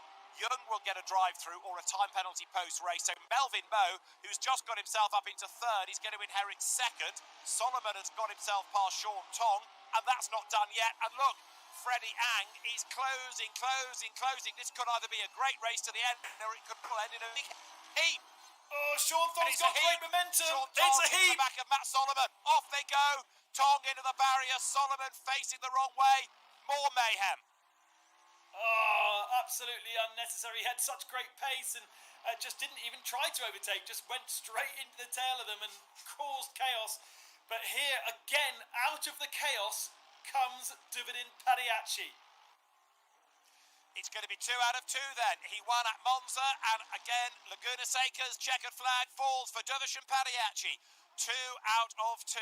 Young will get a drive-through or a time penalty post-race. So Melvin Moe, who's just got himself up into 3rd, is going to inherit 2nd. Solomon has got himself past Shaun Thong, and that's not done yet. And look, Freddie Ang is closing. This could either be a great race to the end, or it could end in a big heat. Oh, Shaun And Thong's it's a got great heap. momentum. Shaun It's Thong a into heap. the back of Matt Solomon. Off they go. Thong into the barrier. Solomon facing the wrong way. More mayhem. Oh, absolutely unnecessary. He had such great pace and just didn't even try to overtake. Just went straight into the tail of them and caused chaos. But here, again, out of the chaos comes Davidin Pariachi. It's going to be 2 out of 2 then. He won at Monza, and again, Laguna Seca's checkered flag falls for Davidin Pariachi. 2 out of 2.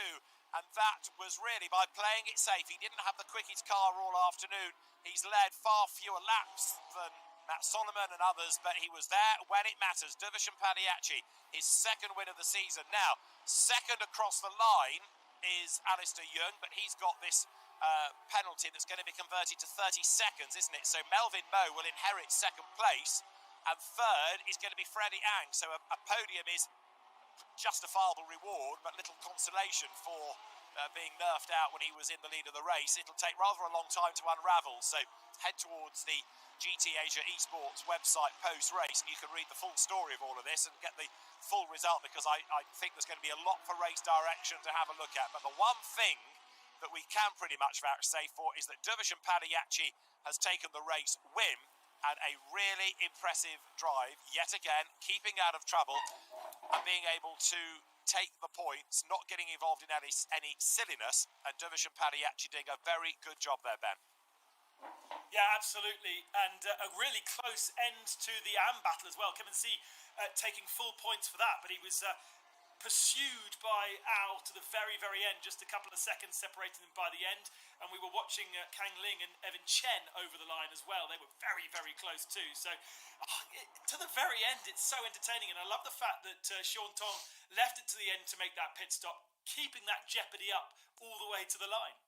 And that was really by playing it safe. He didn't have the quickest car all afternoon. He's led far fewer laps than Matt Solomon and others, but he was there when it matters. Davidin Pariachi, his second win of the season. Now, second across the line is Alistair Young, but he's got this penalty that's going to be converted to 30 seconds, isn't it? So Melvin Moe will inherit second place, and third is going to be Freddie Ang. So a podium is justifiable reward, but little consolation for being nerfed out when he was in the lead of the race. It'll take rather a long time to unravel, so head towards the GT Asia Esports website post-race and you can read the full story of all of this and get the full result, because I think there's going to be a lot for race direction to have a look at. But the one thing that we can pretty much vouchsafe for is that Davidin Pariachi has taken the race win, and a really impressive drive yet again, keeping out of trouble and being able to take the points, not getting involved in any silliness, and Davidin Pariachi doing a very good job there, Ben. Yeah, absolutely, and a really close end to the AM battle as well. Kevin C taking full points for that, but he was pursued by Ao to the very, very end, just a couple of seconds separating them by the end. And we were watching Kang Ling and Evan Chen over the line as well. They were very, very close too. So to the very end, it's so entertaining. And I love the fact that Shaun Thong left it to the end to make that pit stop, keeping that jeopardy up all the way to the line.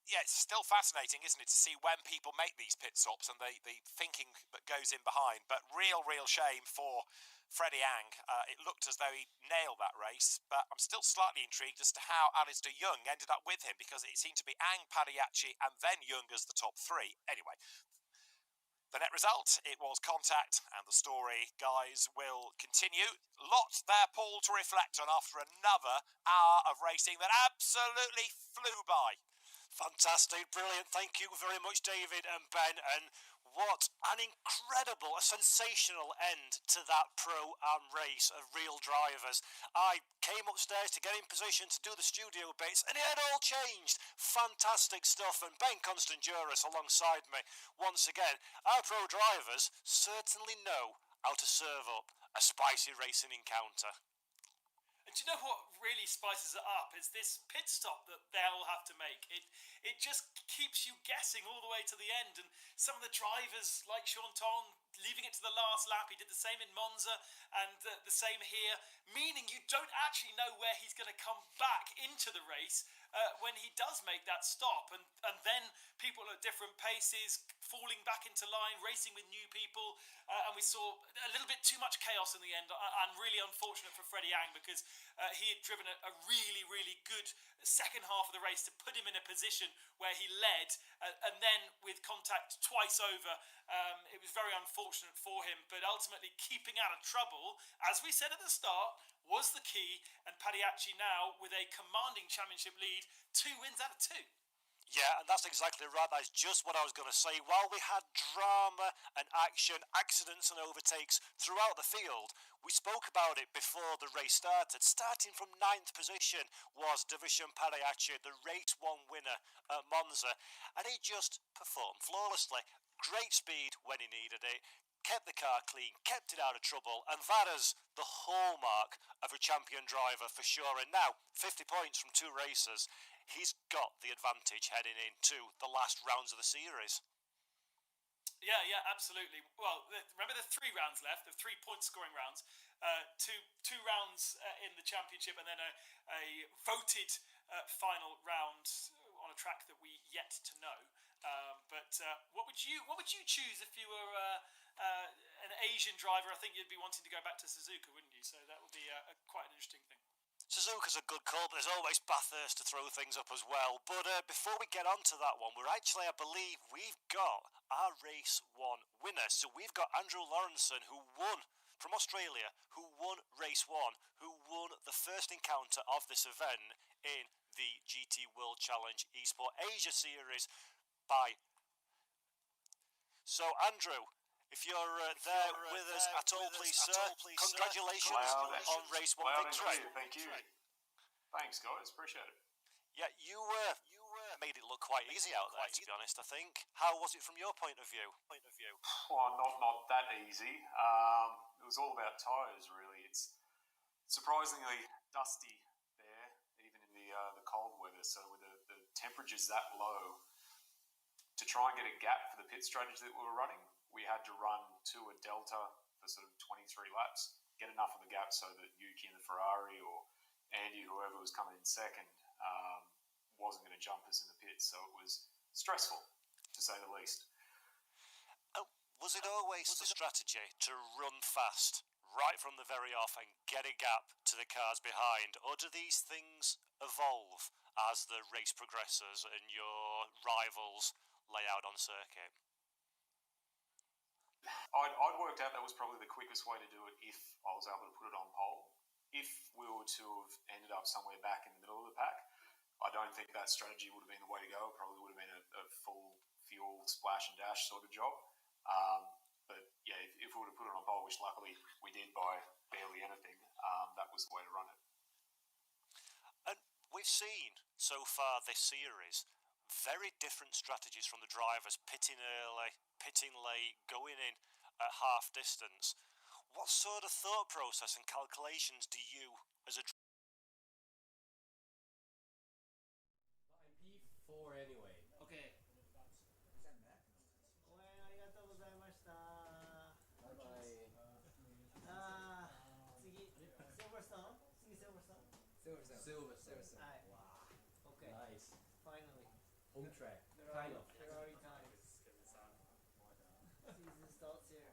Yeah, it's still fascinating, isn't it, to see when people make these pit stops and the thinking that goes in behind. But real shame for Freddie Ang. It looked as though he nailed that race, but I'm still slightly intrigued as to how Alistair Young ended up with him, because it seemed to be Ang, Pariachi and then Young as the top 3. Anyway, the net result, it was contact, and the story, guys, will continue. Lots there, Paul, to reflect on after another hour of racing that absolutely flew by. Fantastic, brilliant. Thank you very much, David and Ben. And what an incredible, a sensational end to that Pro-Am race of real drivers. I came upstairs to get in position to do the studio bits, and it had all changed. Fantastic stuff. And Ben Constanduras alongside me once again. Our pro drivers certainly know how to serve up a spicy racing encounter. And do you know what really spices it up is this pit stop that they'll have to make. It just keeps you guessing all the way to the end. And some of the drivers, like Shaun Thong, leaving it to the last lap. He did the same in Monza and the same here, meaning you don't actually know where he's going to come back into the race when he does make that stop. And then people at different paces, falling back into line, racing with new people. And we saw a little bit too much chaos in the end. And really unfortunate for Freddie Ang, because he had driven a really, really good second half of the race to put him in a position where he led. And then with contact twice over, it was very unfortunate for him. But ultimately keeping out of trouble, as we said at the start, was the key. And Pariachi now with a commanding championship lead, 2 wins out of 2. Yeah, and that's exactly right. That's just what I was going to say. While we had drama and action, accidents and overtakes throughout the field, we spoke about it before the race started. Starting from 9th position was Davidin Pariachi, the race 1 winner at Monza, and he just performed flawlessly. Great speed when he needed it, kept the car clean, kept it out of trouble, and that is the hallmark of a champion driver for sure. And now, 50 points from 2 races. He's got the advantage heading into the last rounds of the series. Yeah, absolutely. Well, remember the 3 rounds left, the 3-point scoring rounds. Two rounds in the championship, and then a voted final round on a track that we yet to know. But what would you choose if you were an Asian driver? I think you'd be wanting to go back to Suzuka, wouldn't you? So that would be quite an interesting thing. Suzuka's a good call, but there's always Bathurst to throw things up as well. But before we get on to that one, I believe we've got our race 1 winner. So we've got Andrew Lawrenson, who won from Australia, who won race 1, who won the first encounter of this event in the GT World Challenge Esport Asia Series by... So, Andrew, if you're there with us at all, please, sir, congratulations on race 1 victory. Thank you. Thanks, guys. Appreciate it. Yeah, you made it look quite easy out there, to be honest, I think. How was it from your point of view? Well, not that easy. It was all about tyres, really. It's surprisingly dusty there, even in the cold weather. So with the temperatures that low, to try and get a gap for the pit strategy that we were running, we had to run to a delta for sort of 23 laps, get enough of a gap so that Yuki in the Ferrari or Andy, whoever was coming in second, wasn't going to jump us in the pits. So it was stressful, to say the least. Was it always the strategy to run fast right from the very off and get a gap to the cars behind, or do these things evolve as the race progresses and your rivals lay out on circuit? I'd worked out that was probably the quickest way to do it if I was able to put it on pole. If we were to have ended up somewhere back in the middle of the pack, I don't think that strategy would have been the way to go. It probably would have been a full fuel splash and dash sort of job. But yeah, if we would have put it on pole, which luckily we did by barely anything, that was the way to run it. And we've seen so far this series very different strategies from the drivers, pitting early, pitting late, going in at half distance. What sort of thought process and calculations do you, as a driver... I'm P4 anyway. Okay. Silverstone. Wow. Okay. Nice. Finally. Home track. Kind of. Ferrari time. Season starts here.